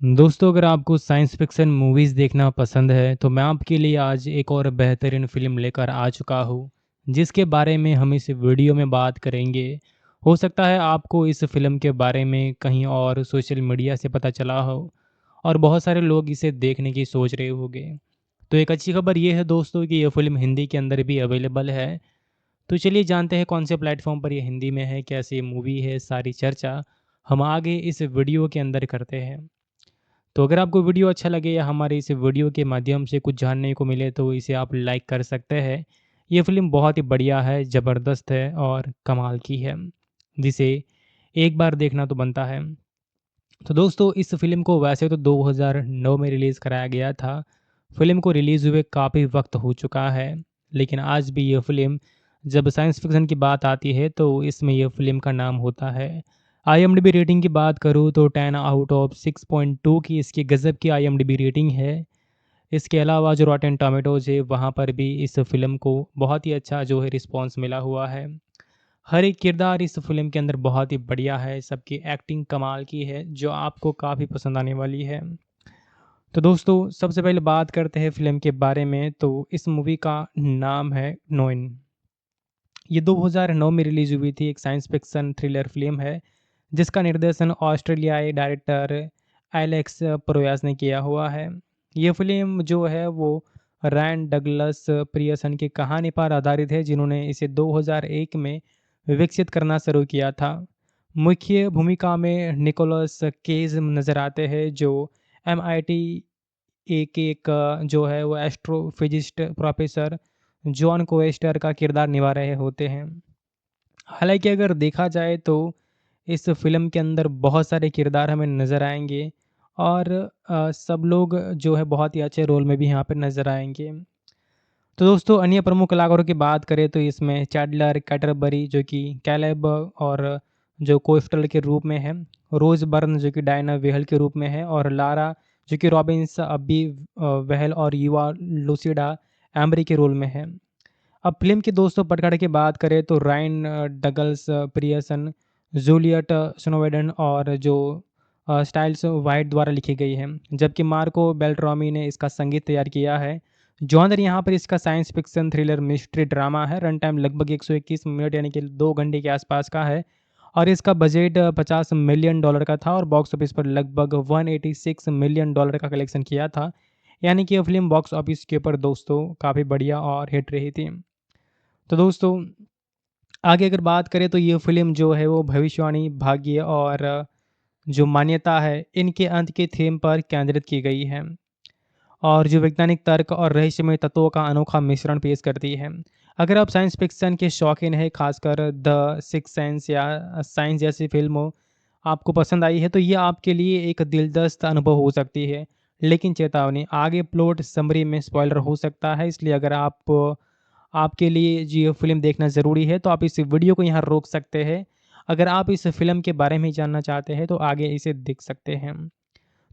दोस्तों, अगर आपको साइंस फिक्शन मूवीज़ देखना पसंद है, तो मैं आपके लिए आज एक और बेहतरीन फ़िल्म लेकर आ चुका हूँ, जिसके बारे में हम इस वीडियो में बात करेंगे। हो सकता है आपको इस फ़िल्म के बारे में कहीं और सोशल मीडिया से पता चला हो और बहुत सारे लोग इसे देखने की सोच रहे होंगे। तो एक अच्छी खबर ये है दोस्तों कि ये फ़िल्म हिंदी के अंदर भी अवेलेबल है। तो चलिए जानते हैं कौन से प्लेटफ़ॉर्म पर ये हिंदी में है, कैसी मूवी है, सारी चर्चा हम आगे इस वीडियो के अंदर करते हैं। तो अगर आपको वीडियो अच्छा लगे या हमारे इस वीडियो के माध्यम से कुछ जानने को मिले तो इसे आप लाइक कर सकते हैं। ये फ़िल्म बहुत ही बढ़िया है, ज़बरदस्त है और कमाल की है, जिसे एक बार देखना तो बनता है। तो दोस्तों, इस फ़िल्म को वैसे तो 2009 में रिलीज़ कराया गया था। फ़िल्म को रिलीज़ हुए काफ़ी वक्त हो चुका है, लेकिन आज भी ये फ़िल्म जब साइंस फ़िक्शन की बात आती है तो इसमें ये फ़िल्म का नाम होता है। आईएमडीबी रेटिंग की बात करूँ तो 10 आउट ऑफ 6.2 की इसकी गज़ब की आईएमडीबी रेटिंग है। इसके अलावा जो रॉटेन टोमेटोज़ है वहाँ पर भी इस फ़िल्म को बहुत ही अच्छा जो है रिस्पॉन्स मिला हुआ है। हर एक किरदार इस फ़िल्म के अंदर बहुत ही बढ़िया है, सबकी एक्टिंग कमाल की है, जो आपको काफ़ी पसंद आने वाली है। तो दोस्तों, सबसे पहले बात करते हैं फ़िल्म के बारे में, तो इस मूवी का नाम है नोइन। ये 2009 में रिलीज़ हुई थी, एक साइंस फ़िक्शन थ्रिलर फ़िल्म है, जिसका निर्देशन ऑस्ट्रेलियाई डायरेक्टर एलेक्स प्रोयास ने किया हुआ है। ये फ़िल्म जो है वो रैन डगलस पियर्सन की कहानी पर आधारित है, जिन्होंने इसे 2001 में विकसित करना शुरू किया था। मुख्य भूमिका में निकोलस केज नज़र आते हैं, जो एमआईटी एक जो है वो एस्ट्रोफिजिस्ट प्रोफेसर जॉन कोएस्टर का किरदार निभा रहे होते हैं। हालाँकि अगर देखा जाए तो इस फ़िल्म के अंदर बहुत सारे किरदार हमें नज़र आएँगे और सब लोग जो है बहुत ही अच्छे रोल में भी यहाँ पे नज़र आएँगे। तो दोस्तों, अन्य प्रमुख कलाकारों की बात करें तो इसमें चैडलर कैटरबरी जो कि कैलेब और जो कोस्टल के रूप में है, रोज़ बर्न जो कि डायना वेहल के रूप में है और लारा जो कि रॉबिन्स अब्बी वेहल और युवा लुसिडा एम्बरी के रोल में है। अब फ़िल्म के दोस्तों पटकथा की बात करें तो रायन डगल्स पियर्सन, जूलियट स्नोवेडन और जो स्टाइल्स वाइट द्वारा लिखी गई है, जबकि मार्को बेल्ट्रॉमी ने इसका संगीत तैयार किया है। जॉनर यहाँ पर इसका science fiction thriller mystery drama है। रन टाइम लगभग 121 मिनट यानी कि 2 घंटे के आसपास का है और इसका बजट $50 मिलियन का था और बॉक्स ऑफिस पर लगभग $186 मिलियन का कलेक्शन किया था। यानी कि ये फ़िल्म बॉक्स ऑफिस के ऊपर दोस्तों काफ़ी बढ़िया और हिट रही थी। तो दोस्तों, आगे अगर बात करें तो ये फ़िल्म जो है वो भविष्यवाणी, भाग्य और जो मान्यता है, इनके अंत के थीम पर केंद्रित की गई है और जो वैज्ञानिक तर्क और रहस्यमय तत्वों का अनोखा मिश्रण पेश करती है। अगर आप साइंस फ़िक्शन के शौकीन हैं, खासकर द सिक्स्थ सेंस या साइंस जैसी फ़िल्मों आपको पसंद आई है, तो ये आपके लिए एक दिलचस्प अनुभव हो सकती है। लेकिन चेतावनी, आगे प्लॉट समरी में स्पॉइलर हो सकता है, इसलिए अगर आपके लिए जी ये फ़िल्म देखना ज़रूरी है, तो आप इस वीडियो को यहाँ रोक सकते हैं। अगर आप इस फ़िल्म के बारे में जानना चाहते हैं, तो आगे इसे देख सकते हैं।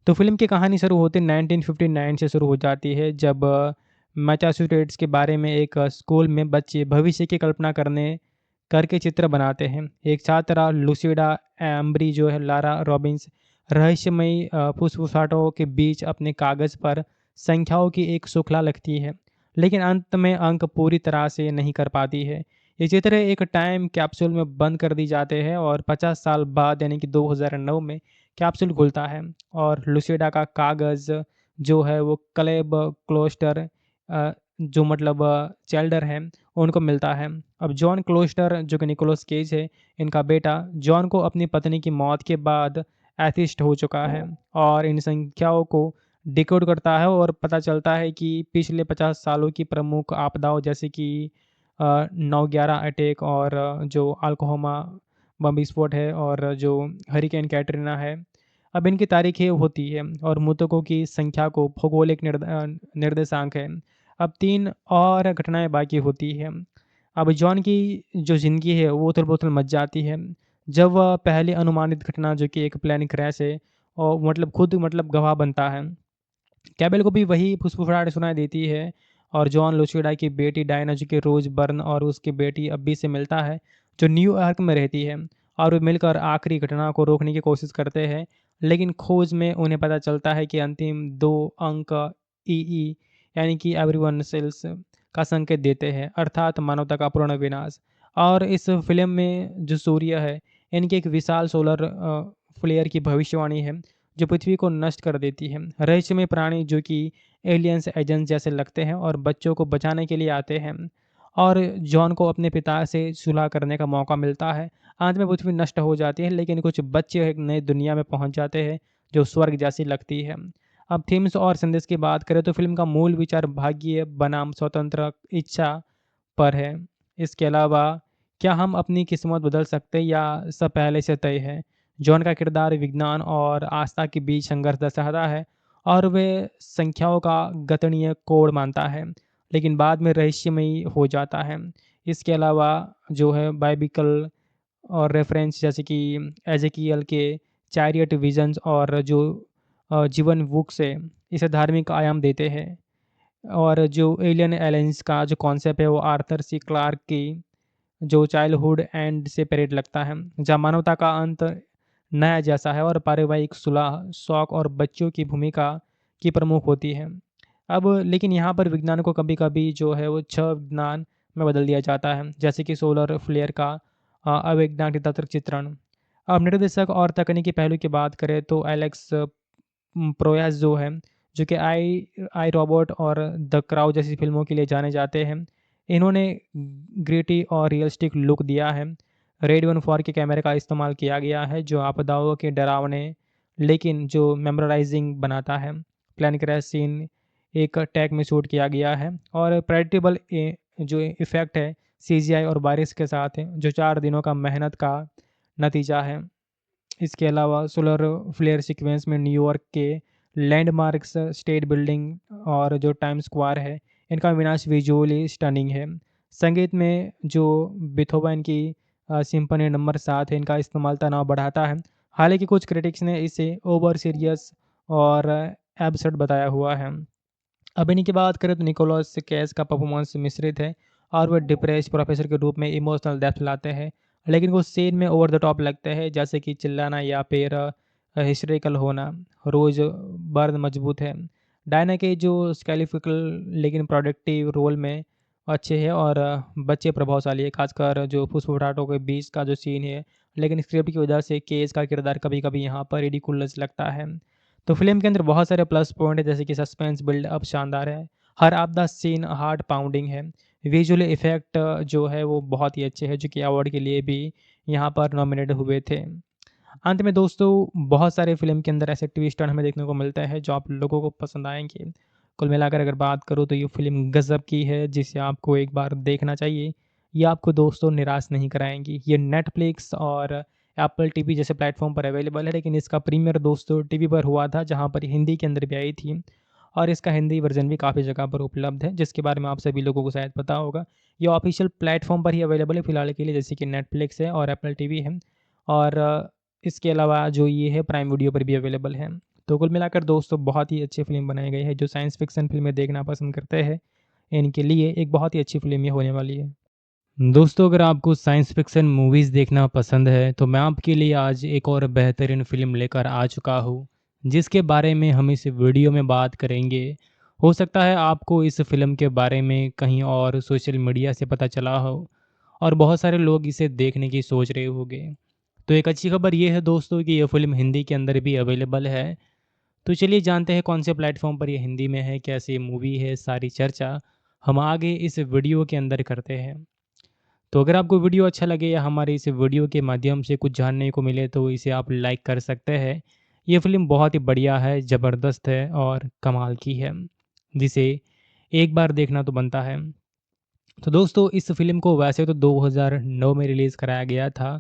तो फ़िल्म की कहानी शुरू होते 1959 से शुरू हो जाती है, जब मैसाचुसेट्स के बारे में एक स्कूल में बच्चे भविष्य की कल्पना करके चित्र बनाते हैं। एक छात्रा लुसिडा एम्ब्री जो है लारा रॉबिन्स रहस्यमयी फुसफुसाहटों के बीच अपने कागज़ पर संख्याओं की एक श्रृंखला लिखती है, लेकिन अंत में अंक पूरी तरह से नहीं कर पाती है। ये चित्र एक टाइम कैप्सूल में बंद कर दी जाते हैं और 50 साल बाद यानी कि 2009 में कैप्सूल खुलता है और लुसिडा का कागज़ जो है वो क्लेब क्लोस्टर जो मतलब चैल्डर है, उनको मिलता है। अब जॉन क्लोस्टर जो कि निकोलस केज है, इनका बेटा जॉन को अपनी पत्नी की मौत के बाद एथिस्ट हो चुका है और इन संख्याओं को डिकोड करता है और पता चलता है कि पिछले 50 सालों की प्रमुख आपदाओं जैसे कि 9/11 अटैक और जो अल्कोहोमा बम विस्फोट है और जो हरिकेन कैटरीना है, अब इनकी तारीखें होती है और मृतकों की संख्या को भौगोलिक निर्देशांक है। अब 3 और घटनाएँ बाकी होती हैं। अब जॉन की जो ज़िंदगी है वो उथल-पुथल मच जाती है। जब वह पहली अनुमानित घटना जो कि एक प्लेन क्रैश है और मतलब खुद मतलब गवाह बनता है। कैबेल को भी वही फुसफुसाहट सुनाई देती है और जॉन लुसिडा की बेटी डायना जो कि रोज़ बर्न और उसकी बेटी अब्बी से मिलता है, जो न्यूयॉर्क में रहती है और वे मिलकर आखिरी घटना को रोकने की कोशिश करते हैं। लेकिन खोज में उन्हें पता चलता है कि अंतिम 2 अंक ई यानी कि एवरीवन सेल्स का संकेत देते हैं, अर्थात मानवता का पूर्ण विनाश। और इस फ़िल्म में जो सूर्य है, इनकी एक विशाल सोलर फ्लेयर की भविष्यवाणी है, जो पृथ्वी को नष्ट कर देती है। रहस्यमय प्राणी जो कि एलियंस एजेंट्स जैसे लगते हैं और बच्चों को बचाने के लिए आते हैं, और जॉन को अपने पिता से सुलह करने का मौका मिलता है। अंत में पृथ्वी नष्ट हो जाती है, लेकिन कुछ बच्चे एक नई दुनिया में पहुंच जाते हैं, जो स्वर्ग जैसी लगती है। अब थीम्स और संदेश की बात करें तो फ़िल्म का मूल विचार भाग्य बनाम स्वतंत्र इच्छा पर है। इसके अलावा क्या हम अपनी किस्मत बदल सकते हैं या सब पहले से तय है? जॉन का किरदार विज्ञान और आस्था के बीच संघर्ष दर्शाता है, और वे संख्याओं का गणितीय कोड मानता है, लेकिन बाद में रहस्यमयी हो जाता है। इसके अलावा जो है बाइबिकल और रेफ़रेंस जैसे कि एज़ेकियल के चैरियट विज़न्स और जो जीवन बुक से इसे धार्मिक आयाम देते हैं। और जो एलियन एलायंस का जो कॉन्सेप्ट है वो आर्थर सी क्लार्क की जो चाइल्डहुड एंड से परेड लगता है, जहाँ मानवता का अंत नया जैसा है और पारिवारिक सुलह, शौक और बच्चों की भूमिका की प्रमुख होती है। अब लेकिन यहाँ पर विज्ञान को कभी-कभी जो है वो छह विज्ञान में बदल दिया जाता है, जैसे कि सोलर फ्लेयर का अवैज्ञानिक तंत्र चित्रण। अब निर्देशक और तकनीकी पहलू की बात करें तो एलेक्स प्रोयास जो है, जो कि आई रोबोट और द क्राउड जैसी फ़िल्मों के लिए जाने जाते हैं। इन्होंने ग्रिटी और रियलिस्टिक लुक दिया है। रेड 14 के कैमरे का इस्तेमाल किया गया है, जो आपदाओं के डरावने लेकिन जो मेमोराइज़िंग बनाता है। प्लेन क्रैश सीन एक टैग में शूट किया गया है, और प्रेडिक्टेबल जो इफ़ेक्ट है सीजीआई और बारिश के साथ है, जो 4 दिनों का मेहनत का नतीजा है। इसके अलावा सोलर फ्लेयर सीक्वेंस में न्यूयॉर्क के लैंडमार्क्स, स्टेट बिल्डिंग और जो टाइम स्क्वायर है, इनका विनाश विजुअली स्टनिंग है। संगीत में जो बीथोवन की सिम्फनी नंबर 7 है, इनका इस्तेमाल तनाव बढ़ाता है। हालांकि कुछ क्रिटिक्स ने इसे ओवर सीरियस और एब्सर्ड बताया हुआ है। अब इन्हीं की बात करें तो निकोलस केज का परफॉर्मेंस मिश्रित है, और वह डिप्रेस प्रोफेसर के रूप में इमोशनल डेप्थ लाते हैं, लेकिन कुछ सीन में ओवर द टॉप लगते हैं, जैसे कि चिल्लाना या फिर हिस्ट्रिकल होना। रोज बर्न मजबूत है। डायना के जो स्केलिफिकल लेकिन प्रोडक्टिव रोल में अच्छे हैं, और बच्चे प्रभावशाली है, खासकर जो फुसफुटाटों के बीच का जो सीन है। लेकिन स्क्रिप्ट की वजह से केज का किरदार कभी कभी यहाँ पर रिडिकुलस लगता है। तो फ़िल्म के अंदर बहुत सारे प्लस पॉइंट है, जैसे कि सस्पेंस बिल्ड अप शानदार है, हर आपदा सीन हार्ट पाउंडिंग है, विजुअल इफ़ेक्ट जो है वो बहुत ही अच्छे हैं, जो कि अवार्ड के लिए भी यहाँ पर नॉमिनेट हुए थे। अंत में दोस्तों बहुत सारे फ़िल्म के अंदर ऐसे ट्विस्ट टर्न हमें देखने को मिलता है, जो आप लोगों को पसंद आएँगे। कुल मिलाकर अगर बात करूँ तो ये फ़िल्म गज़ब की है, जिसे आपको एक बार देखना चाहिए। ये आपको दोस्तों निराश नहीं कराएँगी। ये नेटफ्लिक्स और एप्पल टीवी जैसे प्लेटफ़ॉर्म पर अवेलेबल है, लेकिन इसका प्रीमियर दोस्तों टीवी पर हुआ था, जहाँ पर हिंदी के अंदर भी आई थी, और इसका हिंदी वर्ज़न भी काफ़ी जगह पर उपलब्ध है, जिसके बारे में आप सभी लोगों को शायद पता होगा। ये ऑफ़िशियल प्लेटफ़ॉर्म पर ही अवेलेबल है फ़िलहाल के लिए, जैसे कि नेटफ्लिक्स है और एप्पल टीवी है, और इसके अलावा जो ये है प्राइम वीडियो पर भी अवेलेबल है। तो कुल मिलाकर दोस्तों बहुत ही अच्छी फ़िल्म बनाई गई है, जो साइंस फ़िक्शन फ़िल्में देखना पसंद करते हैं, इनके लिए एक बहुत ही अच्छी फ़िल्म ये होने वाली है। दोस्तों अगर आपको साइंस फ़िक्शन मूवीज़ देखना पसंद है, तो मैं आपके लिए आज एक और बेहतरीन फ़िल्म लेकर आ चुका हूँ, जिसके बारे में हम इस वीडियो में बात करेंगे। हो सकता है आपको इस फ़िल्म के बारे में कहीं और सोशल मीडिया से पता चला हो, और बहुत सारे लोग इसे देखने की सोच रहे होंगे। तो एक अच्छी खबर ये है दोस्तों कि ये फ़िल्म हिंदी के अंदर भी अवेलेबल है। तो चलिए जानते हैं कौन से प्लेटफ़ॉर्म पर ये हिंदी में है, कैसी मूवी है, सारी चर्चा हम आगे इस वीडियो के अंदर करते हैं। तो अगर आपको वीडियो अच्छा लगे या हमारे इस वीडियो के माध्यम से कुछ जानने को मिले, तो इसे आप लाइक कर सकते हैं। ये फ़िल्म बहुत ही बढ़िया है, ज़बरदस्त है और कमाल की है, जिसे एक बार देखना तो बनता है। तो दोस्तों इस फ़िल्म को वैसे तो 2009 में रिलीज़ कराया गया था।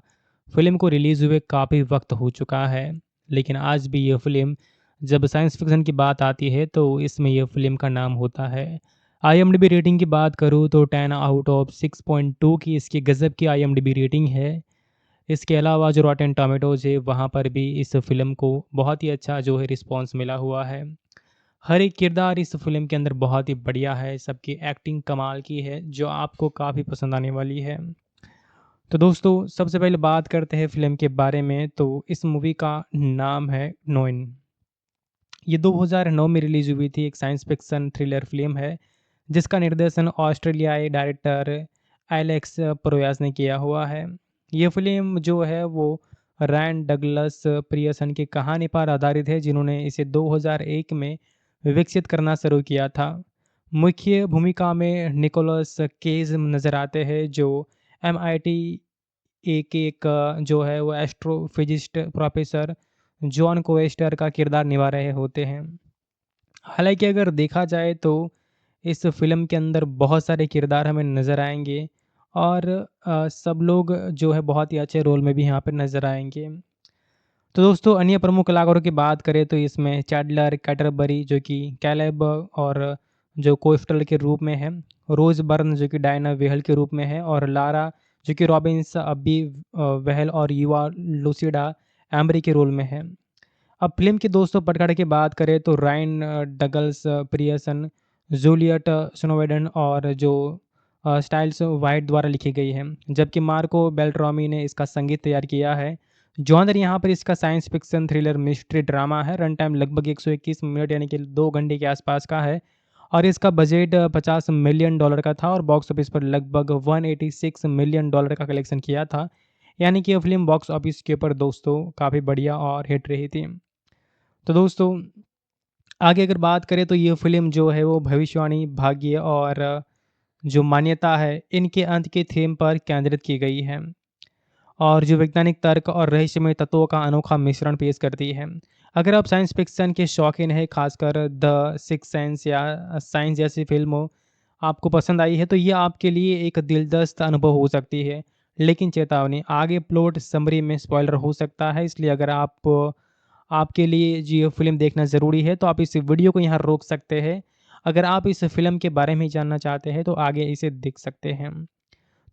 फ़िल्म को रिलीज़ हुए काफ़ी वक्त हो चुका है, लेकिन आज भी ये फ़िल्म जब साइंस फ़िक्शन की बात आती है तो इसमें ये फ़िल्म का नाम होता है। आईएमडीबी रेटिंग की बात करूँ तो 10 आउट ऑफ 6.2 की इसकी गज़ब की आईएमडीबी रेटिंग है। इसके अलावा जो रॉटेन टोमेटोज़ है वहाँ पर भी इस फ़िल्म को बहुत ही अच्छा जो है रिस्पॉन्स मिला हुआ है। हर एक किरदार इस फ़िल्म के अंदर बहुत ही बढ़िया है, सबकी एक्टिंग कमाल की है, जो आपको काफ़ी पसंद आने वाली है। तो दोस्तों सबसे पहले बात करते हैं फ़िल्म के बारे में, तो इस मूवी का नाम है नोइन। ये 2009 में रिलीज़ हुई थी, एक साइंस फ़िक्शन थ्रिलर फ़िल्म है, जिसका निर्देशन ऑस्ट्रेलियाई डायरेक्टर एलेक्स प्रोयास ने किया हुआ है। ये फ़िल्म जो है वो रायन डगलस पियर्सन की कहानी पर आधारित है, जिन्होंने इसे 2001 में विकसित करना शुरू किया था। मुख्य भूमिका में निकोलस केज नज़र आते हैं, जो एमआईटी एक जो है वो एस्ट्रोफिजिस्ट प्रोफेसर जॉन कोएस्टर का किरदार निभा रहे होते हैं। हालाँकि अगर देखा जाए तो इस फ़िल्म के अंदर बहुत सारे किरदार हमें नज़र आएँगे और सब लोग जो है बहुत ही अच्छे रोल में भी यहाँ पे नज़र आएँगे। तो दोस्तों अन्य प्रमुख कलाकारों की बात करें तो इसमें चैडलर कैटरबरी जो कि कैलेब और जो कोस्टल के रूप में है, रोज़ बर्न जो कि डायना वेहल के रूप में है और लारा जो कि रॉबिन्स अब्बी वेहल और युवा लूसिडा एम्बरी के रोल में है। अब फ़िल्म के दोस्तों पटकथा की बात करें तो रायन डगल्स पियर्सन, जूलियट स्नोवेडन और जो स्टाइल्स वाइट द्वारा लिखी गई है, जबकि मार्को बेल्ट्रॉमी ने इसका संगीत तैयार किया है। जॉनर यहाँ पर इसका science fiction thriller mystery drama है। रन टाइम लगभग 121 मिनट यानी कि 2 घंटे के आसपास का है और इसका बजट $50 मिलियन का था और बॉक्स ऑफिस पर लगभग $186 मिलियन का कलेक्शन किया था। यानी कि ये फ़िल्म बॉक्स ऑफिस के ऊपर दोस्तों काफ़ी बढ़िया और हिट रही थी। तो दोस्तों आगे अगर बात करें तो ये फ़िल्म जो है वो भविष्यवाणी, भाग्य और जो मान्यता है, इनके अंत के थीम पर केंद्रित की गई है और जो वैज्ञानिक तर्क और रहस्यमय तत्वों का अनोखा मिश्रण पेश करती है। अगर आप साइंस फ़िक्शन के शौकीन हैं, खासकर द सिक्स्थ सेंस या साइंस जैसी फ़िल्मों आपको पसंद आई है, तो ये आपके लिए एक दिलचस्प अनुभव हो सकती है। लेकिन चेतावनी, आगे प्लॉट समरी में स्पॉइलर हो सकता है, इसलिए अगर आपके लिए जी ये फ़िल्म देखना ज़रूरी है, तो आप इस वीडियो को यहाँ रोक सकते हैं। अगर आप इस फ़िल्म के बारे में जानना चाहते हैं, तो आगे इसे देख सकते हैं।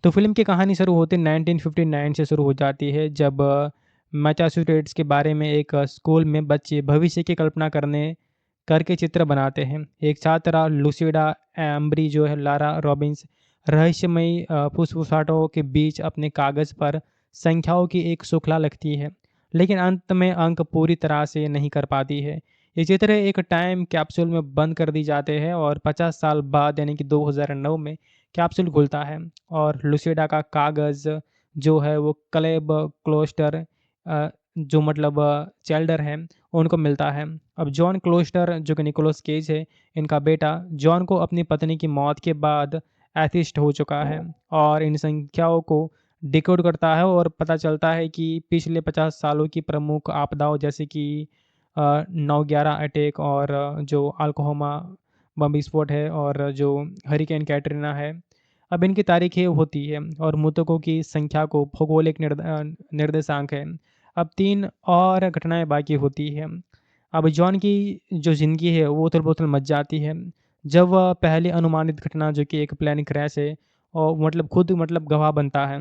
तो फ़िल्म की कहानी शुरू होते 1959 से शुरू हो जाती है, जब मैसाचुसेट्स के बारे में एक स्कूल में बच्चे भविष्य की कल्पना करके चित्र बनाते हैं। एक छात्रा लुसिडा एम्ब्री जो है लारा रॉबिन्स रहस्यमयी फुसफुसाहटों के बीच अपने कागज़ पर संख्याओं की एक श्रृंखला लिखती है, लेकिन अंत में अंक पूरी तरह से नहीं कर पाती है। ये चित्र एक टाइम कैप्सूल में बंद कर दी जाते हैं और 50 साल बाद यानी कि 2009 में कैप्सूल खुलता है और लुसिडा का कागज़ जो है वो क्लेब क्लोस्टर जो मतलब चैल्डर है, उनको मिलता है। अब जॉन क्लोस्टर जो कि निकोलस केज है, इनका बेटा जॉन को अपनी पत्नी की मौत के बाद एथिस्ट हो चुका है और इन संख्याओं को डिकोड करता है और पता चलता है कि पिछले 50 सालों की प्रमुख आपदाओं जैसे कि 9/11 अटैक और जो अल्कोहोमा बम विस्फोट है और जो हरिकेन कैटरीना है, अब इनकी तारीखें होती है और मृतकों की संख्या को भौगोलिक निर्देशांक है। अब 3 और घटनाएँ बाकी होती हैं। अब जॉन की जो ज़िंदगी है वो उथल-पुथल मच जाती है। जब वह पहली अनुमानित घटना जो कि एक प्लेन क्रैश है और मतलब खुद मतलब गवाह बनता है।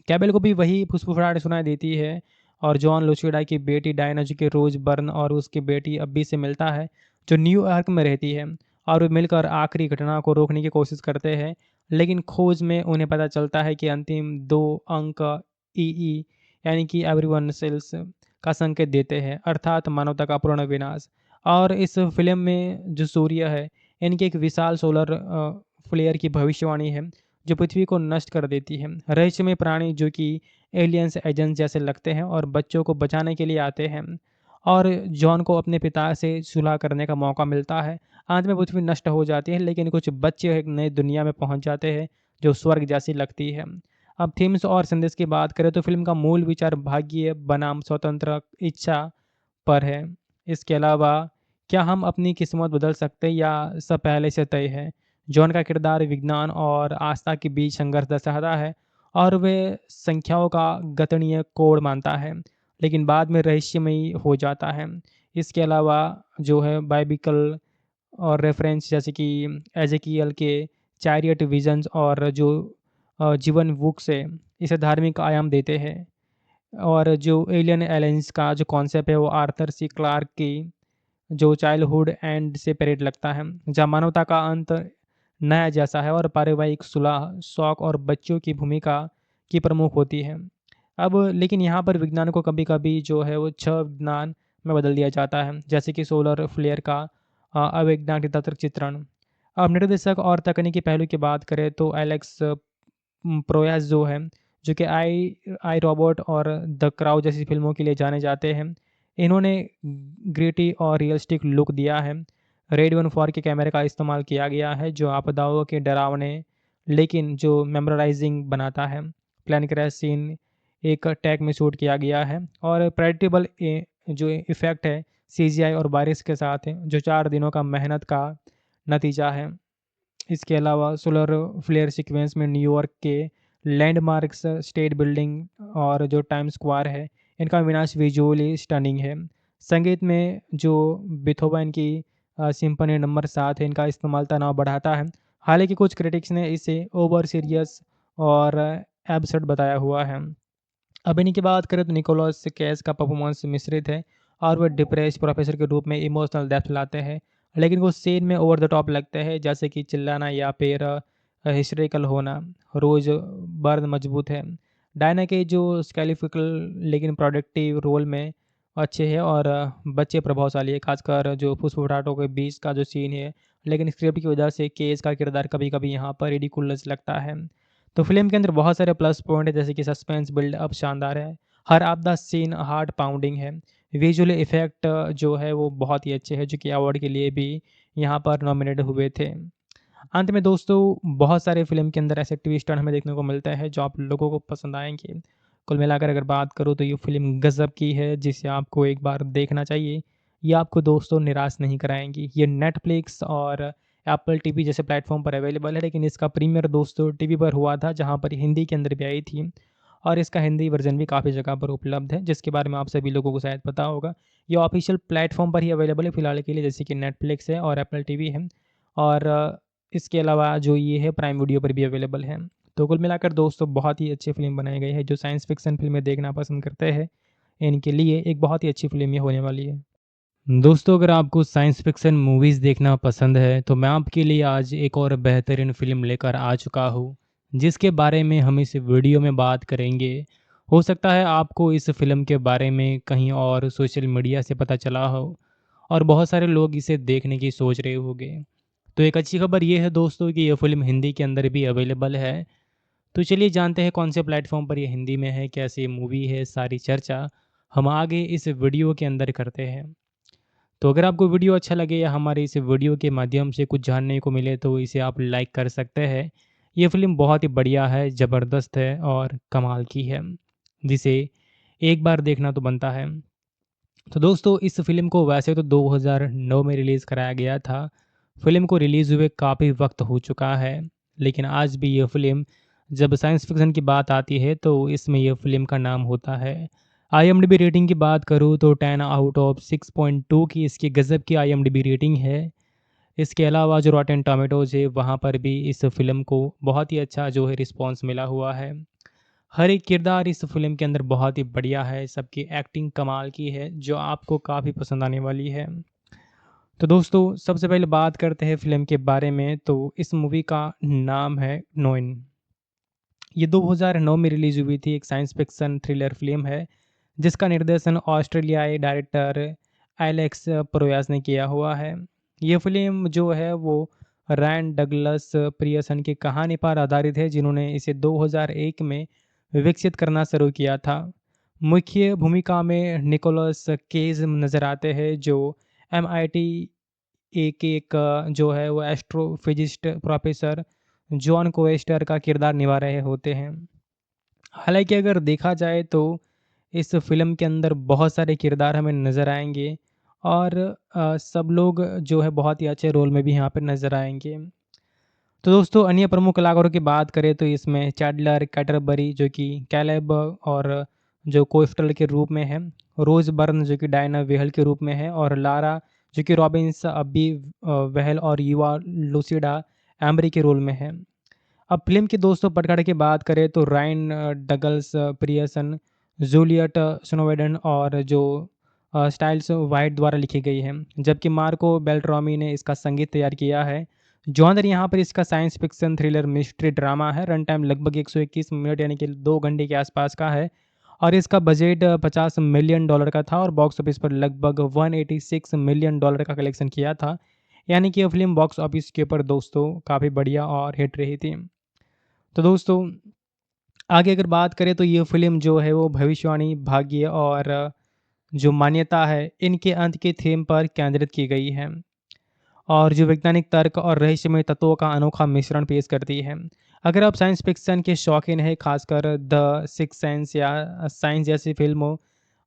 कैबेल को भी वही फुसफुसाहट सुनाई देती है और जॉन लुसिडा की बेटी डायना जो कि रोज़ बर्न और उसकी बेटी अब्बी से मिलता है, जो न्यूयॉर्क में रहती है और वे मिलकर आखिरी घटना को रोकने की कोशिश करते हैं। लेकिन खोज में उन्हें पता चलता है कि अंतिम 2 अंक ईई यानी कि एवरीवन सेल्स का संकेत देते हैं, अर्थात मानवता का पूर्ण विनाश। और इस फ़िल्म में जो सूर्य है, इनकी एक विशाल सोलर फ्लेयर की भविष्यवाणी है, जो पृथ्वी को नष्ट कर देती है। रहस्यमय प्राणी जो कि एलियंस एजेंट्स जैसे लगते हैं और बच्चों को बचाने के लिए आते हैं और जॉन को अपने पिता से सुलह करने का मौका मिलता है। अंत में पृथ्वी नष्ट हो जाती है, लेकिन कुछ बच्चे एक नई दुनिया में पहुंच जाते हैं जो स्वर्ग जैसी लगती है। अब थीम्स और संदेश की बात करें तो फिल्म का मूल विचार भाग्य बनाम स्वतंत्र इच्छा पर है। इसके अलावा क्या हम अपनी किस्मत बदल सकते हैं या सब पहले से तय है? जॉन का किरदार विज्ञान और आस्था के बीच संघर्ष दर्शाता है और वे संख्याओं का गणितीय कोड मानता है, लेकिन बाद में रहस्यमयी हो जाता है। इसके अलावा जो है बाइबिकल और रेफरेंस जैसे कि एजेकियल के चैरियट विजन्स और जो जीवन बुक से इसे धार्मिक आयाम देते हैं। और जो एलियन एलायंस का जो कॉन्सेप्ट है वो आर्थर सी क्लार्क की जो चाइल्डहुड एंड से परेड लगता है, जहाँ मानवता का अंत नया जैसा है और पारिवारिक सुलह, शौक और बच्चों की भूमिका की प्रमुख होती है। अब लेकिन यहाँ पर विज्ञान को कभी-कभी जो है वो छह विज्ञान में बदल दिया जाता है, जैसे कि सोलर फ्लेयर का अवैज्ञानिक तंत्र चित्रण। अब निर्देशक और तकनीकी पहलू की बात करें तो एलेक्स प्रोयास जो है, जो कि आई रोबोट और द क्राउड जैसी फ़िल्मों के लिए जाने जाते हैं। इन्होंने ग्रिटी और रियलिस्टिक लुक दिया है। रेड 14 के कैमरे का इस्तेमाल किया गया है, जो आपदाओं के डरावने लेकिन जो मेमोराइज़िंग बनाता है। प्लेन क्रैश सीन एक टैग में शूट किया गया है और प्रेडिक्टेबल जो इफ़ेक्ट है सीजीआई और बारिश के साथ है, जो 4 दिनों का मेहनत का नतीजा है। इसके अलावा सोलर फ्लेयर सीक्वेंस में न्यूयॉर्क के लैंडमार्क्स, स्टेट बिल्डिंग और जो टाइम स्क्वायर है, इनका विनाश विजुअली स्टनिंग है। संगीत में जो बीथोवन की सिम्फनी नंबर 7 है, इनका इस्तेमाल तनाव बढ़ाता है। हालांकि कुछ क्रिटिक्स ने इसे ओवर सीरियस और एब्सर्ड बताया हुआ है। अब इन्हीं की बात करें तो निकोलस केज का परफॉर्मेंस मिश्रित है और वह डिप्रेस प्रोफेसर के रूप में इमोशनल डेप्थ लाते हैं, लेकिन वो सीन में ओवर द टॉप लगते हैं, जैसे कि चिल्लाना या फिर हिस्ट्रिकल होना। रोज बर्न मजबूत है। डायना के जो स्केलिफिकल लेकिन प्रोडक्टिव रोल में अच्छे है और बच्चे प्रभावशाली है, खासकर जो फुसफुटाटों के बीच का जो सीन है। लेकिन स्क्रिप्ट की वजह से केज का किरदार कभी कभी यहाँ पर रिडिकुलस लगता है। तो फ़िल्म के अंदर बहुत सारे प्लस पॉइंट है, जैसे कि सस्पेंस बिल्ड अप शानदार है। हर आपदा सीन हार्ट पाउंडिंग है। विजुअल इफ़ेक्ट जो है वो बहुत ही अच्छे हैं, जो कि अवार्ड के लिए भी यहाँ पर नॉमिनेट हुए थे। अंत में दोस्तों बहुत सारे फ़िल्म के अंदर ऐसे ट्विस्ट टर्न हमें देखने को मिलता है जो आप लोगों को पसंद आएँगे। कुल मिलाकर अगर बात करूँ तो ये फ़िल्म गज़ब की है, जिसे आपको एक बार देखना चाहिए। ये आपको दोस्तों निराश नहीं कराएँगी। ये नेटफ्लिक्स और एप्पल टीवी जैसे प्लेटफ़ॉर्म पर अवेलेबल है, लेकिन इसका प्रीमियर दोस्तों टीवी पर हुआ था, जहाँ पर हिंदी के अंदर भी आई थी और इसका हिंदी वर्ज़न भी काफ़ी जगह पर उपलब्ध है, जिसके बारे में आप सभी लोगों को शायद पता होगा। ये ऑफ़िशियल प्लेटफ़ॉर्म पर ही अवेलेबल है फ़िलहाल के लिए, जैसे कि नेटफ्लिक्स है और एप्पल टीवी है और इसके अलावा जो ये है प्राइम वीडियो पर भी अवेलेबल है। तो कुल मिलाकर दोस्तों बहुत ही अच्छी फ़िल्म बनाई गई है। जो साइंस फ़िक्शन फ़िल्में देखना पसंद करते हैं, इनके लिए एक बहुत ही अच्छी फ़िल्म ये होने वाली है। दोस्तों अगर आपको साइंस फ़िक्शन मूवीज़ देखना पसंद है, तो मैं आपके लिए आज एक और बेहतरीन फ़िल्म लेकर आ चुका हूँ, जिसके बारे में हम इस वीडियो में बात करेंगे। हो सकता है आपको इस फ़िल्म के बारे में कहीं और सोशल मीडिया से पता चला हो और बहुत सारे लोग इसे देखने की सोच रहे होंगे। तो एक अच्छी खबर ये है दोस्तों कि ये फ़िल्म हिंदी के अंदर भी अवेलेबल है। तो चलिए जानते हैं कौन से प्लेटफ़ॉर्म पर ये हिंदी में है, कैसी मूवी है, सारी चर्चा हम आगे इस वीडियो के अंदर करते हैं। तो अगर आपको वीडियो अच्छा लगे या हमारे इस वीडियो के माध्यम से कुछ जानने को मिले तो इसे आप लाइक कर सकते हैं। ये फ़िल्म बहुत ही बढ़िया है, ज़बरदस्त है और कमाल की है, जिसे एक बार देखना तो बनता है। तो दोस्तों इस फ़िल्म को वैसे तो 2009 में रिलीज़ कराया गया था। फ़िल्म को रिलीज़ हुए काफ़ी वक्त हो चुका है, लेकिन आज भी ये फ़िल्म जब साइंस फ़िक्शन की बात आती है तो इसमें ये फ़िल्म का नाम होता है। आईएमडीबी रेटिंग की बात करूँ तो 10 आउट ऑफ 6.2 की इसकी गज़ब की आईएमडीबी रेटिंग है। इसके अलावा जो रॉटेन टोमेटोज़ है वहाँ पर भी इस फ़िल्म को बहुत ही अच्छा जो है रिस्पॉन्स मिला हुआ है। हर एक किरदार इस फ़िल्म के अंदर बहुत ही बढ़िया है, सबकी एक्टिंग कमाल की है, जो आपको काफ़ी पसंद आने वाली है। तो दोस्तों सबसे पहले बात करते हैं फ़िल्म के बारे में, तो इस मूवी का नाम है नोइन। ये 2009 में रिलीज़ हुई थी, एक साइंस फ़िक्शन थ्रिलर फ़िल्म है, जिसका निर्देशन ऑस्ट्रेलियाई डायरेक्टर एलेक्स प्रोयास ने किया हुआ है। ये फ़िल्म जो है वो रैन डगलस पियर्सन की कहानी पर आधारित है, जिन्होंने इसे 2001 में विकसित करना शुरू किया था। मुख्य भूमिका में निकोलस केज नज़र आते हैं, जो एमआईटी एक जो है वो एस्ट्रोफिजिस्ट प्रोफेसर जॉन कोएस्टर का किरदार निभा रहे होते हैं। हालाँकि अगर देखा जाए तो इस फ़िल्म के अंदर बहुत सारे किरदार हमें नज़र आएँगे और सब लोग जो है बहुत ही अच्छे रोल में भी यहाँ पे नज़र आएँगे। तो दोस्तों अन्य प्रमुख कलाकारों की बात करें तो इसमें चैडलर कैटरबरी जो कि कैलेब और जो कोस्टल के रूप में है, रोज़ बर्न जो कि डायना वेहल के रूप में है और लारा जो कि रॉबिन्स अब्बी वेहल और युवा लूसिडा एम्बरी के रोल में है। अब फ़िल्म के दोस्तों पटकथा की बात करें तो रायन डगल्स पियर्सन, जूलियट स्नोवेडन और जो स्टाइल्स वाइट द्वारा लिखी गई है, जबकि मार्को बेल्ट्रामी ने इसका संगीत तैयार किया है, जॉनर यहाँ पर इसका science fiction thriller mystery drama है। रन टाइम लगभग 121 मिनट यानी कि 2 घंटे के आसपास का है और इसका बजट $50 मिलियन का था और बॉक्स ऑफिस पर लगभग $186 मिलियन का कलेक्शन किया था। यानी कि ये फ़िल्म बॉक्स ऑफिस के ऊपर दोस्तों काफ़ी बढ़िया और हिट रही थी। तो दोस्तों आगे अगर बात करें तो ये फ़िल्म जो है वो भविष्यवाणी, भाग्य और जो मान्यता है इनके अंत के थीम पर केंद्रित की गई है और जो वैज्ञानिक तर्क और रहस्यमय तत्वों का अनोखा मिश्रण पेश करती है। अगर आप साइंस फिक्शन के शौकीन हैं, खासकर द सिक्स्थ सेंस या साइंस जैसी फ़िल्मों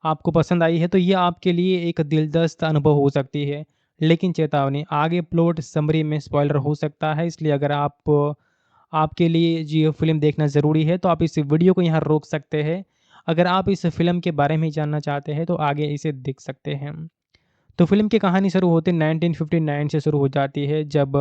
आपको पसंद आई है, तो ये आपके लिए एक दिलदस्त अनुभव हो सकती है। लेकिन चेतावनी, आगे प्लॉट समरी में स्पॉइलर हो सकता है, इसलिए अगर आपके लिए जी ये फ़िल्म देखना ज़रूरी है, तो आप इस वीडियो को यहाँ रोक सकते हैं। अगर आप इस फ़िल्म के बारे में जानना चाहते हैं, तो आगे इसे देख सकते हैं। तो फ़िल्म की कहानी शुरू होते 1959 से शुरू हो जाती है जब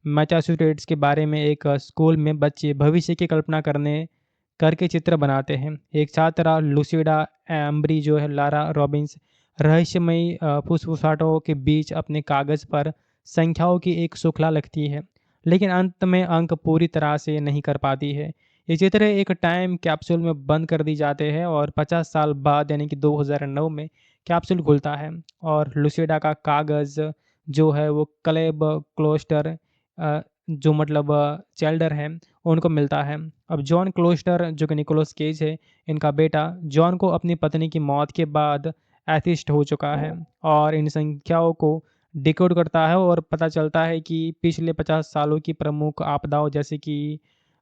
मैसाचुसेट्स के बारे में एक स्कूल में बच्चे भविष्य की कल्पना करके चित्र बनाते हैं। एक छात्रा लुसिडा एम्ब्री जो है लारा रॉबिन्स रहस्यमयी फुसफुसाहटों के बीच अपने कागज़ पर संख्याओं की एक श्रृंखला लिखती है, लेकिन अंत में अंक पूरी तरह से नहीं कर पाती है। ये चित्र एक टाइम कैप्सूल में बंद कर दी जाते हैं और 50 साल बाद यानी कि 2009 में कैप्सूल खुलता है और लुसिडा का कागज़ जो है वो क्लेब क्लोस्टर जो मतलब चेल्डर है उनको मिलता है। अब जॉन क्लोस्टर जो कि निकोलस केज है इनका बेटा जॉन को अपनी पत्नी की मौत के बाद एथिस्ट हो चुका है और इन संख्याओं को डिकोड करता है और पता चलता है कि पिछले 50 सालों की प्रमुख आपदाओं जैसे कि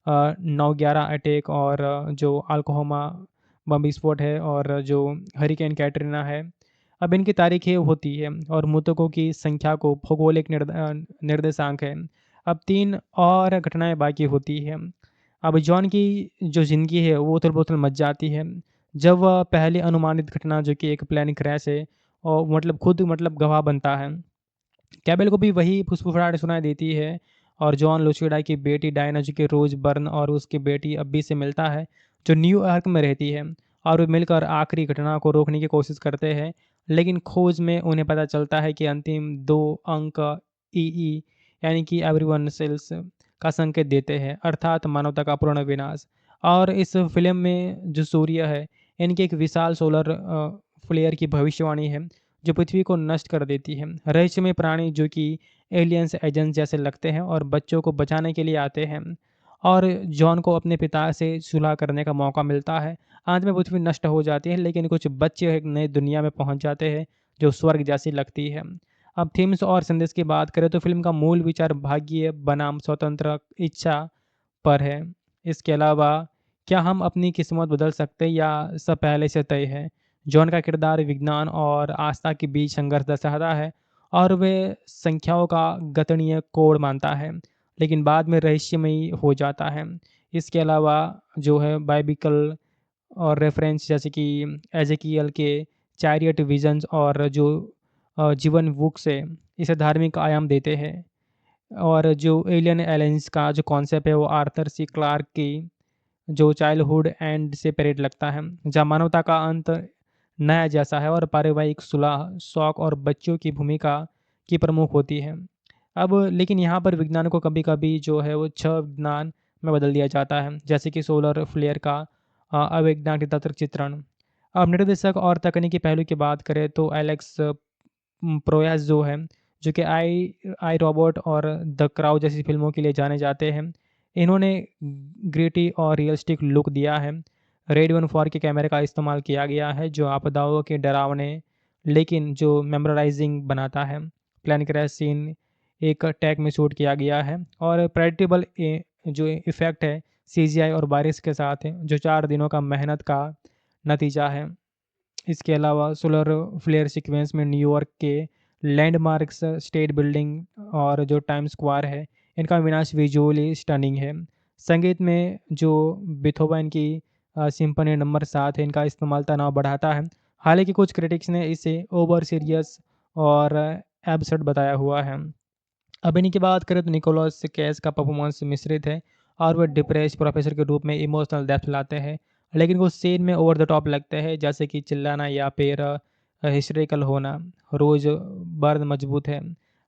9/11 अटैक और जो अल्कोहोमा बम विस्फोट है और जो हरिकेन कैटरीना है, अब इनकी तारीखें होती है और मृतकों की संख्या को भौगोलिक निर्देशांक है। अब 3 और घटनाएँ बाकी होती हैं। अब जॉन की जो ज़िंदगी है वो उथल-पुथल मच जाती है। जब वह पहली अनुमानित घटना जो कि एक प्लेन क्रैश है और मतलब खुद मतलब गवाह बनता है। कैबेल को भी वही फुसफुसाहट सुनाई देती है और जॉन लुसिडा की बेटी डायना जो कि रोज़ बर्न और उसकी बेटी अब्बी से मिलता है, जो न्यूयॉर्क में रहती है और वे मिलकर आखिरी घटना को रोकने की कोशिश करते हैं। लेकिन खोज में उन्हें पता चलता है कि अंतिम 2 अंक ईई यानी कि एवरीवन सेल्स का संकेत देते हैं, अर्थात मानवता का पूर्ण विनाश। और इस फ़िल्म में जो सूर्य है, इनकी एक विशाल सोलर फ्लेयर की भविष्यवाणी है जो पृथ्वी को नष्ट कर देती है। रहस्यमय प्राणी जो कि एलियंस एजेंट्स जैसे लगते हैं और बच्चों को बचाने के लिए आते हैं और जॉन को अपने पिता से सुलह करने का मौका मिलता है। अंत में पृथ्वी नष्ट हो जाती है लेकिन कुछ बच्चे एक नई दुनिया में पहुंच जाते हैं जो स्वर्ग जैसी लगती है। अब थीम्स और संदेश की बात करें तो फिल्म का मूल विचार भाग्य बनाम स्वतंत्र इच्छा पर है। इसके अलावा क्या हम अपनी किस्मत बदल सकते हैं या सब पहले से तय है? जॉन का किरदार विज्ञान और आस्था के बीच संघर्ष दर्शाता है और वे संख्याओं का गणितीय कोड मानता है, लेकिन बाद में रहस्यमयी हो जाता है। इसके अलावा जो है बाइबिकल और रेफरेंस जैसे कि एजेकियल के चैरियट विजन्स और जो जीवन बुक्स है, इसे धार्मिक आयाम देते हैं। और जो एलियन एलायंस का जो कॉन्सेप्ट है वो आर्थर सी क्लार्क की जो चाइल्डहुड एंड से परेड लगता है, जहाँ मानवता का अंत नया जैसा है और पारिवारिक सुलह, शौक और बच्चों की भूमिका की प्रमुख होती है। अब लेकिन यहाँ पर विज्ञान को कभी-कभी जो है वो छह विज्ञान में बदल दिया जाता है, जैसे कि सोलर फ्लेयर का अवैज्ञानिक तंत्र चित्रण। अब निर्देशक और तकनीकी पहलू की बात करें तो एलेक्स प्रोयास जो है, जो कि आई रोबोट और द क्राउड जैसी फ़िल्मों के लिए जाने जाते हैं। इन्होंने ग्रिटी और रियलिस्टिक लुक दिया है। रेड 14 के कैमरे का इस्तेमाल किया गया है, जो आपदाओं के डरावने लेकिन जो मेमोराइज़िंग बनाता है। प्लेन क्रैश सीन एक टैग में शूट किया गया है और प्रेडिक्टेबल जो इफ़ेक्ट है सीजीआई और बारिश के साथ है, जो 4 दिनों का मेहनत का नतीजा है। इसके अलावा सोलर फ्लेयर सीक्वेंस में न्यूयॉर्क के लैंडमार्क्स, स्टेट बिल्डिंग और जो टाइम स्क्वायर है, इनका विनाश विजुअली स्टनिंग है। संगीत में जो बीथोवन की सिम्फनी नंबर 7 है, इनका इस्तेमाल तनाव बढ़ाता है। हालाँकि कुछ क्रिटिक्स ने इसे ओवर सीरियस और एब्सर्ड बताया हुआ है। अब इन्हीं की बात करें तो निकोलस केज का परफॉर्मेंस मिश्रित है और वह डिप्रेस प्रोफेसर के रूप में इमोशनल डेप्थ लाते हैं, लेकिन कुछ सीन में ओवर द टॉप लगते हैं जैसे कि चिल्लाना या फिर हिस्ट्रिकल होना। रोज बर्न मजबूत है,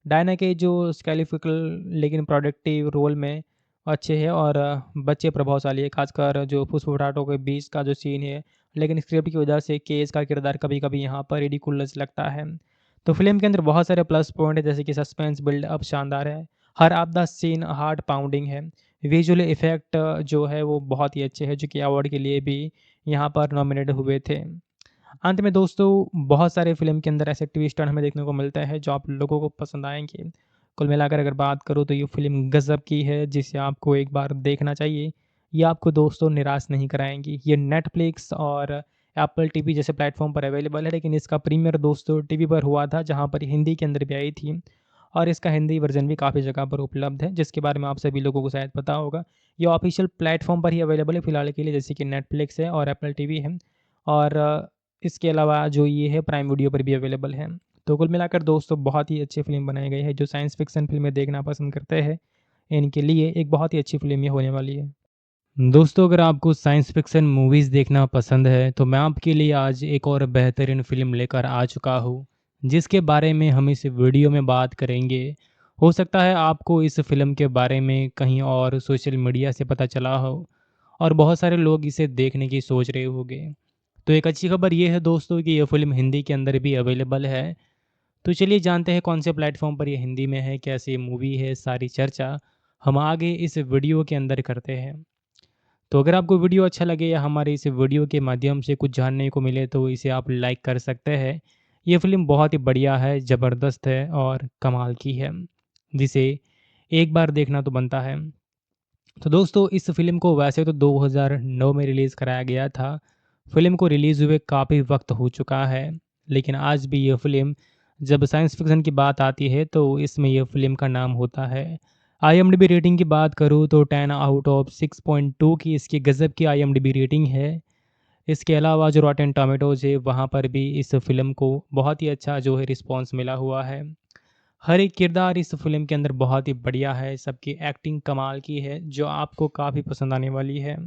डायना के जो स्केलिफिकल लेकिन प्रोडक्टिव रोल में अच्छे हैं और बच्चे प्रभावशाली है, खासकर जो फुसफुटाटों के बीच का जो सीन है। लेकिन स्क्रिप्ट की वजह से केस का किरदार कभी-कभी यहाँ पर रिडिकुलस लगता है। तो फ़िल्म के अंदर बहुत सारे प्लस पॉइंट है, जैसे कि सस्पेंस बिल्ड अप शानदार है। हर आपदा सीन हार्ट पाउंडिंग है। विजुअल इफ़ेक्ट जो है वो बहुत ही अच्छे हैं, जो कि अवार्ड के लिए भी यहाँ पर नॉमिनेट हुए थे। अंत में दोस्तों बहुत सारे फ़िल्म के अंदर ऐसे ट्विस्ट टर्न हमें देखने को मिलता है जो आप लोगों को पसंद आएँगे। कुल मिलाकर अगर बात करूँ तो ये फ़िल्म गज़ब की है, जिसे आपको एक बार देखना चाहिए। ये आपको दोस्तों निराश नहीं कराएँगी। ये नेटफ्लिक्स और एप्पल टीवी जैसे प्लेटफ़ॉर्म पर अवेलेबल है, लेकिन इसका प्रीमियर दोस्तों टीवी पर हुआ था, जहाँ पर हिंदी के अंदर भी आई थी और इसका हिंदी वर्ज़न भी काफ़ी जगह पर उपलब्ध है, जिसके बारे में आप सभी लोगों को शायद पता होगा। ये ऑफ़िशियल प्लेटफ़ॉर्म पर ही अवेलेबल है फ़िलहाल के लिए, जैसे कि नेटफ्लिक्स है और एप्पल टीवी है और इसके अलावा जो ये है प्राइम वीडियो पर भी अवेलेबल है। तो कुल मिलाकर दोस्तों बहुत ही अच्छी फ़िल्म बनाई गई है, जो साइंस फ़िक्शन फ़िल्में देखना पसंद करते हैं, इनके लिए एक बहुत ही अच्छी फ़िल्म ये होने वाली है। दोस्तों अगर आपको साइंस फ़िक्शन मूवीज़ देखना पसंद है, तो मैं आपके लिए आज एक और बेहतरीन फ़िल्म लेकर आ चुका हूँ, जिसके बारे में हम इस वीडियो में बात करेंगे। हो सकता है आपको इस फ़िल्म के बारे में कहीं और सोशल मीडिया से पता चला हो और बहुत सारे लोग इसे देखने की सोच रहे होंगे। तो एक अच्छी खबर ये है दोस्तों कि ये फ़िल्म हिंदी के अंदर भी अवेलेबल है। तो चलिए जानते हैं कौन से प्लेटफ़ॉर्म पर ये हिंदी में है, कैसी मूवी है, सारी चर्चा हम आगे इस वीडियो के अंदर करते हैं। तो अगर आपको वीडियो अच्छा लगे या हमारे इस वीडियो के माध्यम से कुछ जानने को मिले तो इसे आप लाइक कर सकते हैं। ये फ़िल्म बहुत ही बढ़िया है, ज़बरदस्त है और कमाल की है, जिसे एक बार देखना तो बनता है। तो दोस्तों इस फ़िल्म को वैसे तो 2009 में रिलीज़ कराया गया था। फ़िल्म को रिलीज़ हुए काफ़ी वक्त हो चुका है, लेकिन आज भी ये फ़िल्म जब साइंस फ़िक्शन की बात आती है तो इसमें ये फ़िल्म का नाम होता है। आईएमडीबी रेटिंग की बात करूँ तो 10 आउट ऑफ 6.2 की इसकी गज़ब की आईएमडीबी रेटिंग है। इसके अलावा जो रॉटेन टोमेटोज़ है वहाँ पर भी इस फ़िल्म को बहुत ही अच्छा जो है रिस्पॉन्स मिला हुआ है। हर एक किरदार इस फ़िल्म के अंदर बहुत ही बढ़िया है, सबकी एक्टिंग कमाल की है, जो आपको काफ़ी पसंद आने वाली है।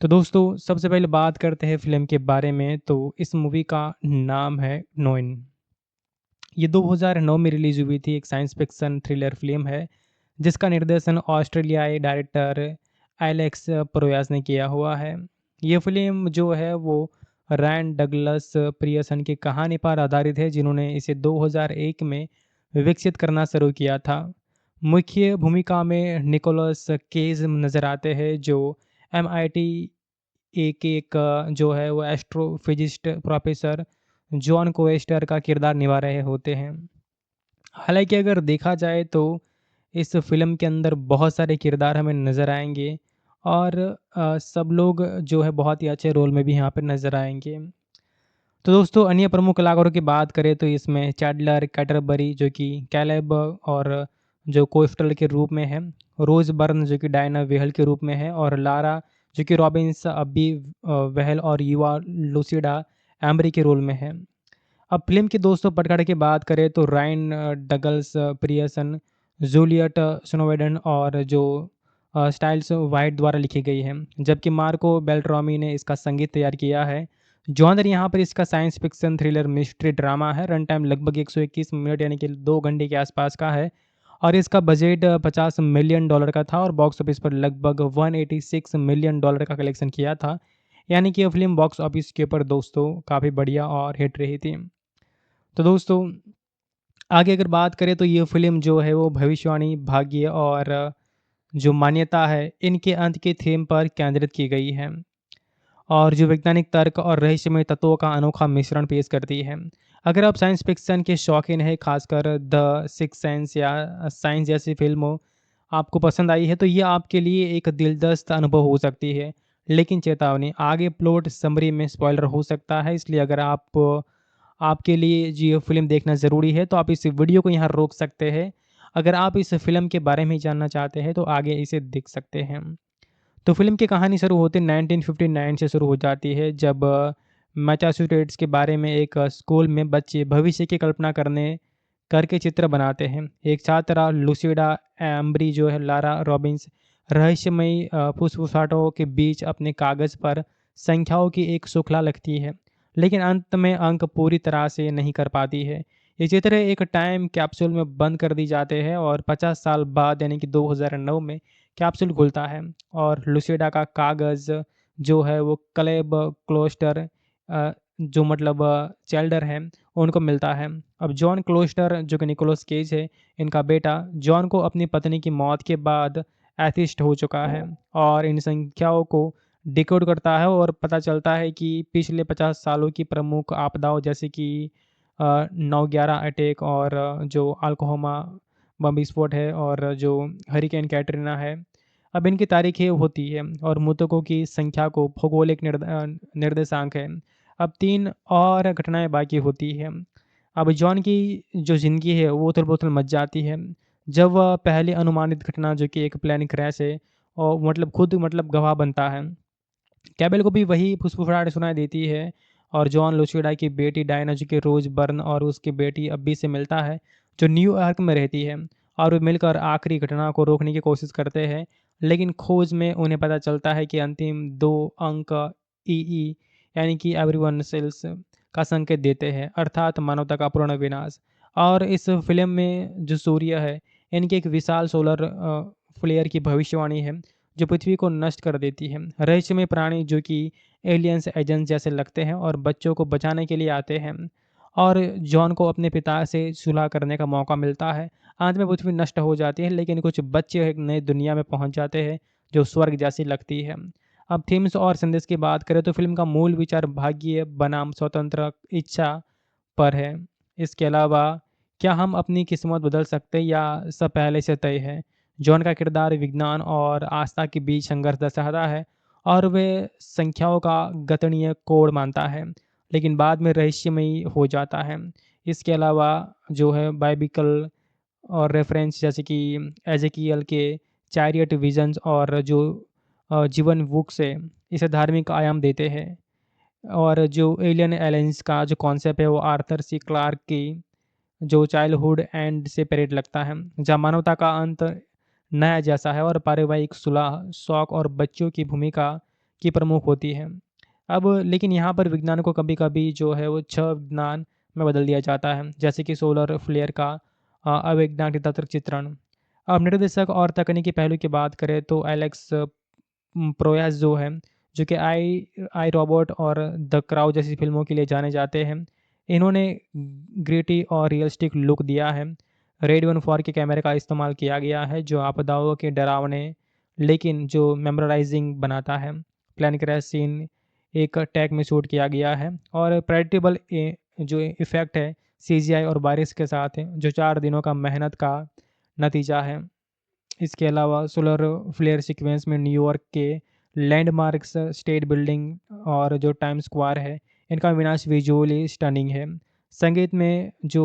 तो दोस्तों सबसे पहले बात करते हैं फ़िल्म के बारे में, तो इस मूवी का नाम है नोइन। ये 2009 में रिलीज़ हुई थी, एक साइंस फ़िक्शन थ्रिलर फ़िल्म है, जिसका निर्देशन ऑस्ट्रेलियाई डायरेक्टर एलेक्स प्रोयास ने किया हुआ है। ये फ़िल्म जो है वो रैन डगलस पियर्सन की कहानी पर आधारित है, जिन्होंने इसे 2001 में विकसित करना शुरू किया था। मुख्य भूमिका में निकोलस केज नज़र आते हैं, जो एमआईटी के एक जो है वो एस्ट्रोफिजिस्ट प्रोफेसर जॉन कोएस्टर का किरदार निभा रहे होते हैं। हालाँकि अगर देखा जाए तो इस फ़िल्म के अंदर बहुत सारे किरदार हमें नज़र आएँगे और सब लोग जो है बहुत ही अच्छे रोल में भी यहाँ पे नज़र आएँगे। तो दोस्तों अन्य प्रमुख कलाकारों की बात करें तो इसमें चैडलर कैटरबरी जो कि कैलेब और जो कोस्टल के रूप में है, रोज़ बर्न जो कि डायना वेहल के रूप में है और लारा जो कि रॉबिन्स अब्बी वेहल और युवा लुसिडा एम्बरी के रोल में है। अब फ़िल्म के दोस्तों पटकथा की बात करें तो रायन डगल्स पियर्सन, जूलियट स्नोवेडन और जो स्टाइल्स वाइट द्वारा लिखी गई है, जबकि मार्को बेल्ट्रॉमी ने इसका संगीत तैयार किया है। जॉनर यहाँ पर इसका science fiction thriller mystery drama है। रन टाइम लगभग 121 मिनट यानी कि 2 घंटे के आसपास का है और इसका बजट $50 मिलियन का था और बॉक्स ऑफिस पर लगभग $186 मिलियन का कलेक्शन किया था। यानी कि ये फ़िल्म बॉक्स ऑफिस के ऊपर दोस्तों काफ़ी बढ़िया और हिट रही थी। तो दोस्तों आगे अगर बात करें तो ये फ़िल्म जो है वो भविष्यवाणी, भाग्य और जो मान्यता है, इनके अंत के थीम पर केंद्रित की गई है और जो वैज्ञानिक तर्क और रहस्यमय तत्वों का अनोखा मिश्रण पेश करती है। अगर आप साइंस फ़िक्शन के शौकीन हैं, खासकर द सिक्स्थ सेंस या साइंस जैसी फ़िल्मों आपको पसंद आई है, तो ये आपके लिए एक दिलचस्प अनुभव हो सकती है। लेकिन चेतावनी, आगे प्लॉट समरी में स्पॉइलर हो सकता है, इसलिए अगर आपके लिए जी ये फ़िल्म देखना ज़रूरी है, तो आप इस वीडियो को यहाँ रोक सकते हैं। अगर आप इस फ़िल्म के बारे में जानना चाहते हैं, तो आगे इसे देख सकते हैं। तो फ़िल्म की कहानी शुरू होते 1959 से शुरू हो जाती है, जब मैसाचुसेट्स के बारे में एक स्कूल में बच्चे भविष्य की कल्पना करके चित्र बनाते हैं। एक छात्रा लुसिडा एम्ब्री जो है लारा रॉबिन्स रहस्यमयी फुसफुसाहटों के बीच अपने कागज़ पर संख्याओं की एक श्रृंखला लिखती है, लेकिन अंत में अंक पूरी तरह से नहीं कर पाती है। ये चित्र एक टाइम कैप्सूल में बंद कर दी जाते हैं और 50 साल बाद यानी कि 2009 में कैप्सूल खुलता है और लुसिडा का कागज़ जो है वो क्लेब क्लोस्टर जो मतलब चेल्डर है उनको मिलता है। अब जॉन क्लोस्टर जो कि निकोलस केज है, इनका बेटा जॉन को अपनी पत्नी की मौत के बाद एथिस्ट हो चुका है और इन संख्याओं को डिकोड करता है और पता चलता है कि पिछले 50 सालों की प्रमुख आपदाओं जैसे कि 9/11 अटैक और जो अल्कोहोमा बम विस्फोट है और जो हरिकेन कैटरीना है, अब इनकी तारीखें होती है और मृतकों की संख्या को भौगोलिक निर्देशांक है। अब 3 और घटनाएँ बाकी होती हैं। अब जॉन की जो ज़िंदगी है वो उथल-पुथल मच जाती है। जब वह पहली अनुमानित घटना जो कि एक प्लेन क्रैश है और मतलब खुद मतलब गवाह बनता है। कैबेल को भी वही फुसफुसाहट सुनाई देती है और जॉन लुसिडा की बेटी डायना जो कि रोज़ बर्न और उसकी बेटी अब्बी से मिलता है, जो न्यूयॉर्क में रहती है और वे मिलकर आखिरी घटना को रोकने की कोशिश करते हैं। लेकिन खोज में उन्हें पता चलता है कि अंतिम 2 अंक ईई यानी कि एवरीवन सेल्स का संकेत देते हैं, अर्थात मानवता का पूर्ण विनाश। और इस फ़िल्म में जो सूर्य है, इनकी एक विशाल सोलर फ्लेयर की भविष्यवाणी है जो पृथ्वी को नष्ट कर देती है। रहस्यमय प्राणी जो कि एलियंस एजेंट्स जैसे लगते हैं और बच्चों को बचाने के लिए आते हैं और जॉन को अपने पिता से सुलह करने का मौका मिलता है। अंत में पृथ्वी नष्ट हो जाती है लेकिन कुछ बच्चे एक नई दुनिया में पहुंच जाते हैं जो स्वर्ग जैसी लगती है। अब थीम्स और संदेश की बात करें तो फिल्म का मूल विचार भाग्य बनाम स्वतंत्र इच्छा पर है। इसके अलावा क्या हम अपनी किस्मत बदल सकते हैं या सब पहले से तय है? जॉन का किरदार विज्ञान और आस्था के बीच संघर्ष दर्शाता है और वे संख्याओं का गणितीय कोड मानता है, लेकिन बाद में रहस्यमयी हो जाता है। इसके अलावा जो है बाइबिकल और रेफरेंस जैसे कि एजेकियल के चैरियट विजन्स और जो जीवन बुक्स है, इसे धार्मिक आयाम देते हैं। और जो एलियन एलायंस का जो कॉन्सेप्ट है वो आर्थर सी क्लार्क की जो चाइल्डहुड एंड से परेड लगता है, जहाँ मानवता का अंत नया जैसा है और पारिवारिक सुलह, शौक और बच्चों की भूमिका की प्रमुख होती है। अब लेकिन यहाँ पर विज्ञान को कभी-कभी जो है वो छह विज्ञान में बदल दिया जाता है, जैसे कि सोलर फ्लेयर का अवैज्ञानिक तंत्र चित्रण। अब निर्देशक और तकनीकी पहलू की बात करें तो एलेक्स प्रोयास जो है, जो कि आई रोबोट और द क्राउड जैसी फ़िल्मों के लिए जाने जाते हैं। इन्होंने ग्रिटी और रियलिस्टिक लुक दिया है। रेड 14 के कैमरे का इस्तेमाल किया गया है, जो आपदाओं के डरावने लेकिन जो मेमोराइज़िंग बनाता है। प्लेन क्रैश सीन एक टेक में शूट किया गया है और प्रेडिक्टेबल जो इफ़ेक्ट है, सीजीआई और बारिश के साथ है, जो 4 दिनों का मेहनत का नतीजा है। इसके अलावा सोलर फ्लेयर सीक्वेंस में न्यूयॉर्क के लैंडमार्क्स, स्टेट बिल्डिंग और जो टाइम स्क्वायर है, इनका विनाश विजुअली स्टनिंग है। संगीत में जो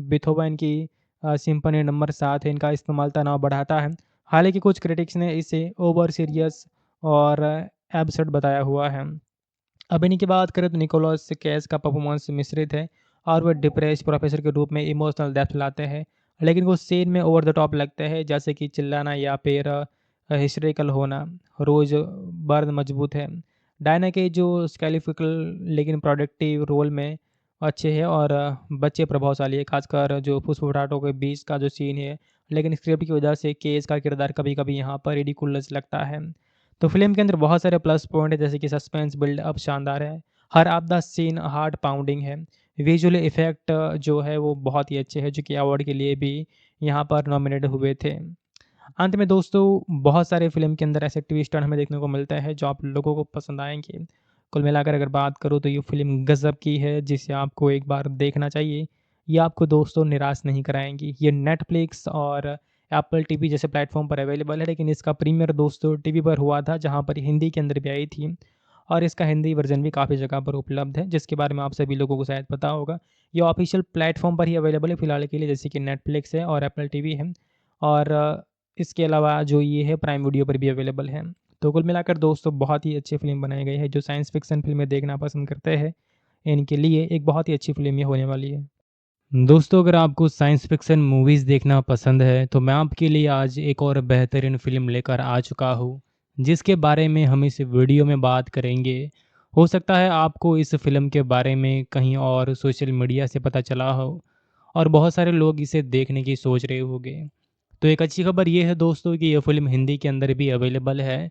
बीथोवन की सिम्फनी नंबर 7 है, इनका इस्तेमाल तनाव बढ़ाता है। हालाँकि कुछ क्रिटिक्स ने इसे ओवर सीरियस और एब्सर्ड बताया हुआ है। अब इन्हीं की बात करें तो निकोलस केज का परफॉर्मेंस मिश्रित है और वह डिप्रेस्ड प्रोफेसर के रूप में इमोशनल डेप्थ लाते हैं, लेकिन कुछ सीन में ओवर द टॉप लगते हैं जैसे कि चिल्लाना या फिर हिस्ट्रिकल होना। रोज बर्न मजबूत है। डायना के जो स्केलिफिकल लेकिन प्रोडक्टिव रोल में अच्छे हैं और बच्चे प्रभावशाली है, खासकर जो फुसफुसाहटों के बीच का जो सीन है, लेकिन स्क्रिप्ट की वजह से केज का किरदार कभी कभी यहाँ पर रिडिकुलस लगता है। तो फ़िल्म के अंदर बहुत सारे प्लस पॉइंट है जैसे कि सस्पेंस बिल्डअप शानदार है। हर आपदा सीन हार्ट पाउंडिंग है। विजुअल इफ़ेक्ट जो है वो बहुत ही अच्छे हैं जो कि अवार्ड के लिए भी यहाँ पर नॉमिनेट हुए थे। अंत में दोस्तों बहुत सारे फ़िल्म के अंदर ऐसे ट्विस्ट टर्न हमें देखने को मिलते हैं जो आप लोगों को पसंद आएँगे। कुल मिलाकर अगर बात करूँ तो ये फ़िल्म गज़ब की है जिसे आपको एक बार देखना चाहिए। ये आपको दोस्तों निराश नहीं कराएँगी। ये नेटफ्लिक्स और एप्पल टीवी जैसे प्लेटफ़ॉर्म पर अवेलेबल है, लेकिन इसका प्रीमियर दोस्तों टीवी पर हुआ था जहाँ पर हिंदी के अंदर भी आई थी और इसका हिंदी वर्ज़न भी काफ़ी जगह पर उपलब्ध है, जिसके बारे में आप सभी लोगों को शायद पता होगा। ये ऑफ़िशियल प्लेटफ़ॉर्म पर ही अवेलेबल है फ़िलहाल के लिए, जैसे कि नेटफ्लिक्स है और एप्पल टीवी है और इसके अलावा जो ये है प्राइम वीडियो पर भी अवेलेबल है। तो कुल मिलाकर दोस्तों बहुत ही अच्छी फ़िल्म बनाई गई है, जो साइंस फ़िक्शन फ़िल्में देखना पसंद करते हैं, इनके लिए एक बहुत ही अच्छी फ़िल्म ये होने वाली है। दोस्तों अगर आपको साइंस फ़िक्शन मूवीज़ देखना पसंद है, तो मैं आपके लिए आज एक और बेहतरीन फ़िल्म लेकर आ चुका हूँ, जिसके बारे में हम इस वीडियो में बात करेंगे। हो सकता है आपको इस फ़िल्म के बारे में कहीं और सोशल मीडिया से पता चला हो और बहुत सारे लोग इसे देखने की सोच रहे होंगे। तो एक अच्छी खबर ये है दोस्तों कि यह फ़िल्म हिंदी के अंदर भी अवेलेबल है।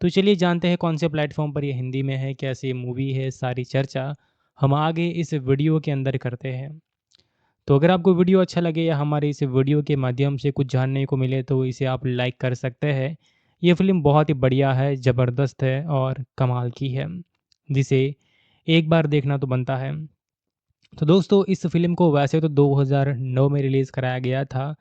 तो चलिए जानते हैं कौन से प्लेटफ़ॉर्म पर ये हिंदी में है, कैसी मूवी है, सारी चर्चा हम आगे इस वीडियो के अंदर करते हैं। तो अगर आपको वीडियो अच्छा लगे या हमारे इस वीडियो के माध्यम से कुछ जानने को मिले तो इसे आप लाइक कर सकते हैं। ये फ़िल्म बहुत ही बढ़िया है, ज़बरदस्त है और कमाल की है, जिसे एक बार देखना तो बनता है। तो दोस्तों इस फ़िल्म को वैसे तो 2009 में रिलीज़ कराया गया था।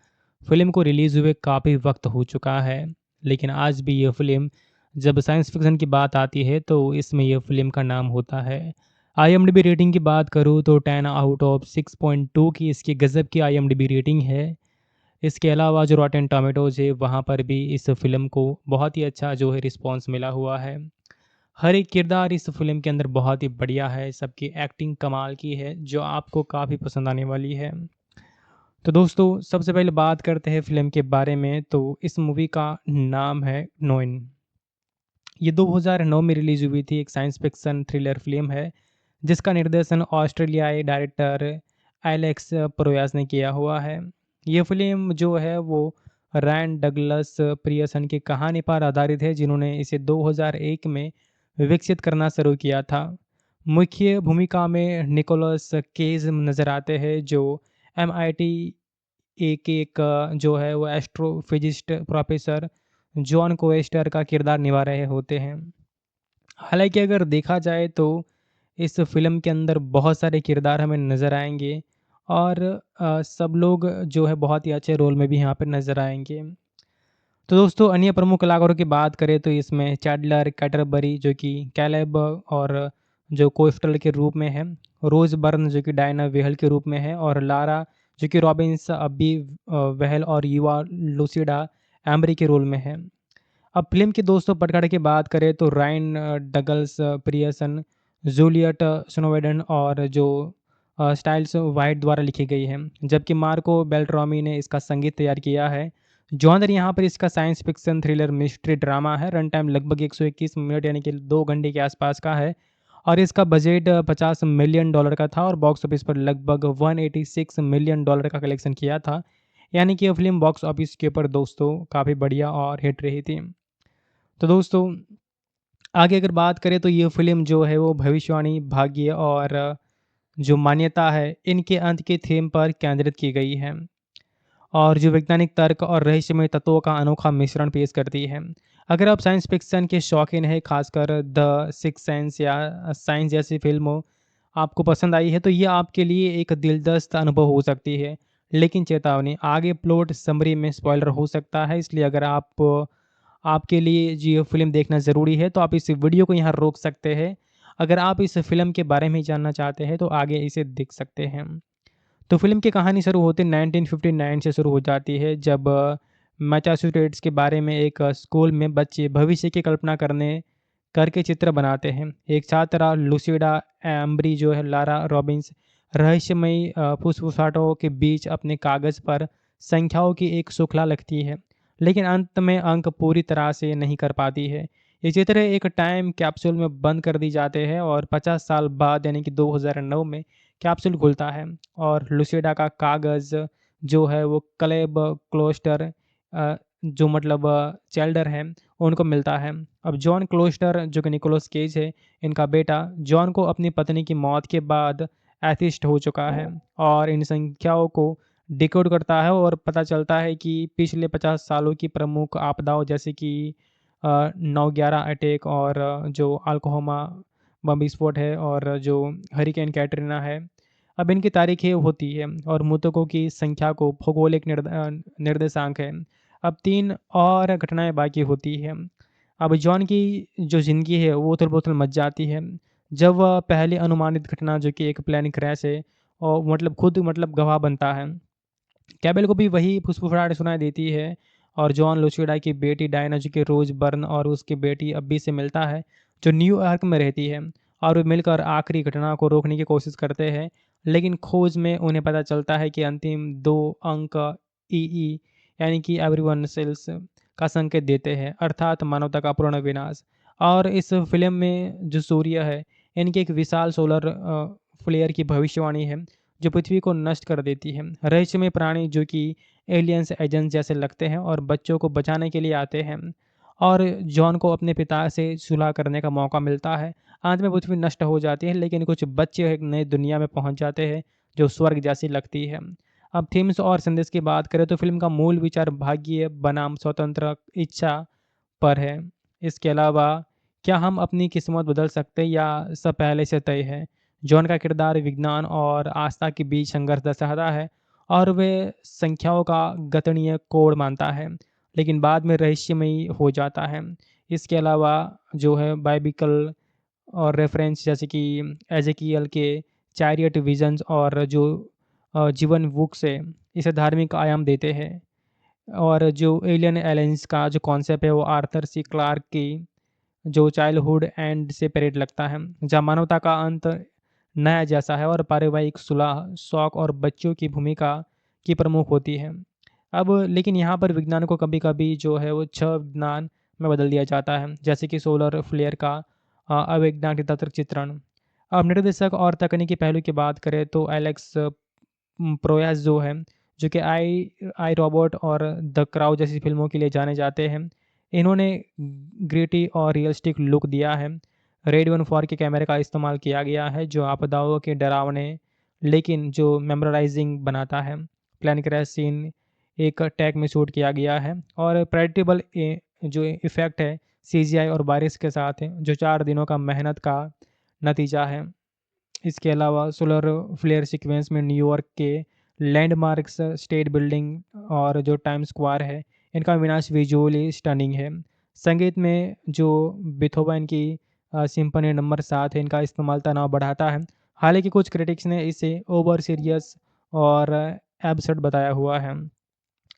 फ़िल्म को रिलीज़ हुए काफ़ी वक्त हो चुका है, लेकिन आज भी यह फ़िल्म जब साइंस फ़िक्शन की बात आती है तो इसमें यह फ़िल्म का नाम होता है। आईएमडीबी रेटिंग की बात करूँ तो 10 आउट ऑफ 6.2 की इसकी गज़ब की आईएमडीबी रेटिंग है। इसके अलावा जो रॉटेन टोमेटोज़ है वहाँ पर भी इस फ़िल्म को बहुत ही अच्छा जो है रिस्पॉन्स मिला हुआ है। हर एक किरदार इस फ़िल्म के अंदर बहुत ही बढ़िया है, सबकी एक्टिंग कमाल की है, जो आपको काफ़ी पसंद आने वाली है। तो दोस्तों सबसे पहले बात करते हैं फ़िल्म के बारे में, तो इस मूवी का नाम है नोइन। ये 2009 में रिलीज़ हुई थी, एक साइंस फ़िक्शन थ्रिलर फ़िल्म है, जिसका निर्देशन ऑस्ट्रेलियाई डायरेक्टर एलेक्स प्रोयास ने किया हुआ है। ये फ़िल्म जो है वो रैन डगलस पियर्सन की कहानी पर आधारित है, जिन्होंने इसे 2001 में विकसित करना शुरू किया था। मुख्य भूमिका में निकोलस केज नज़र आते हैं, जो एमआईटी के एक जो है वो एस्ट्रोफिजिस्ट प्रोफेसर जॉन कोएस्टर का किरदार निभा रहे होते हैं। हालाँकि अगर देखा जाए तो इस फ़िल्म के अंदर बहुत सारे किरदार हमें नज़र आएँगे और सब लोग जो है बहुत ही अच्छे रोल में भी यहाँ पे नज़र आएँगे। तो दोस्तों अन्य प्रमुख कलाकारों की बात करें तो इसमें चैडलर कैटरबरी जो कि कैलेब और जो कोस्टल के रूप में है, रोज़ बर्न जो कि डायना वेहल के रूप में है और लारा जो कि रॉबिन्स अब्बी वेहल और युवा लूसिडा एम्बरी के रोल में है। अब फ़िल्म के दोस्तों पटकथा की बात करें तो रायन डगल्स पियर्सन, जूलियट स्नोवेडन और जो स्टाइल्स वाइट द्वारा लिखी गई है, जबकि मार्को बेल्ट्रॉमी ने इसका संगीत तैयार किया है। जॉनर यहाँ पर इसका science fiction thriller mystery drama है। रन टाइम लगभग 121 मिनट यानी कि 2 घंटे के आसपास का है और इसका बजट $50 मिलियन का था और बॉक्स ऑफिस पर लगभग $186 मिलियन का कलेक्शन किया था। यानी कि यह फ़िल्म बॉक्स ऑफिस के ऊपर दोस्तों काफ़ी बढ़िया और हिट रही थी। तो दोस्तों आगे अगर बात करें तो ये फ़िल्म जो है वो भविष्यवाणी, भाग्य और जो मान्यता है इनके अंत के थीम पर केंद्रित की गई है और जो वैज्ञानिक तर्क और रहस्यमय तत्वों का अनोखा मिश्रण पेश करती है। अगर आप साइंस फिक्शन के शौकीन हैं, खासकर द सिक्स्थ सेंस या साइंस जैसी फ़िल्मों आपको पसंद आई है तो ये आपके लिए एक दिलचस्प अनुभव हो सकती है। लेकिन चेतावनी, आगे प्लॉट समरी में स्पॉइलर हो सकता है, इसलिए अगर आपके लिए जी ये फ़िल्म देखना ज़रूरी है तो आप इस वीडियो को यहाँ रोक सकते हैं। अगर आप इस फ़िल्म के बारे में जानना चाहते हैं तो आगे इसे देख सकते हैं। तो फ़िल्म की कहानी शुरू होते 1959 से शुरू हो जाती है, जब मैसाचुसेट्स के बारे में एक स्कूल में बच्चे भविष्य की कल्पना करके चित्र बनाते हैं। एक छात्रा लुसिडा एम्ब्री जो है लारा रॉबिन्स रहस्यमयी फुसफुसाहटों के बीच अपने कागज़ पर संख्याओं की एक श्रृंखला लिखती है, लेकिन अंत में अंक पूरी तरह से नहीं कर पाती है। ये चित्र एक टाइम कैप्सूल में बंद कर दी जाते हैं और 50 साल बाद यानी कि 2009 में कैप्सूल खुलता है और लुसिडा का कागज़ जो है वो क्लेब क्लोस्टर जो मतलब चैल्डर है उनको मिलता है। अब जॉन क्लोस्टर जो कि निकोलस केज है, इनका बेटा जॉन को अपनी पत्नी की मौत के बाद एथिस्ट हो चुका है और इन संख्याओं को डिकोड करता है और पता चलता है कि पिछले 50 सालों की प्रमुख आपदाओं जैसे कि 9/11 अटैक और जो अल्कोहोमा बम विस्फोट है और जो हरिकेन कैटरीना है, अब इनकी तारीखें होती है और मृतकों की संख्या को भौगोलिक निर्देशांक है। अब 3 और घटनाएँ बाकी होती हैं। अब जॉन की जो ज़िंदगी है वो उथल-पुथल मच जाती है। जब वह पहली अनुमानित घटना जो कि एक प्लेन क्रैश है और मतलब खुद मतलब गवाह बनता है। कैबेल को भी वही फुसफुसाहट सुनाई देती है और जॉन लुसिडा की बेटी डायना जो कि रोज़ बर्न और उसकी बेटी अब्बी से मिलता है, जो न्यूयॉर्क में रहती है और वे मिलकर आखिरी घटना को रोकने की कोशिश करते हैं। लेकिन खोज में उन्हें पता चलता है कि अंतिम 2 अंक ईई यानी कि एवरीवन सेल्स का संकेत देते हैं, अर्थात मानवता का पूर्ण विनाश। और इस फ़िल्म में जो सूर्य है, इनकी एक विशाल सोलर फ्लेयर की भविष्यवाणी है, जो पृथ्वी को नष्ट कर देती है। रहस्यमय प्राणी जो कि एलियंस एजेंट्स जैसे लगते हैं और बच्चों को बचाने के लिए आते हैं और जॉन को अपने पिता से सुलह करने का मौका मिलता है। अंत में पृथ्वी नष्ट हो जाती है लेकिन कुछ बच्चे एक नई दुनिया में पहुंच जाते हैं जो स्वर्ग जैसी लगती है। अब थीम्स और संदेश की बात करें तो फिल्म का मूल विचार भाग्य बनाम स्वतंत्र इच्छा पर है। इसके अलावा क्या हम अपनी किस्मत बदल सकते हैं या सब पहले से तय है? जॉन का किरदार विज्ञान और आस्था के बीच संघर्ष दर्शाता है और वे संख्याओं का गणनीय कोड मानता है, लेकिन बाद में रहस्यमयी हो जाता है। इसके अलावा जो है बाइबिकल और रेफरेंस जैसे कि एजेकियल के चैरियट विजन्स और जो जीवन बुक से इसे धार्मिक आयाम देते हैं। और जो एलियन एलायंस का जो कॉन्सेप्ट है वो आर्थर सी क्लार्क की जो चाइल्डहुड एंड से परेड लगता है, जहाँ मानवता का अंत नया जैसा है और पारिवारिक सुलह, शौक और बच्चों की भूमिका की प्रमुख होती है। अब लेकिन यहाँ पर विज्ञान को कभी-कभी जो है वो छह विज्ञान में बदल दिया जाता है, जैसे कि सोलर फ्लेयर का अवैज्ञानिक तंत्र चित्रण। अब निर्देशक और तकनीकी पहलू की बात करें तो एलेक्स प्रोयास जो है, जो कि आई रोबोट और द क्राउड जैसी फिल्मों के लिए जाने जाते हैं। इन्होंने ग्रिटी और रियलिस्टिक लुक दिया है। रेड 14 के कैमरे का इस्तेमाल किया गया है जो आपदाओं के डरावने लेकिन जो मेमोराइजिंग बनाता है। प्लेन क्रैश सीन एक टैग में शूट किया गया है और प्रेडिक्टेबल जो इफ़ेक्ट है सीजीआई और बारिश के साथ है जो 4 दिनों का मेहनत का नतीजा है। इसके अलावा सोलर फ्लेयर सीक्वेंस में न्यूयॉर्क के लैंडमार्क्स, स्टेट बिल्डिंग और जो टाइम स्क्वायर है, इनका विनाश विजुअली स्टनिंग है। संगीत में जो बीथोवन की सिम्फनी नंबर 7 है, इनका इस्तेमाल तनाव बढ़ाता है। हालांकि कुछ क्रिटिक्स ने इसे ओवर सीरियस और एब्सर्ड बताया हुआ है।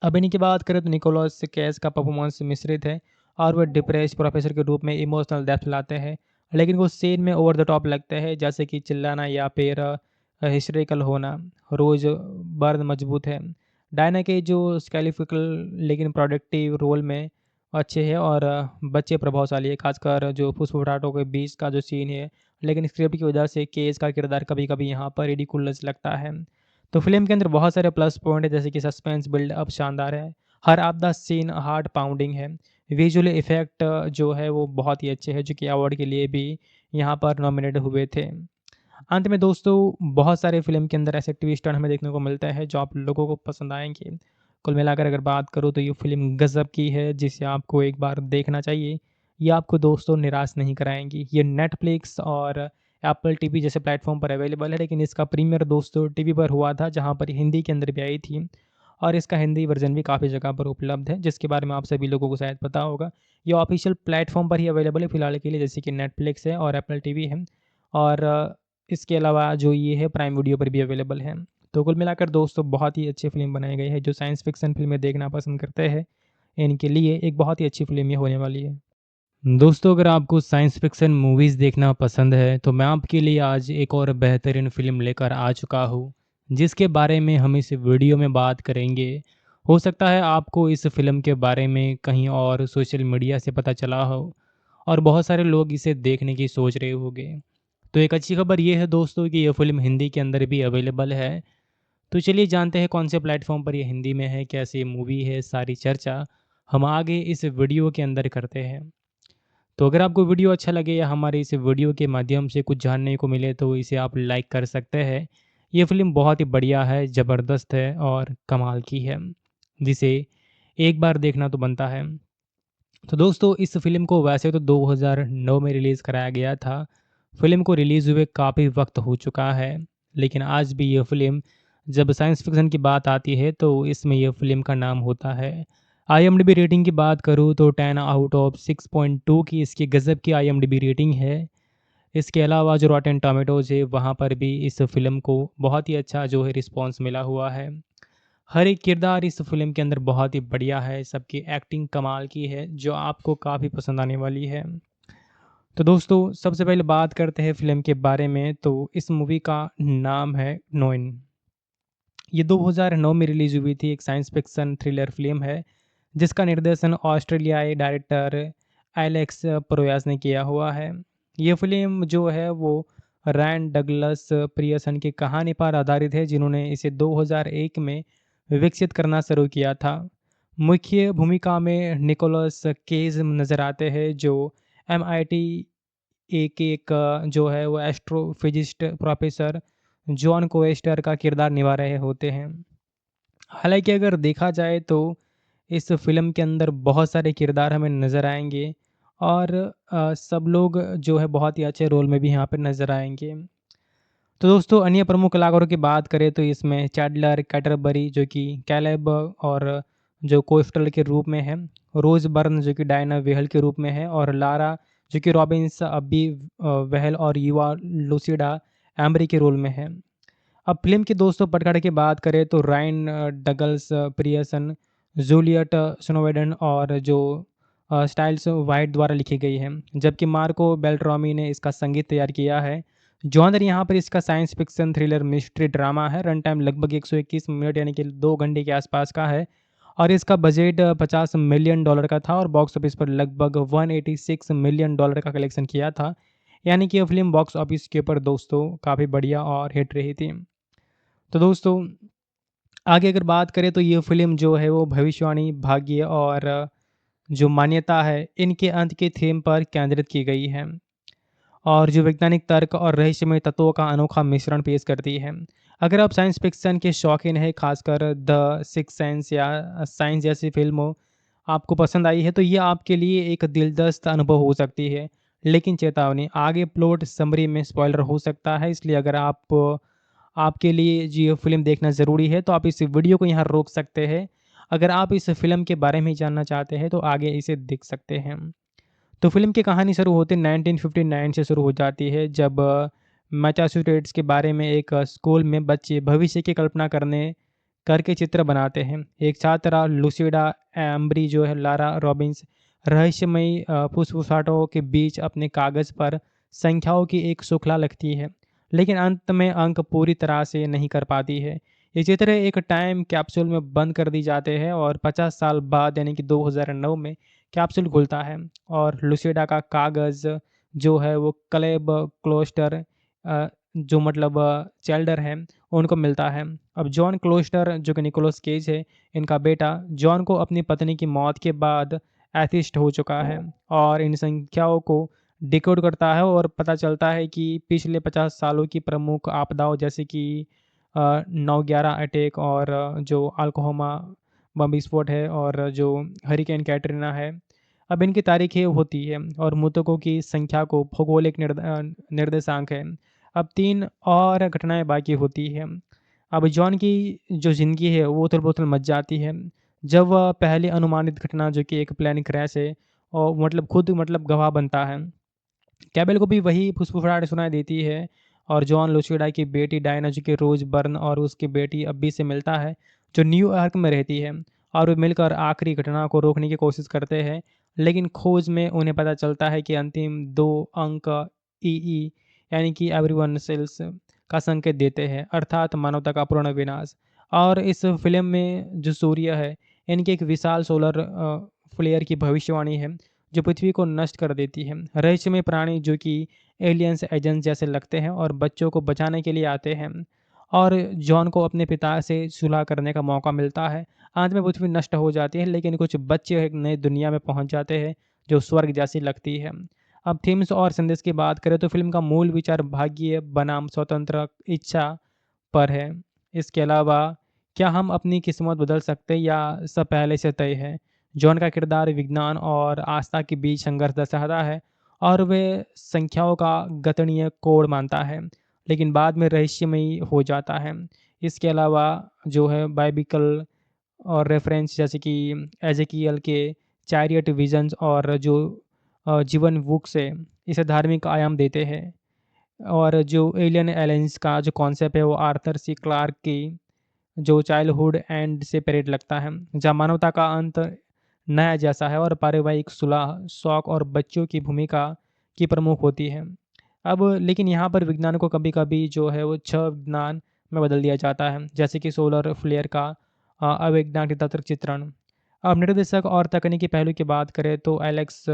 अब इन्हीं की बात करें तो निकोलस केज का परफॉर्मेंस मिश्रित है और वह डिप्रेस प्रोफेसर के रूप में इमोशनल डेप्थ लाते हैं, लेकिन कुछ सीन में ओवर द टॉप लगते हैं जैसे कि चिल्लाना या फिर हिस्ट्रिकल होना। रोज बर्न मजबूत है। डायना के जो स्केलिफिकल लेकिन प्रोडक्टिव रोल में अच्छे हैं और बच्चे प्रभावशाली है, खासकर जो फुसफुटाटों के बीच का जो सीन है, लेकिन स्क्रिप्ट की वजह से केज का किरदार कभी कभी यहाँ पर रिडिकुलस लगता है। तो फिल्म के अंदर बहुत सारे प्लस पॉइंट है जैसे कि सस्पेंस बिल्ड अप शानदार है, हर आपदा सीन हार्ट पाउंडिंग है, विजुअल इफेक्ट जो है वो बहुत ही अच्छे हैं जो कि अवार्ड के लिए भी यहाँ पर नॉमिनेट हुए थे। अंत में दोस्तों बहुत सारे फिल्म के अंदर ऐसे ट्विस्ट टर्न हमें देखने को मिलता है जो आप लोगों को पसंद आएंगे। कुल मिलाकर अगर बात करूँ तो ये फिल्म गजब की है जिसे आपको एक बार देखना चाहिए। ये आपको दोस्तों निराश नहीं कराएंगी। ये नेटफ्लिक्स और एप्पल टीवी जैसे प्लेटफॉर्म पर अवेलेबल है, लेकिन इसका प्रीमियर दोस्तों टीवी पर हुआ था जहाँ पर हिंदी के अंदर भी आई थी और इसका हिंदी वर्जन भी काफ़ी जगह पर उपलब्ध है जिसके बारे में आप सभी लोगों को शायद पता होगा। ये ऑफिशियल प्लेटफॉर्म पर ही अवेलेबल है फिलहाल के लिए, जैसे कि नेटफ्लिक्स है और एप्पल टीवी है और इसके अलावा जो ये है प्राइम वीडियो पर भी अवेलेबल है। तो कुल मिलाकर दोस्तों बहुत ही अच्छी फिल्म बनाई गई है। जो साइंस फिक्शन फिल्में देखना पसंद करते हैं इनके लिए एक बहुत ही अच्छी फिल्म ये होने वाली है। दोस्तों अगर आपको साइंस फिक्शन मूवीज़ देखना पसंद है तो मैं आपके लिए आज एक और बेहतरीन फ़िल्म लेकर आ चुका हूँ जिसके बारे में हम इस वीडियो में बात करेंगे। हो सकता है आपको इस फ़िल्म के बारे में कहीं और सोशल मीडिया से पता चला हो और बहुत सारे लोग इसे देखने की सोच रहे होंगे। तो एक अच्छी खबर ये है दोस्तों कि यह फ़िल्म हिंदी के अंदर भी अवेलेबल है। तो चलिए जानते हैं कौन से प्लेटफॉर्म पर ये हिंदी में है, कैसी मूवी है, सारी चर्चा हम आगे इस वीडियो के अंदर करते हैं। तो अगर आपको वीडियो अच्छा लगे या हमारे इस वीडियो के माध्यम से कुछ जानने को मिले तो इसे आप लाइक कर सकते हैं। ये फ़िल्म बहुत ही बढ़िया है, ज़बरदस्त है और कमाल की है, जिसे एक बार देखना तो बनता है। तो दोस्तों इस फ़िल्म को वैसे तो 2009 में रिलीज़ कराया गया था। फ़िल्म को रिलीज़ हुए काफ़ी वक्त हो चुका है, लेकिन आज भी यह फ़िल्म जब साइंस फ़िक्शन की बात आती है तो इसमें यह फ़िल्म का नाम होता है। आईएमडीबी रेटिंग की बात करूँ तो 10 आउट ऑफ 6.2 की इसकी गज़ब की आईएमडीबी रेटिंग है। इसके अलावा जो रॉटेन टोमेटोज़ है वहाँ पर भी इस फ़िल्म को बहुत ही अच्छा जो है रिस्पॉन्स मिला हुआ है। हर एक किरदार इस फ़िल्म के अंदर बहुत ही बढ़िया है, सबकी एक्टिंग कमाल की है जो आपको काफ़ी पसंद आने वाली है। तो दोस्तों सबसे पहले बात करते हैं फ़िल्म के बारे में। तो इस मूवी का नाम है नोइन। ये 2009 में रिलीज़ हुई थी, एक साइंस फिक्शन थ्रिलर फ़िल्म है जिसका निर्देशन ऑस्ट्रेलियाई डायरेक्टर एलेक्स प्रोयास ने किया हुआ है। ये फ़िल्म जो है वो रैन डगलस पियर्सन की कहानी पर आधारित है, जिन्होंने इसे 2001 में विकसित करना शुरू किया था। मुख्य भूमिका में निकोलस केज नज़र आते हैं, जो एमआईटी एक जो है वो एस्ट्रोफिजिस्ट प्रोफेसर जॉन कोएस्टर का किरदार निभा रहे होते हैं। हालाँकि अगर देखा जाए तो इस फ़िल्म के अंदर बहुत सारे किरदार हमें नज़र आएँगे और सब लोग जो है बहुत ही अच्छे रोल में भी यहाँ पे नज़र आएँगे। तो दोस्तों अन्य प्रमुख कलाकारों की बात करें तो इसमें चैडलर कैटरबरी जो कि कैलेब और जो कोस्टल के रूप में है, रोज़ बर्न जो कि डायना वेहल के रूप में है और लारा जो कि रॉबिन्स अब्बी वेहल और युवा लूसिडा एम्बरी के रोल में है। अब फ़िल्म के दोस्तों पटकथा की बात करें तो रायन डगल्स पियर्सन, जूलियट स्नोवेडन और जो स्टाइल्स वाइट द्वारा लिखी गई है, जबकि मार्को बेल्ट्रॉमी ने इसका संगीत तैयार किया है। जॉनर यहाँ पर इसका science fiction thriller mystery drama है। रन टाइम लगभग 121 मिनट यानी कि 2 घंटे के आसपास का है और इसका बजट $50 मिलियन का था और बॉक्स ऑफिस पर लगभग $186 मिलियन का कलेक्शन किया था। यानी कि यह फ़िल्म बॉक्स ऑफिस के ऊपर दोस्तों काफ़ी बढ़िया और हिट रही थी। तो दोस्तों आगे अगर बात करें तो ये फ़िल्म जो है वो भविष्यवाणी, भाग्य और जो मान्यता है, इनके अंत के थीम पर केंद्रित की गई है और जो वैज्ञानिक तर्क और रहस्यमय तत्वों का अनोखा मिश्रण पेश करती है। अगर आप साइंस फिक्शन के शौकीन हैं, खासकर द सिक्स्थ सेंस या साइंस जैसी फ़िल्मों आपको पसंद आई है, तो ये आपके लिए एक दिलचस्प अनुभव हो सकती है। लेकिन चेतावनी, आगे प्लॉट समरी में स्पॉइलर हो सकता है, इसलिए अगर आपके लिए जी ये फ़िल्म देखना ज़रूरी है, तो आप इस वीडियो को यहाँ रोक सकते हैं। अगर आप इस फ़िल्म के बारे में जानना चाहते हैं, तो आगे इसे देख सकते हैं। तो फ़िल्म की कहानी शुरू होते 1959 से शुरू हो जाती है, जब मैसाचुसेट्स के बारे में एक स्कूल में बच्चे भविष्य की कल्पना करके चित्र बनाते हैं। एक छात्रा लुसिडा एम्ब्री जो है लारा रॉबिन्स रहस्यमयी फुसफुसाहटों के बीच अपने कागज़ पर संख्याओं की एक श्रृंखला लिखती है, लेकिन अंत में अंक पूरी तरह से नहीं कर पाती है। ये चित्र एक टाइम कैप्सूल में बंद कर दी जाते हैं और 50 साल बाद यानी कि 2009 में कैप्सूल खुलता है और लुसिडा का कागज़ जो है वो क्लेब क्लोस्टर जो मतलब चैल्डर है, उनको मिलता है। अब जॉन क्लोस्टर जो कि निकोलस केज है, इनका बेटा जॉन को अपनी पत्नी की मौत के बाद एथिस्ट हो चुका है और इन संख्याओं को डिकोड करता है और पता चलता है कि पिछले 50 सालों की प्रमुख आपदाओं जैसे कि 9/11 अटैक और जो अल्कोहोमा बम विस्फोट है और जो हरिकेन कैटरीना है, अब इनकी तारीखें होती है और मृतकों की संख्या को भौगोलिक निर्देशांक है। अब 3 और घटनाएँ बाकी होती हैं। अब जॉन की जो ज़िंदगी है वो उथल-पुथल मच जाती है। जब वह पहली अनुमानित घटना जो कि एक प्लेन क्रैश है और मतलब खुद मतलब गवाह बनता है। कैबेल को भी वही फुसफुसाहट सुनाई देती है और जॉन लुसिडा की बेटी डायना जो कि रोज़ बर्न और उसकी बेटी अब्बी से मिलता है, जो न्यूयॉर्क में रहती है और वे मिलकर आखिरी घटना को रोकने की कोशिश करते हैं। लेकिन खोज में उन्हें पता चलता है कि अंतिम 2 अंक ईई यानी कि एवरीवन सेल्स का संकेत देते हैं, अर्थात मानवता का पूर्ण विनाश। और इस फ़िल्म में जो सूर्य है, इनकी एक विशाल सोलर फ्लेयर की भविष्यवाणी है, जो पृथ्वी को नष्ट कर देती है। रहस्यमय प्राणी जो कि एलियंस एजेंट्स जैसे लगते हैं और बच्चों को बचाने के लिए आते हैं और जॉन को अपने पिता से सुलह करने का मौका मिलता है। अंत में पृथ्वी नष्ट हो जाती है, लेकिन कुछ बच्चे एक नई दुनिया में पहुंच जाते हैं जो स्वर्ग जैसी लगती है। अब थीम्स और संदेश की बात करें तो फिल्म का मूल विचार भाग्य बनाम स्वतंत्र इच्छा पर है। इसके अलावा क्या हम अपनी किस्मत बदल सकते हैं या सब पहले से तय है? जॉन का किरदार विज्ञान और आस्था के बीच संघर्ष दर्शाता है और वे संख्याओं का गणितीय कोड मानता है, लेकिन बाद में रहस्यमयी हो जाता है। इसके अलावा जो है बाइबिकल और रेफरेंस जैसे कि एजेकियल के चैरियट विजन्स और जो जीवन बुक से इसे धार्मिक आयाम देते हैं। और जो एलियन एलायंस का जो कॉन्सेप्ट है वो आर्थर सी क्लार्क की जो चाइल्डहुड एंड से परेड लगता है, जहाँ मानवता का अंत नया जैसा है और पारिवारिक सुलह, शौक और बच्चों की भूमिका की प्रमुख होती है। अब लेकिन यहाँ पर विज्ञान को कभी-कभी जो है वो छह विज्ञान में बदल दिया जाता है, जैसे कि सोलर फ्लेयर का अवैज्ञानिक तंत्र चित्रण। अब निर्देशक और तकनीकी पहलू की बात करें तो एलेक्स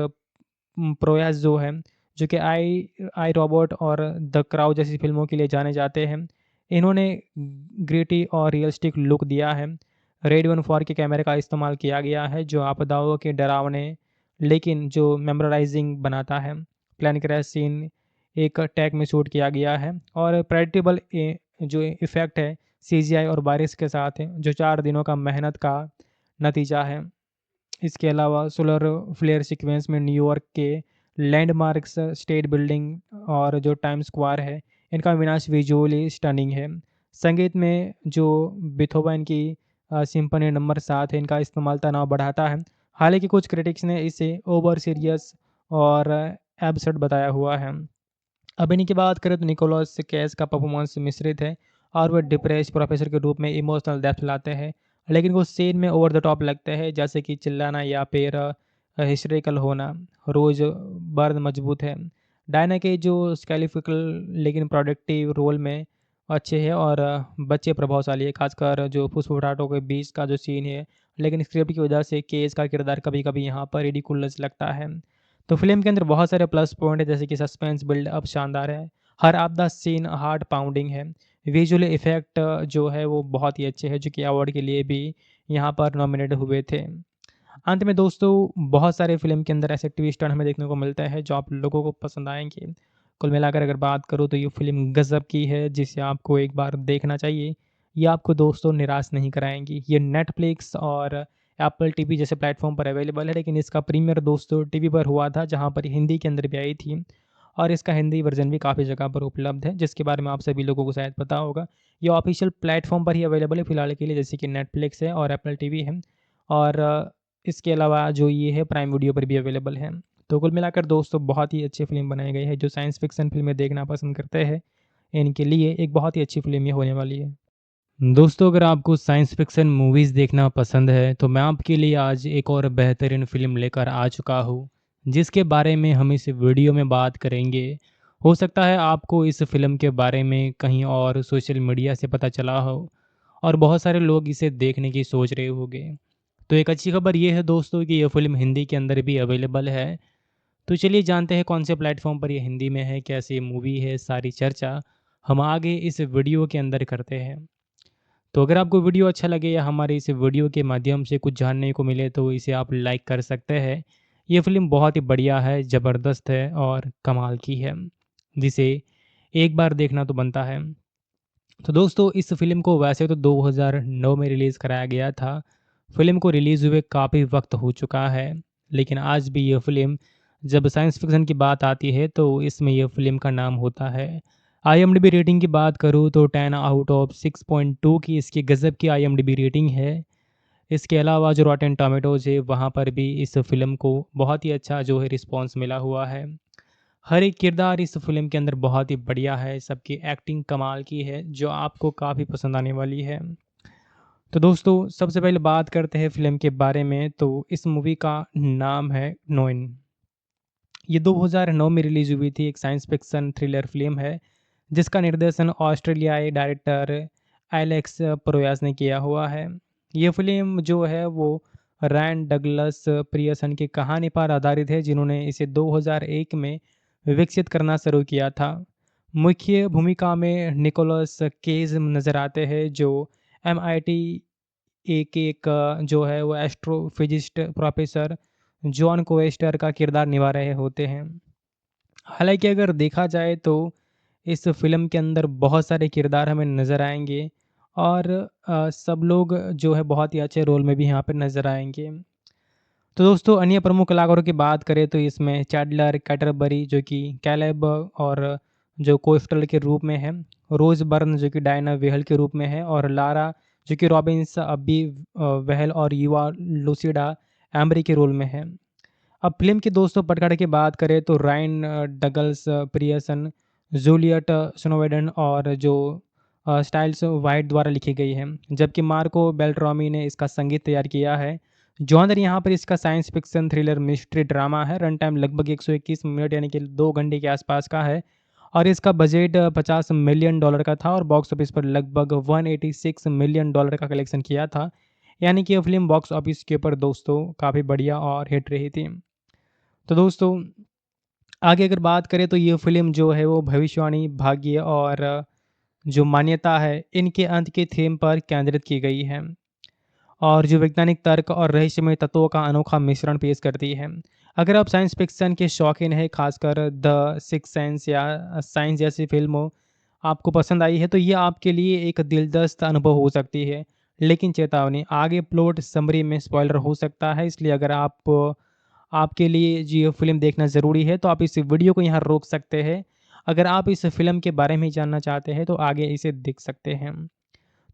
प्रोयास जो है, जो कि आई रोबोट और द क्राउड जैसी फ़िल्मों के लिए जाने जाते हैं। इन्होंने ग्रिटी और रियलिस्टिक लुक दिया है। रेड 14 के कैमरे का इस्तेमाल किया गया है, जो आपदाओं के डरावने लेकिन जो मेमोराइजिंग बनाता है। प्लेन क्रैश सीन एक टैग में शूट किया गया है और प्रेडिक्टेबल जो इफ़ेक्ट है सीजीआई और बारिश के साथ है, जो 4 दिनों का मेहनत का नतीजा है। इसके अलावा सोलर फ्लेयर सीक्वेंस में न्यूयॉर्क के लैंडमार्क्स, स्टेट बिल्डिंग और जो टाइम स्क्वायर है, इनका विनाश विजुअली स्टनिंग है। संगीत में जो बीथोवन की सिम्फनी नंबर 7 है, इनका इस्तेमाल तनाव बढ़ाता है। हालांकि कुछ क्रिटिक्स ने इसे ओवर सीरियस और एब्सर्ड बताया हुआ है। अब इन्हीं की बात करें तो निकोलस केज का परफॉर्मेंस मिश्रित है और वह डिप्रेस प्रोफेसर के रूप में इमोशनल डेप्थ लाते हैं, लेकिन वो सीन में ओवर द टॉप लगते हैं, जैसे कि चिल्लाना या फिर हिस्ट्रिकल होना। रोज बर्न मजबूत है। डायना के जो स्केलिफिकल लेकिन प्रोडक्टिव रोल में अच्छे हैं और बच्चे प्रभावशाली है, खासकर जो फुसफुटाटों के बीच का जो सीन है। लेकिन स्क्रिप्ट की वजह से केज का किरदार कभी कभी यहाँ पर रिडिकुलस लगता है। तो फ़िल्म के अंदर बहुत सारे प्लस पॉइंट है, जैसे कि सस्पेंस बिल्ड अप शानदार है। हर आपदा सीन हार्ट पाउंडिंग है। विजुअल इफ़ेक्ट जो है वो बहुत ही अच्छे हैं, जो कि अवार्ड के लिए भी यहाँ पर नॉमिनेट हुए थे। अंत में दोस्तों, बहुत सारे फ़िल्म के अंदर ऐसे ट्विस्ट टर्न हमें देखने को मिलता है जो आप लोगों को पसंद आएँगे। कुल मिलाकर अगर बात करूँ तो ये फ़िल्म गज़ब की है, जिसे आपको एक बार देखना चाहिए। ये आपको दोस्तों निराश नहीं कराएँगी। ये नेटफ्लिक्स और एप्पल टीवी जैसे प्लेटफ़ॉर्म पर अवेलेबल है, लेकिन इसका प्रीमियर दोस्तों टीवी पर हुआ था, जहाँ पर हिंदी के अंदर भी आई थी और इसका हिंदी वर्ज़न भी काफ़ी जगह पर उपलब्ध है, जिसके बारे में आप सभी लोगों को शायद पता होगा। ये ऑफ़िशियल प्लेटफ़ॉर्म पर ही अवेलेबल है फ़िलहाल के लिए, जैसे कि नेटफ्लिक्स है और एप्पल टीवी है और इसके अलावा जो ये है प्राइम वीडियो पर भी अवेलेबल है। तो कुल मिलाकर दोस्तों बहुत ही अच्छी फ़िल्म बनाई गई है। जो साइंस फ़िक्शन फ़िल्में देखना पसंद करते हैं, इनके लिए एक बहुत ही अच्छी फ़िल्म ये होने वाली है। दोस्तों, अगर आपको साइंस फ़िक्शन मूवीज़ देखना पसंद है, तो मैं आपके लिए आज एक और बेहतरीन फ़िल्म लेकर आ चुका हूँ, जिसके बारे में हम इस वीडियो में बात करेंगे। हो सकता है आपको इस फ़िल्म के बारे में कहीं और सोशल मीडिया से पता चला हो और बहुत सारे लोग इसे देखने की सोच रहे होंगे। तो एक अच्छी खबर ये है दोस्तों कि ये फ़िल्म हिंदी के अंदर भी अवेलेबल है। तो चलिए जानते हैं कौन से प्लेटफ़ॉर्म पर ये हिंदी में है, कैसी मूवी है, सारी चर्चा हम आगे इस वीडियो के अंदर करते हैं। तो अगर आपको वीडियो अच्छा लगे या हमारे इस वीडियो के माध्यम से कुछ जानने को मिले, तो इसे आप लाइक कर सकते हैं। ये फ़िल्म बहुत ही बढ़िया है, ज़बरदस्त है और कमाल की है, जिसे एक बार देखना तो बनता है। तो दोस्तों, इस फ़िल्म को वैसे तो 2009 में रिलीज़ कराया गया था। फ़िल्म को रिलीज़ हुए काफ़ी वक्त हो चुका है, लेकिन आज भी ये फ़िल्म जब साइंस फ़िक्शन की बात आती है तो इसमें ये फ़िल्म का नाम होता है। आईएमडीबी रेटिंग की बात करूँ तो 10 आउट ऑफ 6.2 की इसकी गज़ब की आईएमडीबी रेटिंग है। इसके अलावा जो रॉटेन टोमेटोज़ है, वहाँ पर भी इस फ़िल्म को बहुत ही अच्छा जो है रिस्पॉन्स मिला हुआ है। हर एक किरदार इस फ़िल्म के अंदर बहुत ही बढ़िया है, सबकी एक्टिंग कमाल की है, जो आपको काफ़ी पसंद आने वाली है। तो दोस्तों, सबसे पहले बात करते हैं फ़िल्म के बारे में, तो इस मूवी का नाम है नोइन। ये 2009 में रिलीज़ हुई थी, एक साइंस फ़िक्शन थ्रिलर फ़िल्म है, जिसका निर्देशन ऑस्ट्रेलियाई डायरेक्टर एलेक्स प्रोयास ने किया हुआ है। ये फ़िल्म जो है वो रैन डगलस पियर्सन की कहानी पर आधारित है, जिन्होंने इसे 2001 में विकसित करना शुरू किया था। मुख्य भूमिका में निकोलस केज नज़र आते हैं, जो एमआईटी एक जो है वो एस्ट्रोफिजिस्ट प्रोफेसर जॉन कोएस्टर का किरदार निभा रहे होते हैं। हालाँकि अगर देखा जाए तो इस फ़िल्म के अंदर बहुत सारे किरदार हमें नज़र आएँगे और सब लोग जो है बहुत ही अच्छे रोल में भी यहाँ पे नज़र आएँगे। तो दोस्तों, अन्य प्रमुख कलाकारों की बात करें तो इसमें चैडलर कैटरबरी जो कि कैलेब और जो कोस्टल के रूप में है, रोज़ बर्न जो कि डायना वेहल के रूप में है और लारा जो कि रॉबिन्स अब्बी वेहल और युवा लूसिडा एम्बरी के रोल में है। अब फ़िल्म के दोस्तों पटकथा की बात करें तो रायन डगल्स पियर्सन, जूलियट स्नोवेडन और जो स्टाइल्स वाइट द्वारा लिखी गई है, जबकि मार्को बेल्ट्रॉमी ने इसका संगीत तैयार किया है। जॉनर यहाँ पर इसका science fiction thriller mystery drama है। रन टाइम लगभग 121 मिनट यानी कि 2 घंटे के आसपास का है और इसका बजट $50 मिलियन का था और बॉक्स ऑफिस पर लगभग $186 मिलियन का कलेक्शन किया था। यानी कि यह फ़िल्म बॉक्स ऑफिस के ऊपर दोस्तों काफ़ी बढ़िया और हिट रही थी। तो दोस्तों, आगे अगर बात करें तो ये फ़िल्म जो है वो भविष्यवाणी, भाग्य और जो मान्यता है, इनके अंत के थीम पर केंद्रित की गई है और जो वैज्ञानिक तर्क और रहस्यमय तत्वों का अनोखा मिश्रण पेश करती है। अगर आप साइंस फ़िक्शन के शौकीन हैं, खासकर द सिक्स्थ सेंस या साइंस जैसी फ़िल्मों आपको पसंद आई है, तो ये आपके लिए एक दिलदस्त अनुभव हो सकती है। लेकिन चेतावनी, आगे प्लॉट समरी में स्पॉइलर हो सकता है, इसलिए अगर आपके लिए जी ये फ़िल्म देखना ज़रूरी है, तो आप इस वीडियो को यहाँ रोक सकते हैं। अगर आप इस फ़िल्म के बारे में जानना चाहते हैं, तो आगे इसे देख सकते हैं।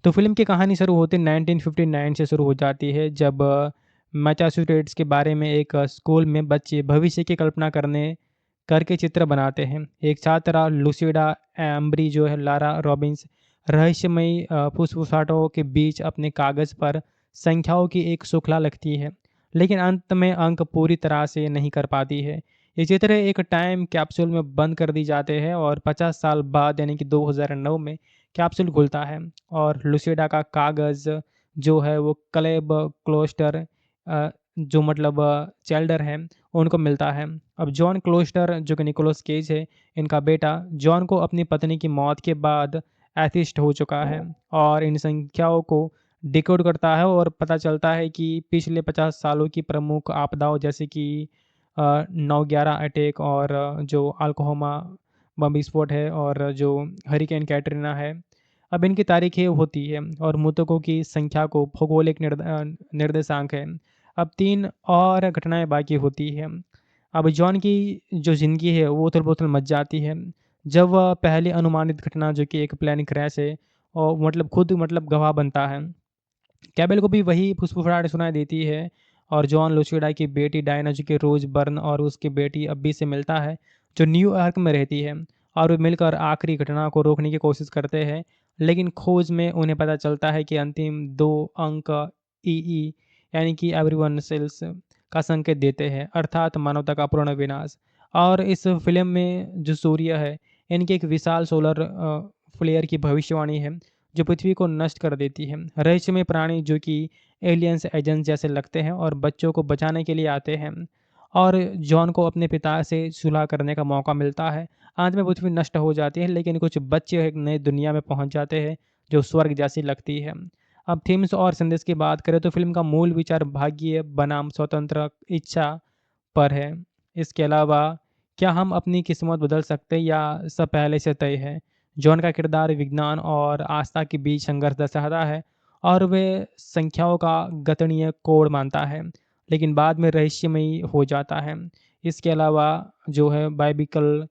तो फ़िल्म की कहानी शुरू होती 1959 से शुरू हो जाती है, जब मैसाचुसेट्स के बारे में एक स्कूल में बच्चे भविष्य की कल्पना करके चित्र बनाते हैं। एक छात्रा लुसिडा एम्ब्री जो है लारा रॉबिन्स रहस्यमयी फुसफुसाहटों के बीच अपने कागज़ पर संख्याओं की एक श्रृंखला लिखती है, लेकिन अंत में अंक पूरी तरह से नहीं कर पाती है। ये चित्र एक टाइम कैप्सूल में बंद कर दी जाते हैं और 50 साल बाद यानी कि 2009 में कैप्सूल खुलता है और लुसिडा का कागज़ जो है वो क्लेब क्लोस्टर जो मतलब चेल्डर है, उनको मिलता है। अब जॉन क्लोस्टर जो कि निकोलस केज है, इनका बेटा जॉन को अपनी पत्नी की मौत के बाद एथिस्ट हो चुका है और इन संख्याओं को डिकोड करता है और पता चलता है कि पिछले 50 सालों की प्रमुख आपदाओं जैसे कि 9/11 अटैक और जो अल्कोहोमा बम विस्फोट है और जो हरिकेन कैटरीना है, अब इनकी तारीखें होती है और मृतकों की संख्या को भौगोलिक निर्देशांक है। अब 3 और घटनाएँ बाकी होती हैं। अब जॉन की जो ज़िंदगी है वो उथल-पुथल मच जाती है। जब वह पहली अनुमानित घटना जो कि एक प्लेन क्रैश है और मतलब खुद मतलब गवाह बनता है। कैबेल को भी वही फुसफुसाहट सुनाई देती है और जॉन लुसिडा की बेटी डायना जो कि रोज़ बर्न और उसकी बेटी अब्बी से मिलता है, जो न्यूयॉर्क में रहती है और वे मिलकर आखिरी घटना को रोकने की कोशिश करते हैं। लेकिन खोज में उन्हें पता चलता है कि अंतिम 2 अंक ईई यानी कि एवरीवन सेल्स का संकेत देते हैं, अर्थात मानवता का पूर्ण विनाश। और इस फ़िल्म में जो सूर्य है, इनकी एक विशाल सोलर फ्लेयर की भविष्यवाणी है, जो पृथ्वी को नष्ट कर देती है। रहस्यमय प्राणी जो कि एलियंस एजेंट्स जैसे लगते हैं और बच्चों को बचाने के लिए आते हैं और जॉन को अपने पिता से सुलह करने का मौका मिलता है। अंत में पृथ्वी नष्ट हो जाती है, लेकिन कुछ बच्चे एक नई दुनिया में पहुंच जाते हैं जो स्वर्ग जैसी लगती है। अब थीम्स और संदेश की बात करें तो फिल्म का मूल विचार भाग्य बनाम स्वतंत्र इच्छा पर है। इसके अलावा क्या हम अपनी किस्मत बदल सकते हैं या सब पहले से तय है? जॉन का किरदार विज्ञान और आस्था के बीच संघर्ष दर्शाता है और वे संख्याओं का गणितीय कोड मानता है, लेकिन बाद में रहस्यमयी हो जाता है। इसके अलावा जो है बाइबिकल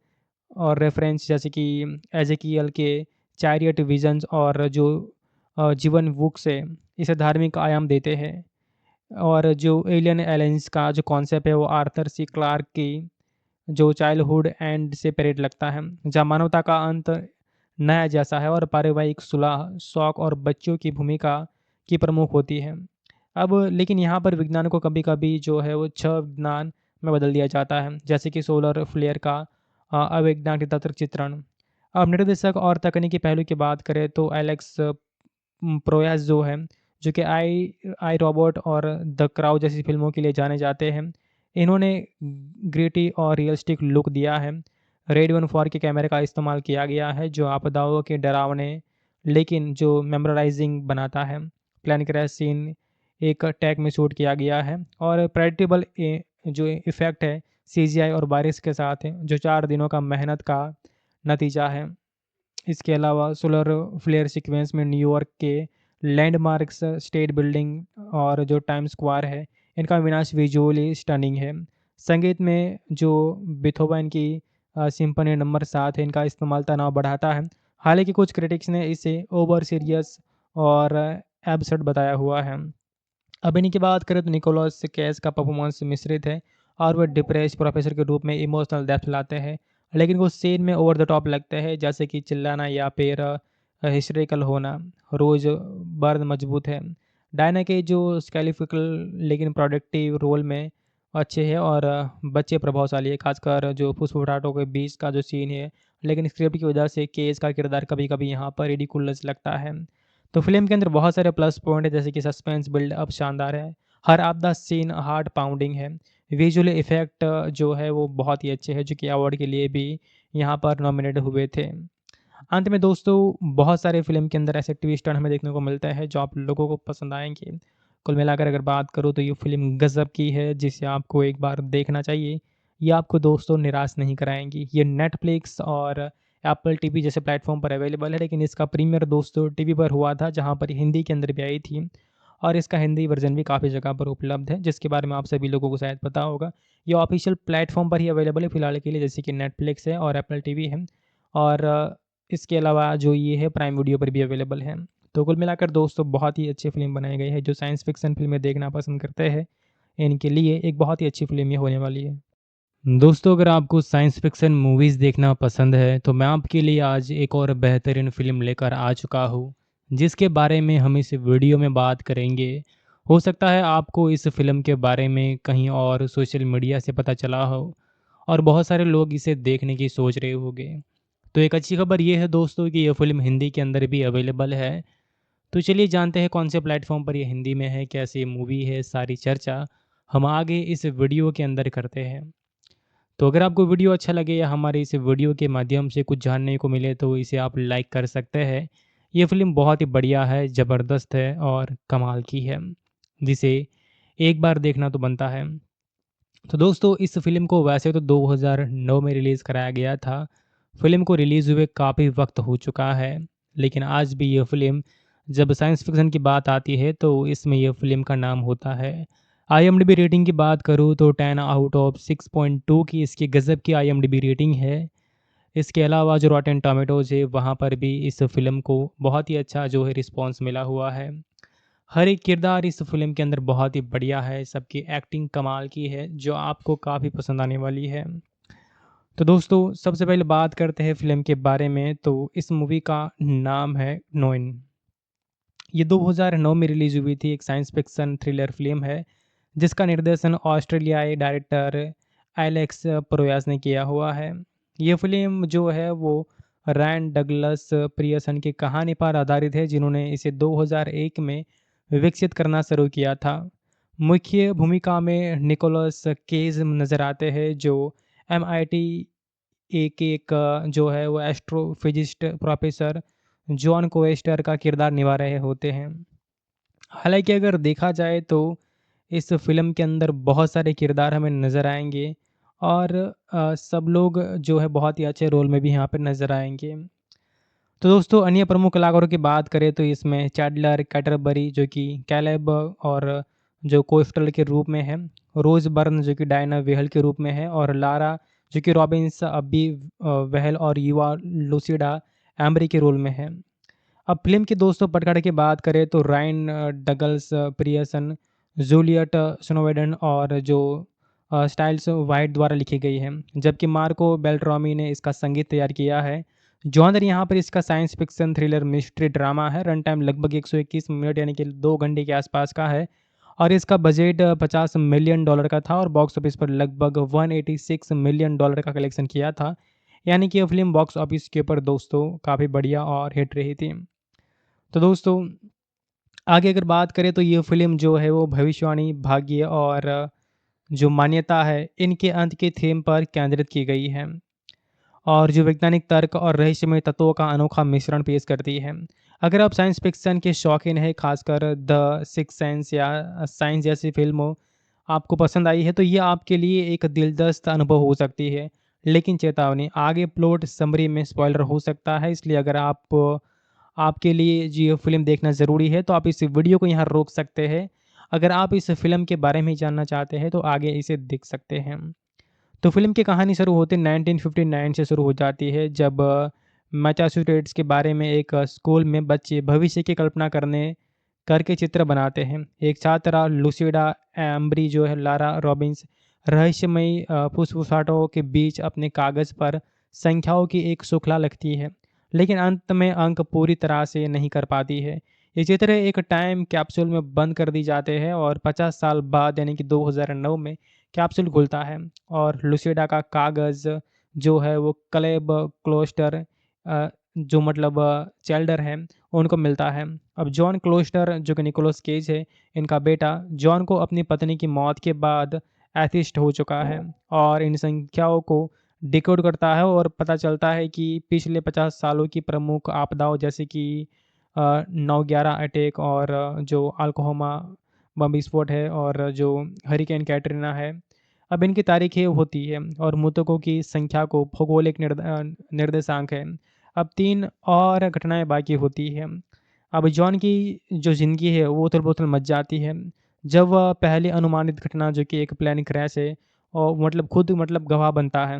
और रेफरेंस जैसे कि एज़ेकियल के चैरियट विजन्स और जो जीवन बुक्स है, इसे धार्मिक आयाम देते हैं। और जो एलियन एलायंस का जो कॉन्सेप्ट है वो आर्थर सी क्लार्क की जो चाइल्डहुड एंड से परेड लगता है, जहाँ मानवता का अंत नया जैसा है और पारिवारिक सुलह, शौक और बच्चों की भूमिका की प्रमुख होती है। अब लेकिन यहाँ पर विज्ञान को कभी-कभी जो है वो छह विज्ञान में बदल दिया जाता है, जैसे कि सोलर फ्लेयर का अवैज्ञानिक तंत्र चित्रण। अब निर्देशक और तकनीकी पहलू की बात करें तो एलेक्स प्रोयास जो है, जो कि आई रोबोट और द क्राउड जैसी फ़िल्मों के लिए जाने जाते हैं। इन्होंने ग्रिटी और रियलिस्टिक लुक दिया है। रेड 14 के कैमरे का इस्तेमाल किया गया है, जो आपदाओं के डरावने लेकिन जो मेमोराइज़िंग बनाता है। प्लेन क्रैश सीन एक टेक में शूट किया गया है और प्रेडिक्टेबल जो इफ़ेक्ट है सीजीआई और बारिश के साथ है, जो 4 दिनों का मेहनत का नतीजा है। इसके अलावा सोलर फ्लेयर सीक्वेंस में न्यूयॉर्क के लैंडमार्क्स, स्टेट बिल्डिंग और जो टाइम स्क्वायर है, इनका विनाश विजुअली स्टनिंग है। संगीत में जो बीथोवन की सिम्फनी नंबर 7 है, इनका इस्तेमाल तनाव बढ़ाता है। हालाँकि कुछ क्रिटिक्स ने इसे ओवर सीरियस और एब्सर्ड बताया हुआ है। अब इन्हीं की बात करें तो निकोलस केज का परफॉर्मेंस मिश्रित है और वह डिप्रेस्ड प्रोफेसर के रूप में इमोशनल डेप्थ लाते हैं, लेकिन कुछ सीन में ओवर द टॉप लगते हैं जैसे कि चिल्लाना या फिर हिस्ट्रिकल होना। रोज बर्न मजबूत है। डायना के जो स्केलिफिकल लेकिन प्रोडक्टिव रोल में अच्छे हैं और बच्चे प्रभावशाली है, खासकर जो फुसफुसाहटों के बीच का जो सीन है, लेकिन स्क्रिप्ट की वजह से केज का किरदार कभी कभी यहाँ पर रिडिकुलस लगता है। तो फ़िल्म के अंदर बहुत सारे प्लस पॉइंट है, जैसे कि सस्पेंस बिल्ड अप शानदार है। हर आपदा सीन हार्ट पाउंडिंग है। विजुअल इफ़ेक्ट जो है वो बहुत ही अच्छे हैं, जो कि अवार्ड के लिए भी यहाँ पर नॉमिनेट हुए थे। अंत में दोस्तों बहुत सारे फ़िल्म के अंदर ऐसे ट्विस्ट टर्न हमें देखने को मिलता है जो आप लोगों को पसंद आएँगे। कुल मिलाकर अगर बात करूँ तो ये फ़िल्म गज़ब की है, जिसे आपको एक बार देखना चाहिए। ये आपको दोस्तों निराश नहीं कराएँगी। ये नेटफ्लिक्स और एप्पल टीवी जैसे प्लेटफ़ॉर्म पर अवेलेबल है, लेकिन इसका प्रीमियर दोस्तों टीवी पर हुआ था, जहाँ पर हिंदी के अंदर भी आई थी और इसका हिंदी वर्ज़न भी काफ़ी जगह पर उपलब्ध है, जिसके बारे में आप सभी लोगों को शायद पता होगा। ये ऑफ़िशियल प्लेटफ़ॉर्म पर ही अवेलेबल है फ़िलहाल के लिए, जैसे कि नेटफ्लिक्स है और एप्पल टीवी है और इसके अलावा जो ये है प्राइम वीडियो पर भी अवेलेबल है। तो कुल मिलाकर दोस्तों बहुत ही अच्छी फ़िल्म बनाई गई है, जो साइंस फ़िक्शन फ़िल्में देखना पसंद करते हैं, इनके लिए एक बहुत ही अच्छी फ़िल्म ये होने वाली है। दोस्तों अगर आपको साइंस फ़िक्शन मूवीज़ देखना पसंद है, तो मैं आपके लिए आज एक और बेहतरीन फ़िल्म लेकर आ चुका हूँ, जिसके बारे में हम इस वीडियो में बात करेंगे। हो सकता है आपको इस फ़िल्म के बारे में कहीं और सोशल मीडिया से पता चला हो और बहुत सारे लोग इसे देखने की सोच रहे होंगे। तो एक अच्छी खबर ये है दोस्तों कि ये फ़िल्म हिंदी के अंदर भी अवेलेबल है। तो चलिए जानते हैं कौन से प्लेटफ़ॉर्म पर ये हिंदी में है, कैसी मूवी है, सारी चर्चा हम आगे इस वीडियो के अंदर करते हैं। तो अगर आपको वीडियो अच्छा लगे या हमारे इस वीडियो के माध्यम से कुछ जानने को मिले तो इसे आप लाइक कर सकते हैं। ये फ़िल्म बहुत ही बढ़िया है, ज़बरदस्त है और कमाल की है, जिसे एक बार देखना तो बनता है। तो दोस्तों इस फ़िल्म को वैसे तो 2009 में रिलीज़ कराया गया था। फ़िल्म को रिलीज़ हुए काफ़ी वक्त हो चुका है, लेकिन आज भी ये फ़िल्म जब साइंस फ़िक्शन की बात आती है तो इसमें ये फ़िल्म का नाम होता है। आईएमडीबी रेटिंग की बात करूँ तो 10 आउट ऑफ 6.2 की इसकी गज़ब की आईएमडीबी रेटिंग है। इसके अलावा जो रॉटेन टोमेटोज़ है वहाँ पर भी इस फ़िल्म को बहुत ही अच्छा जो है रिस्पॉन्स मिला हुआ है। हर एक किरदार इस फ़िल्म के अंदर बहुत ही बढ़िया है, सबकी एक्टिंग कमाल की है, जो आपको काफ़ी पसंद आने वाली है। तो दोस्तों सबसे पहले बात करते हैं फ़िल्म के बारे में, तो इस मूवी का नाम है नोइन। ये 2009 में रिलीज़ हुई थी, एक साइंस फ़िक्शन थ्रिलर फ़िल्म है, जिसका निर्देशन ऑस्ट्रेलियाई डायरेक्टर एलेक्स प्रोयास ने किया हुआ है। ये फ़िल्म जो है वो रैन डगलस पियर्सन की कहानी पर आधारित है, जिन्होंने इसे 2001 में विकसित करना शुरू किया था। मुख्य भूमिका में निकोलस केज नज़र आते हैं, जो एमआईटी के एक जो है वो एस्ट्रोफिजिस्ट प्रोफेसर जॉन कोएस्टर का किरदार निभा रहे होते हैं। हालाँकि अगर देखा जाए तो इस फ़िल्म के अंदर बहुत सारे किरदार हमें नज़र आएँगे और सब लोग जो है बहुत ही अच्छे रोल में भी यहाँ पे नज़र आएँगे। तो दोस्तों अन्य प्रमुख कलाकारों की बात करें तो इसमें चैडलर कैटरबरी जो कि कैलेब और जो कोस्टल के रूप में है, रोज़ बर्न जो कि डायना वेहल के रूप में है और लारा जो कि रॉबिन्स अब्बी वेहल और युवा लूसिडा एम्बरी के रोल में है। अब फ़िल्म के दोस्तों पटकथा की बात करें तो रायन डगल्स पियर्सन, जूलियट स्नोवेडन और जो स्टाइल्स वाइट द्वारा लिखी गई है, जबकि मार्को बेल्ट्रॉमी ने इसका संगीत तैयार किया है। जॉनर यहाँ पर इसका science fiction thriller mystery drama है। रन टाइम लगभग 121 मिनट यानी कि 2 घंटे के आसपास का है और इसका बजट $50 मिलियन का था और बॉक्स ऑफिस पर लगभग $186 मिलियन का कलेक्शन किया था। यानी कि ये फ़िल्म बॉक्स ऑफिस के ऊपर दोस्तों काफ़ी बढ़िया और हिट रही थी। तो दोस्तों आगे अगर बात करें तो ये फ़िल्म जो है वो भविष्यवाणी, भाग्य और जो मान्यता है, इनके अंत के थीम पर केंद्रित की गई है और जो वैज्ञानिक तर्क और रहस्यमय तत्वों का अनोखा मिश्रण पेश करती है। अगर आप साइंस फिक्शन के शौकीन हैं, खासकर द सिक्स्थ सेंस या साइंस जैसी फ़िल्मों आपको पसंद आई है, तो ये आपके लिए एक दिलचस्प अनुभव हो सकती है। लेकिन चेतावनी, आगे प्लॉट समरी में स्पॉइलर हो सकता है, इसलिए अगर आपके लिए जी ये फ़िल्म देखना ज़रूरी है, तो आप इस वीडियो को यहाँ रोक सकते हैं। अगर आप इस फ़िल्म के बारे में जानना चाहते हैं, तो आगे इसे देख सकते हैं। तो फ़िल्म की कहानी शुरू होते 1959 से शुरू हो जाती है, जब मैसाचुसेट्स के बारे में एक स्कूल में बच्चे भविष्य की कल्पना करके चित्र बनाते हैं। एक छात्रा लुसिडा एम्ब्री जो है लारा रॉबिन्स रहस्यमयी फुसफुसाहटों के बीच अपने कागज़ पर संख्याओं की एक श्रृंखला लिखती है, लेकिन अंत में अंक पूरी तरह से नहीं कर पाती है। ये चित्र एक टाइम कैप्सूल में बंद कर दी जाते हैं और 50 साल बाद यानी कि 2009 में कैप्सूल खुलता है और लुसिडा का कागज़ जो है वो क्लेब क्लोस्टर जो मतलब चैल्डर है, उनको मिलता है। अब जॉन क्लोस्टर जो कि निकोलस केज है, इनका बेटा जॉन को अपनी पत्नी की मौत के बाद एथिस्ट हो चुका है और इन संख्याओं को डिकोड करता है और पता चलता है कि पिछले 50 सालों की प्रमुख आपदाओं जैसे कि 9/11 अटैक और जो अल्कोहोमा बम विस्फोट है और जो हरिकेन कैटरीना है, अब इनकी तारीखें होती है और मृतकों की संख्या को भौगोलिक निर्देशांक है। अब 3 और घटनाएँ बाकी होती हैं। अब जॉन की जो ज़िंदगी है वो उथल-पुथल मच जाती है। जब वह पहली अनुमानित घटना जो कि एक प्लेन क्रैश है और मतलब खुद मतलब गवाह बनता है।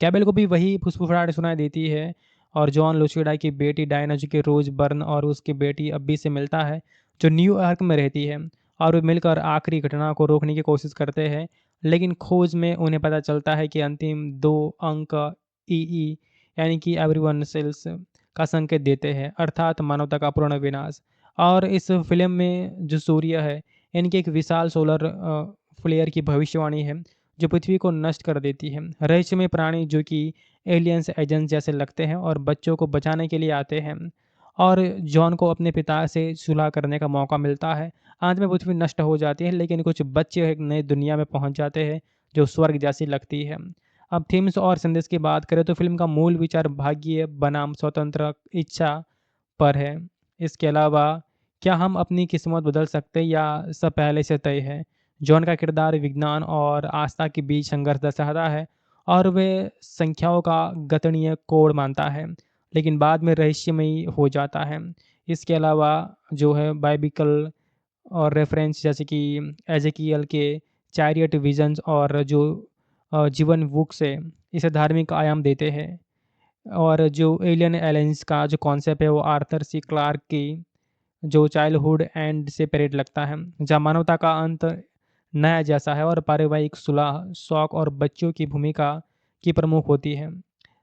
कैबेल को भी वही फुसफुसाहट सुनाई देती है और जॉन लुसिडा की बेटी डायना जो कि रोज़ बर्न और उसकी बेटी अब्बी से मिलता है, जो न्यूयॉर्क में रहती है और वे मिलकर आखिरी घटना को रोकने की कोशिश करते हैं। लेकिन खोज में उन्हें पता चलता है कि अंतिम 2 अंक ईई यानी कि एवरीवन सेल्स का संकेत देते हैं, अर्थात मानवता का पूर्ण विनाश। और इस फ़िल्म में जो सूर्य है, इनकी एक विशाल सोलर फ्लेयर की भविष्यवाणी है, जो पृथ्वी को नष्ट कर देती है। रहस्यमय प्राणी जो कि एलियंस एजेंट्स जैसे लगते हैं और बच्चों को बचाने के लिए आते हैं और जॉन को अपने पिता से सुलह करने का मौका मिलता है। अंत में पृथ्वी नष्ट हो जाती है लेकिन कुछ बच्चे एक नई दुनिया में पहुंच जाते हैं जो स्वर्ग जैसी लगती है। अब थीम्स और संदेश की बात करें तो फिल्म का मूल विचार भाग्य बनाम स्वतंत्र इच्छा पर है। इसके अलावा क्या हम अपनी किस्मत बदल सकते हैं या सब पहले से तय है? जॉन का किरदार विज्ञान और आस्था के बीच संघर्ष दर्शाता है और वे संख्याओं का गणितीय कोड मानता है, लेकिन बाद में रहस्यमयी हो जाता है। इसके अलावा जो है बाइबिकल और रेफरेंस जैसे कि एज़ेकियल के चैरियट विजन्स और जो जीवन बुक्स है, इसे धार्मिक आयाम देते हैं। और जो एलियन एलायंस का जो कॉन्सेप्ट है वो आर्थर सी क्लार्क की जो चाइल्डहुड एंड से परेड लगता है, जहाँ मानवता का अंत नया जैसा है और पारिवारिक सुलह, शौक और बच्चों की भूमिका की प्रमुख होती है।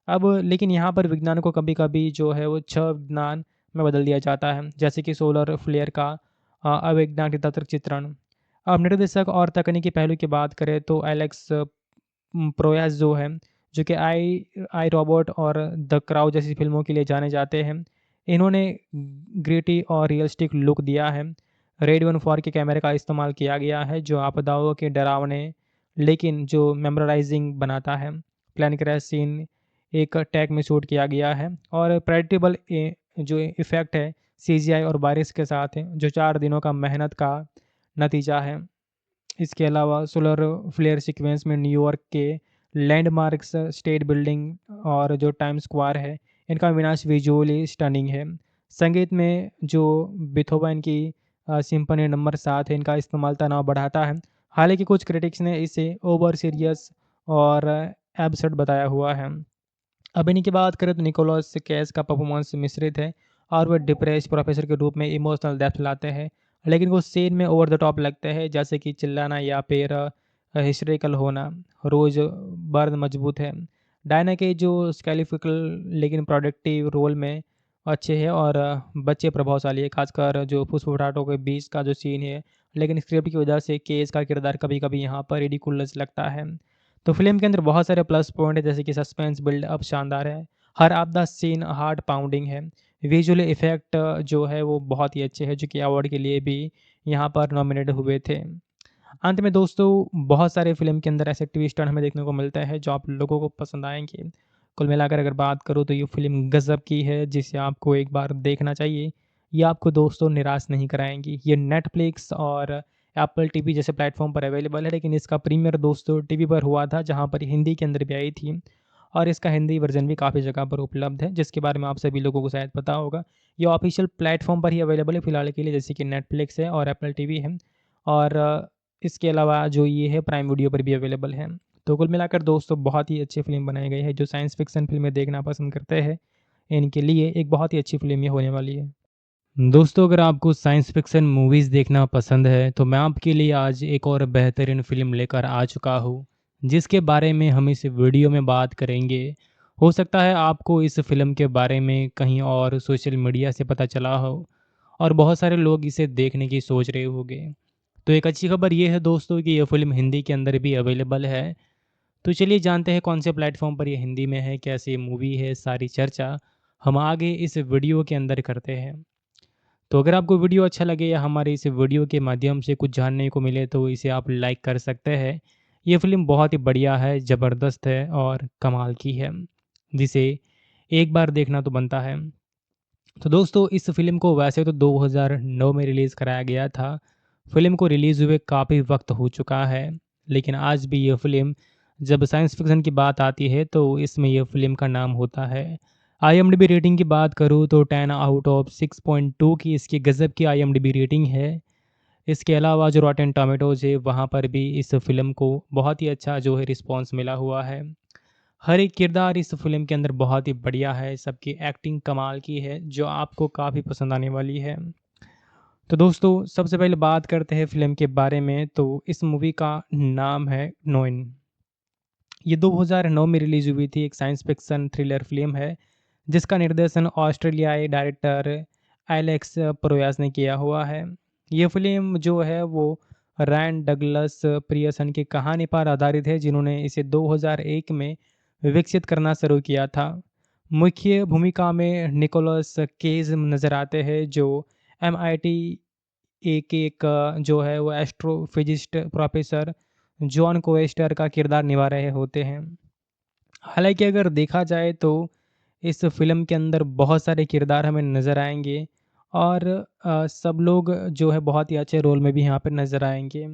अब लेकिन यहाँ पर विज्ञान को कभी-कभी जो है वो छह विज्ञान में बदल दिया जाता है, जैसे कि सोलर फ्लेयर का अवैज्ञानिक तंत्र चित्रण। अब निर्देशक और तकनीकी पहलू की बात करें तो एलेक्स प्रोयास जो है, जो कि आई रोबोट और द क्राउड जैसी फ़िल्मों के लिए जाने जाते हैं। इन्होंने ग्रिटी और रियलिस्टिक लुक दिया है। रेड 14 के कैमरे का इस्तेमाल किया गया है, जो आपदाओं के डरावने लेकिन जो मेमोराइज़िंग बनाता है। प्लेन क्रैश सीन एक टेक में शूट किया गया है और प्रेडिक्टेबल जो इफ़ेक्ट है, सीजीआई और बारिश के साथ है, जो 4 दिनों का मेहनत का नतीजा है। इसके अलावा सोलर फ्लेयर सीक्वेंस में न्यूयॉर्क के लैंडमार्क्स, स्टेट बिल्डिंग और जो टाइम स्क्वायर है, इनका विनाश विजुअली स्टनिंग है। संगीत में जो बीथोवन की सिम्फनी नंबर 7 है, इनका इस्तेमाल तनाव बढ़ाता है। हालाँकि कुछ क्रिटिक्स ने इसे ओवर सीरियस और एब्सर्ड बताया हुआ है। अब इन्हीं की बात करें तो निकोलस केज का परफॉर्मेंस मिश्रित है और वह डिप्रेस प्रोफेसर के रूप में इमोशनल डेप्थ लाते हैं, लेकिन कुछ सीन में ओवर द टॉप लगते हैं जैसे कि चिल्लाना या फिर हिस्ट्रिकल होना। रोज बर्न मजबूत है। डायना के जो स्केलिफिकल लेकिन प्रोडक्टिव रोल में अच्छे हैं और बच्चे प्रभावशाली है, खासकर जो फुसफुसाहटों के बीच का जो सीन है, लेकिन स्क्रिप्ट की वजह से केज का किरदार कभी कभी यहाँ पर रिडिकुलस लगता है। तो फ़िल्म के अंदर बहुत सारे प्लस पॉइंट है जैसे कि सस्पेंस बिल्डअप शानदार है। हर आपदा सीन हार्ट पाउंडिंग है। विजुअल इफ़ेक्ट जो है वो बहुत ही अच्छे हैं जो कि अवार्ड के लिए भी यहाँ पर नॉमिनेट हुए थे। अंत में दोस्तों बहुत सारे फ़िल्म के अंदर ऐसे ट्विस्ट टर्न हमें देखने को मिलते हैं जो आप लोगों को पसंद आएँगे। कुल मिलाकर अगर बात करूँ तो ये फ़िल्म गज़ब की है जिसे आपको एक बार देखना चाहिए। ये आपको दोस्तों निराश नहीं कराएँगी। ये नेटफ्लिक्स और एप्पल टीवी जैसे प्लेटफ़ॉर्म पर अवेलेबल है, लेकिन इसका प्रीमियर दोस्तों टीवी पर हुआ था जहाँ पर हिंदी के अंदर भी आई थी और इसका हिंदी वर्ज़न भी काफ़ी जगह पर उपलब्ध है, जिसके बारे में आप सभी लोगों को शायद पता होगा। ये ऑफ़िशियल प्लेटफ़ॉर्म पर ही अवेलेबल है फ़िलहाल के लिए, जैसे कि नेटफ्लिक्स है और एप्पल टीवी है और इसके अलावा जो ये है प्राइम वीडियो पर भी अवेलेबल है। तो कुल मिलाकर दोस्तों बहुत ही अच्छी फ़िल्म बनाई गई है, जो साइंस फ़िक्शन फ़िल्में देखना पसंद करते हैं, इनके लिए एक बहुत ही अच्छी फ़िल्म ये होने वाली है। दोस्तों अगर आपको साइंस फ़िक्शन मूवीज़ देखना पसंद है, तो मैं आपके लिए आज एक और बेहतरीन फ़िल्म लेकर आ चुका हूँ, जिसके बारे में हम इस वीडियो में बात करेंगे। हो सकता है आपको इस फ़िल्म के बारे में कहीं और सोशल मीडिया से पता चला हो और बहुत सारे लोग इसे देखने की सोच रहे होंगे। तो एक अच्छी खबर ये है दोस्तों कि ये फ़िल्म हिंदी के अंदर भी अवेलेबल है। तो चलिए जानते हैं कौन से प्लेटफ़ॉर्म पर ये हिंदी में है, कैसी मूवी है, सारी चर्चा हम आगे इस वीडियो के अंदर करते हैं। तो अगर आपको वीडियो अच्छा लगे या हमारे इस वीडियो के माध्यम से कुछ जानने को मिले तो इसे आप लाइक कर सकते हैं। ये फ़िल्म बहुत ही बढ़िया है, ज़बरदस्त है और कमाल की है, जिसे एक बार देखना तो बनता है। तो दोस्तों इस फ़िल्म को वैसे तो 2009 में रिलीज़ कराया गया था। फ़िल्म को रिलीज़ हुए काफ़ी वक्त हो चुका है, लेकिन आज भी ये फ़िल्म जब साइंस फ़िक्शन की बात आती है तो इसमें ये फ़िल्म का नाम होता है। आईएमडीबी रेटिंग की बात करूँ तो 10 आउट ऑफ 6.2 की इसकी गज़ब की आईएमडीबी रेटिंग है। इसके अलावा जो रॉटेन टोमेटोज़ है वहाँ पर भी इस फ़िल्म को बहुत ही अच्छा जो है रिस्पॉन्स मिला हुआ है। हर एक किरदार इस फ़िल्म के अंदर बहुत ही बढ़िया है, सबकी एक्टिंग कमाल की है, जो आपको काफ़ी पसंद आने वाली है। तो दोस्तों सबसे पहले बात करते हैं फ़िल्म के बारे में, तो इस मूवी का नाम है नोइन। ये 2009 में रिलीज़ हुई थी, एक साइंस फ़िक्शन थ्रिलर फ़िल्म है, जिसका निर्देशन ऑस्ट्रेलियाई डायरेक्टर एलेक्स प्रोयास ने किया हुआ है। ये फ़िल्म जो है वो रैन डगलस पियर्सन की कहानी पर आधारित है, जिन्होंने इसे 2001 में विकसित करना शुरू किया था। मुख्य भूमिका में निकोलस केज नज़र आते हैं, जो एमआईटी के एक जो है वो एस्ट्रोफिजिस्ट प्रोफेसर जॉन कोएस्टर का किरदार निभा रहे होते हैं। हालाँकि अगर देखा जाए तो इस फ़िल्म के अंदर बहुत सारे किरदार हमें नज़र आएँगे और सब लोग जो है बहुत ही अच्छे रोल में भी यहाँ पे नज़र आएँगे।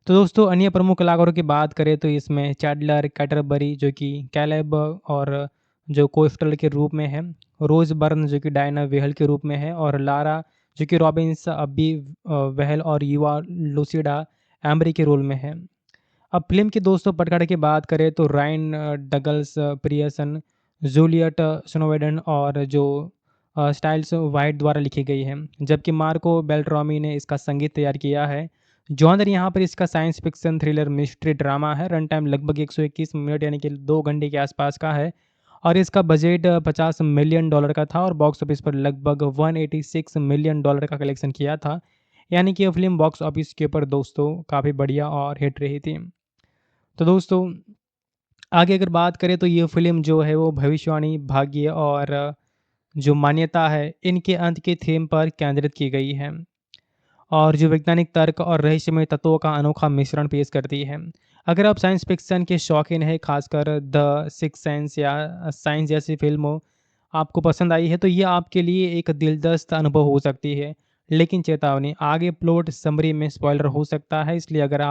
तो दोस्तों अन्य प्रमुख कलाकारों की बात करें तो इसमें चैडलर कैटरबरी जो कि कैलेब और जो कोस्टल के रूप में है, रोज़ बर्न जो कि डायना वेहल के रूप में है और लारा जो कि रॉबिन्स अब्बी वेहल और युवा लूसिडा एम्बरी के रोल में है। अब फ़िल्म के दोस्तों पटकथा की बात करें तो रायन डगल्स पियर्सन, जूलियट स्नोवेडन और जो स्टाइल्स वाइट द्वारा लिखी गई है, जबकि मार्को बेल्ट्रॉमी ने इसका संगीत तैयार किया है। जॉनर यहाँ पर इसका science fiction thriller mystery drama है। रन टाइम लगभग 121 मिनट यानी कि 2 घंटे के आसपास का है और इसका बजट $50 मिलियन का था और बॉक्स ऑफिस पर लगभग $186 मिलियन का कलेक्शन किया था। यानी कि ये फ़िल्म बॉक्स ऑफिस के ऊपर दोस्तों काफ़ी बढ़िया और हिट रही थी। तो दोस्तों आगे अगर बात करें तो ये फ़िल्म जो है वो भविष्यवाणी, भाग्य और जो मान्यता है इनके अंत के थीम पर केंद्रित की गई है और जो वैज्ञानिक तर्क और रहस्यमय तत्वों का अनोखा मिश्रण पेश करती है। अगर आप साइंस फिक्शन के शौकीन हैं, खासकर द सिक्स्थ सेंस या साइंस जैसी फ़िल्मों आपको पसंद आई है तो ये आपके लिए एक दिलचस्प अनुभव हो सकती है। लेकिन चेतावनी, आगे प्लॉट समरी में स्पॉइलर हो सकता है, इसलिए अगर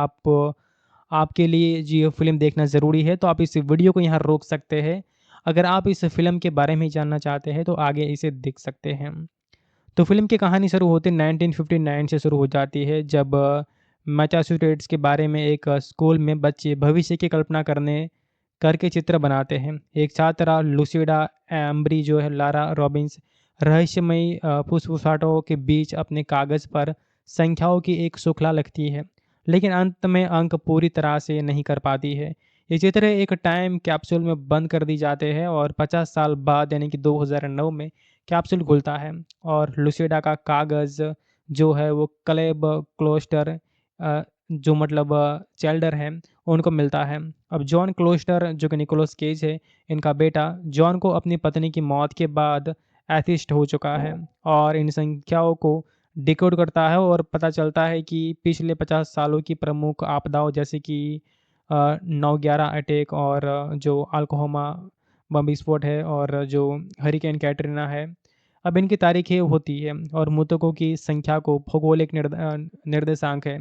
आपके लिए जी ये फ़िल्म देखना ज़रूरी है तो आप इस वीडियो को यहाँ रोक सकते हैं। अगर आप इस फ़िल्म के बारे में जानना चाहते हैं तो आगे इसे देख सकते हैं। तो फ़िल्म की कहानी शुरू होते 1959 से शुरू हो जाती है, जब मैसाचुसेट्स के बारे में एक स्कूल में बच्चे भविष्य की कल्पना करके चित्र बनाते हैं। एक छात्रा लुसिडा एम्ब्री जो है लारा रॉबिन्स रहस्यमयी फुसफुसाहटों के बीच अपने कागज़ पर संख्याओं की एक श्रृंखला लिखती है, लेकिन अंत में अंक पूरी तरह से नहीं कर पाती है। ये चित्र एक टाइम कैप्सूल में बंद कर दी जाते हैं और 50 साल बाद यानी कि 2009 में कैप्सूल खुलता है और लुसिडा का कागज़ जो है वो क्लेब क्लोस्टर जो मतलब चैल्डर है उनको मिलता है। अब जॉन क्लोस्टर जो कि निकोलस केज है, इनका बेटा जॉन को अपनी पत्नी की मौत के बाद एथिस्ट हो चुका है और इन संख्याओं को डिकोड करता है और पता चलता है कि पिछले 50 सालों की प्रमुख आपदाओं जैसे कि 9/11 अटैक और जो अल्कोहोमा बम विस्फोट है और जो हरिकेन कैटरीना है, अब इनकी तारीखें होती है और मृतकों की संख्या को भौगोलिक निर्देशांक है।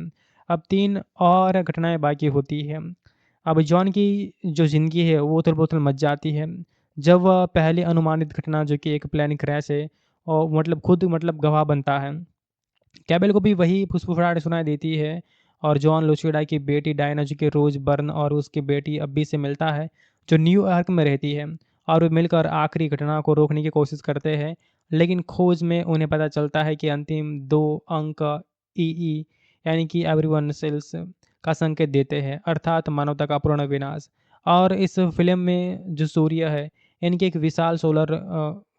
अब 3 और घटनाएँ बाकी होती हैं। अब जॉन की जो ज़िंदगी है वो उथल-पुथल मच जाती है। जब वह पहली अनुमानित घटना जो कि एक प्लेन क्रैश है और मतलब खुद मतलब गवाह बनता है। कैबेल को भी वही फुसफुसाहट सुनाई देती है और जॉन लुसिडा की बेटी डायना जो कि रोज़ बर्न और उसकी बेटी अब्बी से मिलता है, जो न्यूयॉर्क में रहती है और वे मिलकर आखिरी घटना को रोकने की कोशिश करते हैं। लेकिन खोज में उन्हें पता चलता है कि अंतिम 2 अंक ईई यानी कि एवरीवन सेल्स का संकेत देते हैं, अर्थात मानवता का पूर्ण विनाश। और इस फ़िल्म में जो सूर्य है, इनकी एक विशाल सोलर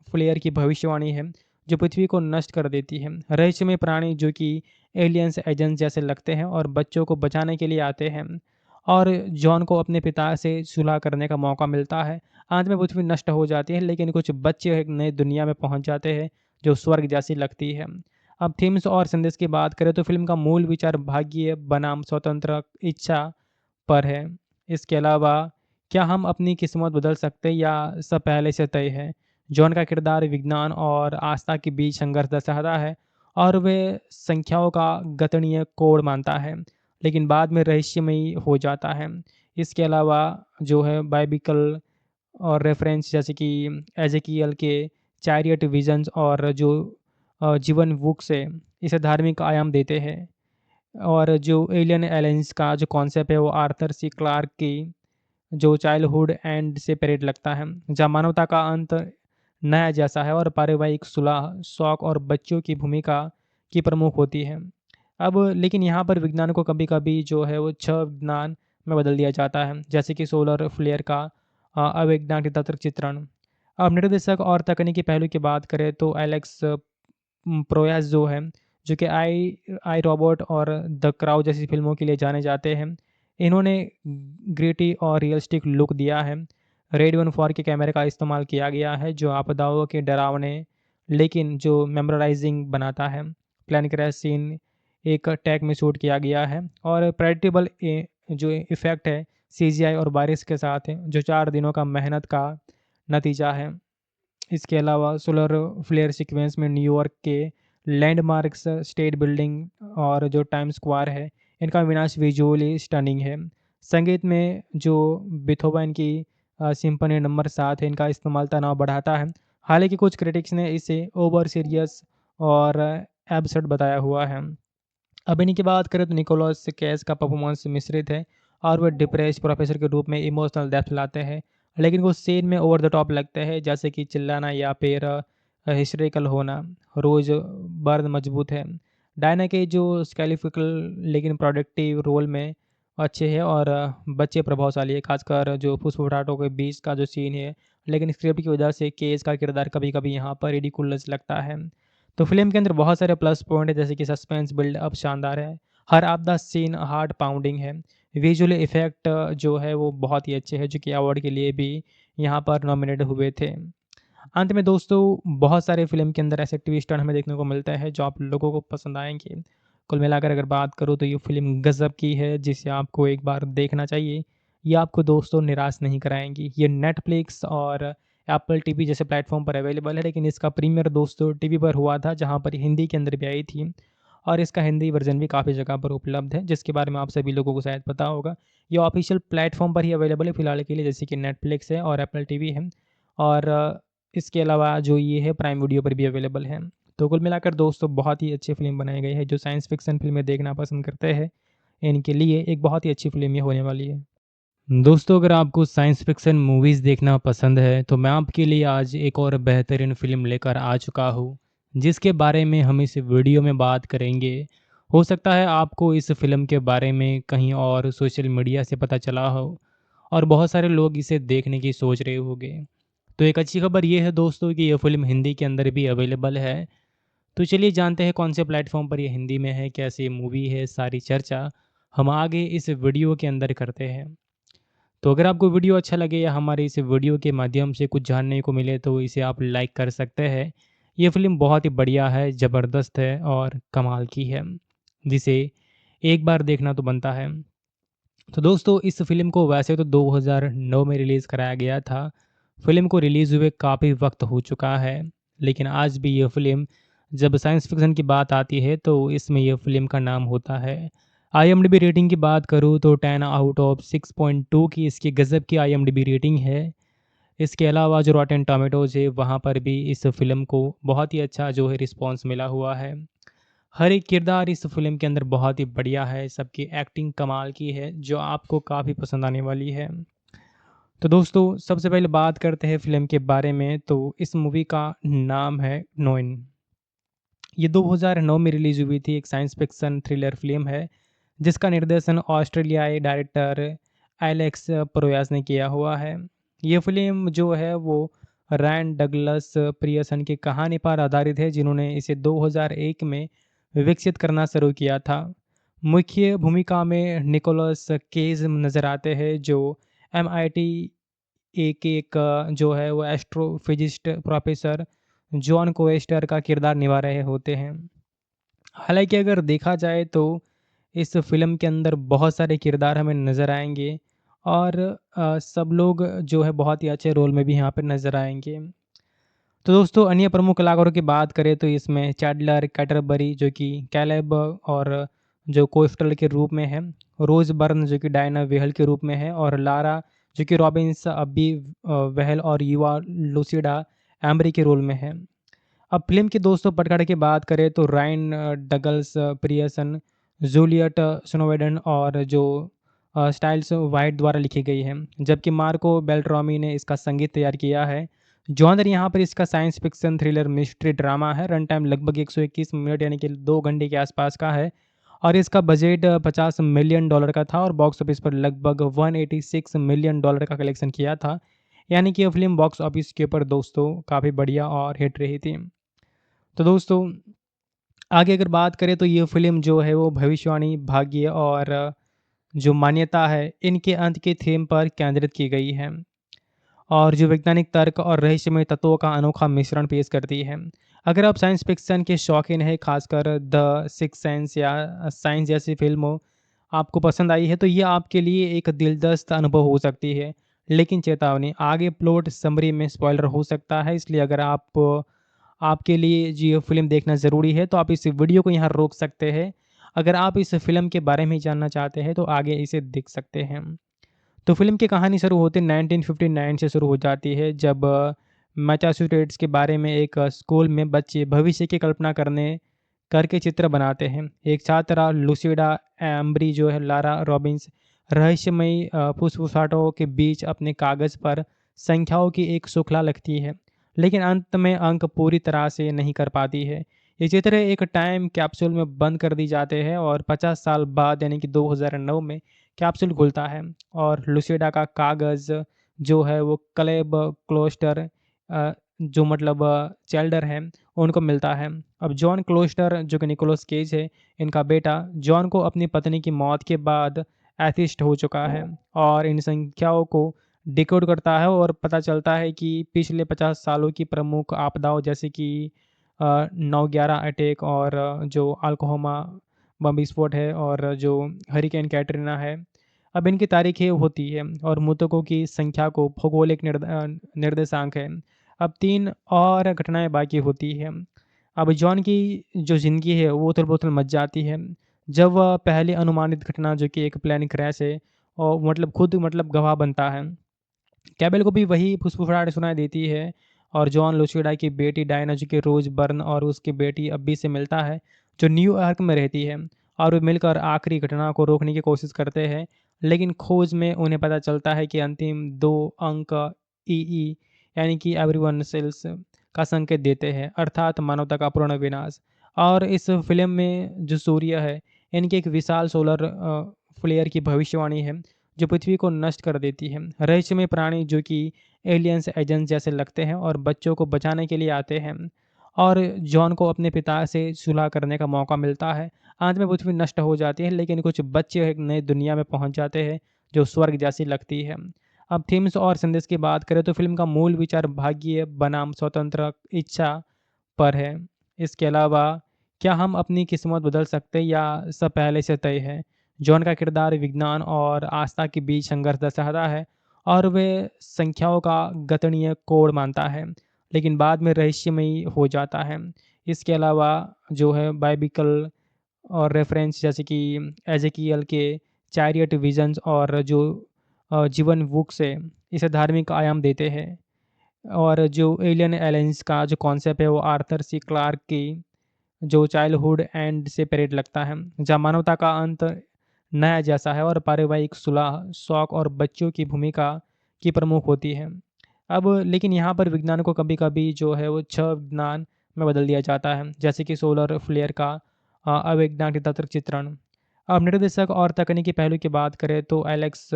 फ्लेयर की भविष्यवाणी है, जो पृथ्वी को नष्ट कर देती है। रहस्यमय प्राणी जो कि एलियंस एजेंट्स जैसे लगते हैं और बच्चों को बचाने के लिए आते हैं और जॉन को अपने पिता से सुलह करने का मौका मिलता है। अंत में पृथ्वी नष्ट हो जाती है, लेकिन कुछ बच्चे एक नई दुनिया में पहुंच जाते हैं जो स्वर्ग जैसी लगती है। अब थीम्स और संदेश की बात करें तो फ़िल्म का मूल विचार भाग्य बनाम स्वतंत्र इच्छा पर है। इसके अलावा क्या हम अपनी किस्मत बदल सकते हैं या सब पहले से तय है? जॉन का किरदार विज्ञान और आस्था के बीच संघर्ष दर्शाता है और वे संख्याओं का गणितीय कोड मानता है, लेकिन बाद में रहस्यमयी हो जाता है। इसके अलावा जो है बाइबिकल और रेफ़रेंस जैसे कि एज़ेकियल के चैरियट विज़न्स और जो जीवन बुक से इसे धार्मिक आयाम देते हैं। और जो एलियन एलायंस का जो कॉन्सेप्ट है वो आर्थर सी क्लार्क की जो चाइल्डहुड एंड से परेड लगता है, जहाँ मानवता का अंत नया जैसा है और पारिवारिक सुलह, शौक और बच्चों की भूमिका की प्रमुख होती है। अब लेकिन यहाँ पर विज्ञान को कभी-कभी जो है वो छह विज्ञान में बदल दिया जाता है, जैसे कि सोलर फ्लेयर का अवैज्ञानिक तंत्र चित्रण। अब निर्देशक और तकनीकी पहलू की बात करें तो एलेक्स प्रोयास जो है, जो कि आई रोबोट और द क्राउड जैसी फ़िल्मों के लिए जाने जाते हैं। इन्होंने ग्रिटी और रियलिस्टिक लुक दिया है। रेड 14 के कैमरे का इस्तेमाल किया गया है, जो आपदाओं के डरावने लेकिन जो मेमोराइज़िंग बनाता है। प्लेन क्रैश सीन एक टेक में शूट किया गया है और प्रेडिक्टेबल जो इफ़ेक्ट है, सीजीआई और बारिश के साथ है, जो 4 दिनों का मेहनत का नतीजा है। इसके अलावा सोलर फ्लेयर सीक्वेंस में न्यूयॉर्क के लैंडमार्क्स, स्टेट बिल्डिंग और जो टाइम स्क्वायर है, इनका विनाश विजुअली स्टनिंग है। संगीत में जो बीथोवन की सिम्फनी नंबर 7 है, इनका इस्तेमाल तनाव बढ़ाता है। हालाँकि कुछ क्रिटिक्स ने इसे ओवर सीरियस और एब्सर्ड बताया हुआ है। अब इन्हीं की बात करें तो निकोलस केज का परफॉर्मेंस मिश्रित है और वो डिप्रेस्ड प्रोफेसर के रूप में इमोशनल डेप्थ लाते हैं, लेकिन कुछ सीन में ओवर द टॉप लगते हैं, जैसे कि चिल्लाना या फिर हिस्ट्रिकल होना। रोज बर्न मजबूत है। डायना के जो स्केलिफिकल लेकिन प्रोडक्टिव रोल में अच्छे हैं और बच्चे प्रभावशाली है, खासकर जो फुसफुटाटों के बीच का जो सीन है, लेकिन स्क्रिप्ट की वजह से केज का किरदार कभी कभी यहाँ पर रिडिकुलस लगता है। तो फ़िल्म के अंदर बहुत सारे प्लस पॉइंट है, जैसे कि सस्पेंस बिल्ड अप शानदार है। हर आपदा सीन हार्ट पाउंडिंग है। विजुअल इफ़ेक्ट जो है वो बहुत ही अच्छे हैं, जो कि अवार्ड के लिए भी यहाँ पर नॉमिनेट हुए थे। अंत में दोस्तों बहुत सारे फ़िल्म के अंदर ऐसे ट्विस्ट टर्न हमें देखने को मिलता है जो आप लोगों को पसंद आएँगे। कुल मिलाकर अगर बात करूँ तो ये फ़िल्म गज़ब की है, जिसे आपको एक बार देखना चाहिए। ये आपको दोस्तों निराश नहीं कराएँगी। ये नेटफ्लिक्स और एप्पल टीवी जैसे प्लेटफ़ॉर्म पर अवेलेबल है, लेकिन इसका प्रीमियर दोस्तों टीवी पर हुआ था, जहाँ पर हिंदी के अंदर भी आई थी और इसका हिंदी वर्ज़न भी काफ़ी जगह पर उपलब्ध है, जिसके बारे में आप सभी लोगों को शायद पता होगा। ये ऑफ़िशियल प्लेटफ़ॉर्म पर ही अवेलेबल है फ़िलहाल के लिए, जैसे कि नेटफ्लिक्स है और एप्पल टीवी है और इसके अलावा जो ये है प्राइम वीडियो पर भी अवेलेबल है। तो कुल मिलाकर दोस्तों बहुत ही अच्छी फ़िल्म बनाई गई है, जो साइंस फ़िक्शन फ़िल्में देखना पसंद करते हैं, इनके लिए एक बहुत ही अच्छी फ़िल्म ये होने वाली है। दोस्तों अगर आपको साइंस फ़िक्शन मूवीज़ देखना पसंद है, तो मैं आपके लिए आज एक और बेहतरीन फ़िल्म लेकर आ चुका हूँ, जिसके बारे में हम इस वीडियो में बात करेंगे। हो सकता है आपको इस फ़िल्म के बारे में कहीं और सोशल मीडिया से पता चला हो और बहुत सारे लोग इसे देखने की सोच रहे होंगे। तो एक अच्छी खबर ये है दोस्तों कि ये फ़िल्म हिंदी के अंदर भी अवेलेबल है। तो चलिए जानते हैं कौन से प्लेटफ़ॉर्म पर ये हिंदी में है, कैसी मूवी है, सारी चर्चा हम आगे इस वीडियो के अंदर करते हैं। तो अगर आपको वीडियो अच्छा लगे या हमारे इस वीडियो के माध्यम से कुछ जानने को मिले तो इसे आप लाइक कर सकते हैं। ये फ़िल्म बहुत ही बढ़िया है, ज़बरदस्त है और कमाल की है, जिसे एक बार देखना तो बनता है। तो दोस्तों इस फ़िल्म को वैसे तो 2009 में रिलीज़ कराया गया था। फ़िल्म को रिलीज़ हुए काफ़ी वक्त हो चुका है, लेकिन आज भी ये फ़िल्म जब साइंस फ़िक्शन की बात आती है तो इसमें ये फ़िल्म का नाम होता है। आईएमडीबी रेटिंग की बात करूँ तो 10 आउट ऑफ 6.2 की इसकी गज़ब की आईएमडीबी रेटिंग है। इसके अलावा जो रॉटेन टोमेटोज़ है वहाँ पर भी इस फ़िल्म को बहुत ही अच्छा जो है रिस्पॉन्स मिला हुआ है। हर एक किरदार इस फ़िल्म के अंदर बहुत ही बढ़िया है, सबकी एक्टिंग कमाल की है, जो आपको काफ़ी पसंद आने वाली है। तो दोस्तों सबसे पहले बात करते हैं फ़िल्म के बारे में, तो इस मूवी का नाम है नोइन। ये 2009 में रिलीज़ हुई थी, एक साइंस फ़िक्शन थ्रिलर फ़िल्म है, जिसका निर्देशन ऑस्ट्रेलियाई डायरेक्टर एलेक्स प्रोयास ने किया हुआ है। ये फ़िल्म जो है वो रैन डगलस पियर्सन की कहानी पर आधारित है, जिन्होंने इसे 2001 में विकसित करना शुरू किया था। मुख्य भूमिका में निकोलस केज नज़र आते हैं, जो एमआईटी एक जो है वो एस्ट्रोफिजिस्ट प्रोफेसर जॉन कोएस्टर का किरदार निभा रहे होते हैं। हालाँकि अगर देखा जाए तो इस फ़िल्म के अंदर बहुत सारे किरदार हमें नज़र आएँगे और सब लोग जो है बहुत ही अच्छे रोल में भी यहाँ पे नज़र आएँगे। तो दोस्तों अन्य प्रमुख कलाकारों की बात करें तो इसमें चैडलर कैटरबरी जो कि कैलेब और जो कोस्टल के रूप में है, रोज़ बर्न जो कि डायना वेहल के रूप में है और लारा जो कि रॉबिन्स अब्बी वेहल और युवा लुसिडा एम्बरी के रोल में है। अब फ़िल्म के दोस्तों पटकथा की बात करें तो रायन डगल्स पियर्सन, जूलियट स्नोवेडन और जो स्टाइल्स वाइट द्वारा लिखी गई है, जबकि मार्को बेल्ट्रॉमी ने इसका संगीत तैयार किया है। जॉनर यहाँ पर इसका science fiction thriller mystery drama है। रन टाइम लगभग 121 मिनट यानी कि 2 घंटे के आसपास का है और इसका बजट $50 मिलियन का था और बॉक्स ऑफिस पर लगभग $186 मिलियन का कलेक्शन किया था। यानी कि यह फ़िल्म बॉक्स ऑफिस के ऊपर दोस्तों काफ़ी बढ़िया और हिट रही थी। तो दोस्तों आगे अगर बात करें तो ये फ़िल्म जो है वो भविष्यवाणी, भाग्य और जो मान्यता है इनके अंत के थीम पर केंद्रित की गई है और जो वैज्ञानिक तर्क और रहस्यमय तत्वों का अनोखा मिश्रण पेश करती है। अगर आप साइंस फिक्शन के शौकीन हैं, खासकर द सिक्स्थ सेंस या साइंस जैसी फ़िल्मों आपको पसंद आई है तो ये आपके लिए एक दिलचस्प अनुभव हो सकती है। लेकिन चेतावनी, आगे प्लॉट समरी में स्पॉइलर हो सकता है, इसलिए अगर आपके लिए जी ये फ़िल्म देखना ज़रूरी है तो आप इस वीडियो को यहाँ रोक सकते हैं। अगर आप इस फ़िल्म के बारे में जानना चाहते हैं तो आगे इसे देख सकते हैं। तो फ़िल्म की कहानी शुरू होती 1959 से शुरू हो जाती है जब मैसाचुसेट्स के बारे में एक स्कूल में बच्चे भविष्य की कल्पना करके चित्र बनाते हैं। एक छात्रा लुसिडा एम्ब्री जो है लारा रॉबिन्स रहस्यमयी फुसफुसाहटों के बीच अपने कागज़ पर संख्याओं की एक श्रृंखला लिखती है, लेकिन अंत में अंक पूरी तरह से नहीं कर पाती है। ये चित्र एक टाइम कैप्सूल में बंद कर दी जाते हैं और 50 साल बाद यानी कि 2009 में कैप्सूल खुलता है और लुसिडा का कागज़ जो है वो क्लेब क्लोस्टर जो मतलब चैल्डर है उनको मिलता है। अब जॉन क्लोस्टर जो कि निकोलस केज है इनका बेटा जॉन को अपनी पत्नी की मौत के बाद एथिस्ट हो चुका है और इन संख्याओं को डिकोड करता है और पता चलता है कि पिछले 50 सालों की प्रमुख आपदाओं जैसे कि 9/11 अटैक और जो अल्कोहोमा बम विस्फोट है और जो हरिकेन कैटरीना है, अब इनकी तारीखें होती है और मृतकों की संख्या को भौगोलिक निर्देशांक है। अब 3 और घटनाएँ बाकी होती हैं। अब जॉन की जो ज़िंदगी है वो उथल-पुथल मच जाती है। जब वह पहली अनुमानित घटना जो कि एक प्लेन क्रैश है और मतलब खुद मतलब गवाह बनता है। कैबेल को भी वही फुसफुसाहट सुनाई देती है और जॉन लुसिडा की बेटी डायना जो कि रोज़ बर्न और उसकी बेटी अब्बी से मिलता है, जो न्यूयॉर्क में रहती है और वे मिलकर आखिरी घटना को रोकने की कोशिश करते हैं। लेकिन खोज में उन्हें पता चलता है कि अंतिम 2 अंक ईई यानी कि एवरीवन सेल्स का संकेत देते हैं, अर्थात मानवता का पूर्ण विनाश। और इस फ़िल्म में जो सूर्य है, इनकी एक विशाल सोलर फ्लेयर की भविष्यवाणी है जो पृथ्वी को नष्ट कर देती है। रहस्यमय प्राणी जो कि एलियंस एजेंट्स जैसे लगते हैं और बच्चों को बचाने के लिए आते हैं और जॉन को अपने पिता से सुलह करने का मौका मिलता है। अंत में पृथ्वी नष्ट हो जाती है लेकिन कुछ बच्चे एक नई दुनिया में पहुंच जाते हैं जो स्वर्ग जैसी लगती है। अब थीम्स और संदेश की बात करें तो फिल्म का मूल विचार भाग्य बनाम स्वतंत्र इच्छा पर है। इसके अलावा क्या हम अपनी किस्मत बदल सकते हैं या सब पहले से तय है? जॉन का किरदार विज्ञान और आस्था के बीच संघर्ष दर्शाता है और वे संख्याओं का गणितीय कोड मानता है, लेकिन बाद में रहस्यमयी हो जाता है। इसके अलावा जो है बाइबिकल और रेफरेंस जैसे कि एजेकियल के चैरियट विजन्स और जो जीवन बुक्स है, इसे धार्मिक आयाम देते हैं। और जो एलियन एलायंस का जो कॉन्सेप्ट है वो आर्थर सी क्लार्क की जो चाइल्डहुड एंड से परेड लगता है, जहाँ मानवता का अंत नया जैसा है और पारिवारिक सुलह, शौक और बच्चों की भूमिका की प्रमुख होती है। अब लेकिन यहाँ पर विज्ञान को कभी-कभी जो है वो छह विज्ञान में बदल दिया जाता है, जैसे कि सोलर फ्लेयर का अवैज्ञानिक तंत्र चित्रण। अब निर्देशक और तकनीकी पहलू की बात करें तो एलेक्स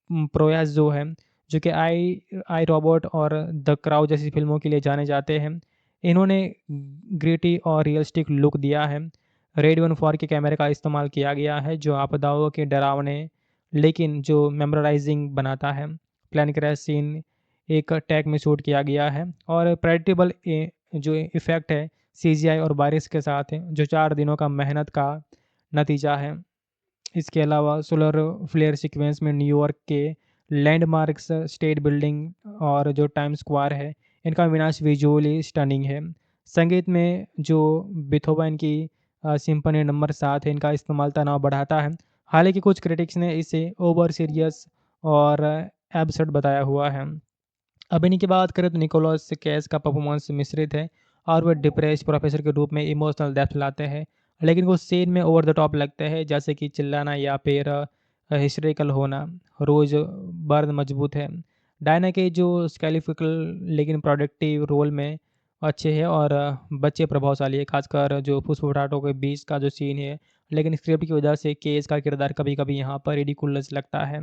प्रोयास जो है, जो कि आई रोबोट और द क्राउड जैसी फ़िल्मों के लिए जाने जाते हैं। इन्होंने ग्रिटी और रियलिस्टिक लुक दिया है। रेड 14 के कैमरे का इस्तेमाल किया गया है, जो आपदाओं के डरावने लेकिन जो मेमोराइज़िंग बनाता है। प्लेन क्रैश सीन एक टेक में शूट किया गया है और प्रेडिक्टेबल जो इफ़ेक्ट है सीजीआई और बारिश के साथ है, जो 4 दिनों का मेहनत का नतीजा है। इसके अलावा सोलर फ्लेयर सीक्वेंस में न्यूयॉर्क के लैंडमार्क्स, स्टेट बिल्डिंग और जो टाइम स्क्वायर है, इनका विनाश विजुअली स्टनिंग है। संगीत में जो बीथोवन की सिम्फनी नंबर 7 है, इनका इस्तेमाल तनाव बढ़ाता है। हालांकि कुछ क्रिटिक्स ने इसे ओवर सीरियस और एब्सर्ड बताया हुआ है। अब इन्हीं की बात करें तो निकोलस केज का परफॉर्मेंस मिश्रित है और वह डिप्रेस प्रोफेसर के रूप में इमोशनल डेप्थ लाते हैं, लेकिन वो सीन में ओवर द टॉप लगते हैं, जैसे कि चिल्लाना या फिर हिस्ट्रिकल होना। रोज बर्न मजबूत है। डायना के जो स्केलिफिकल लेकिन प्रोडक्टिव रोल में अच्छे है और बच्चे प्रभावशाली है, खासकर जो फुसफुटाटों के बीच का जो सीन है। लेकिन स्क्रिप्ट की वजह से केज का किरदार कभी कभी यहाँ पर रिडिकुलस लगता है।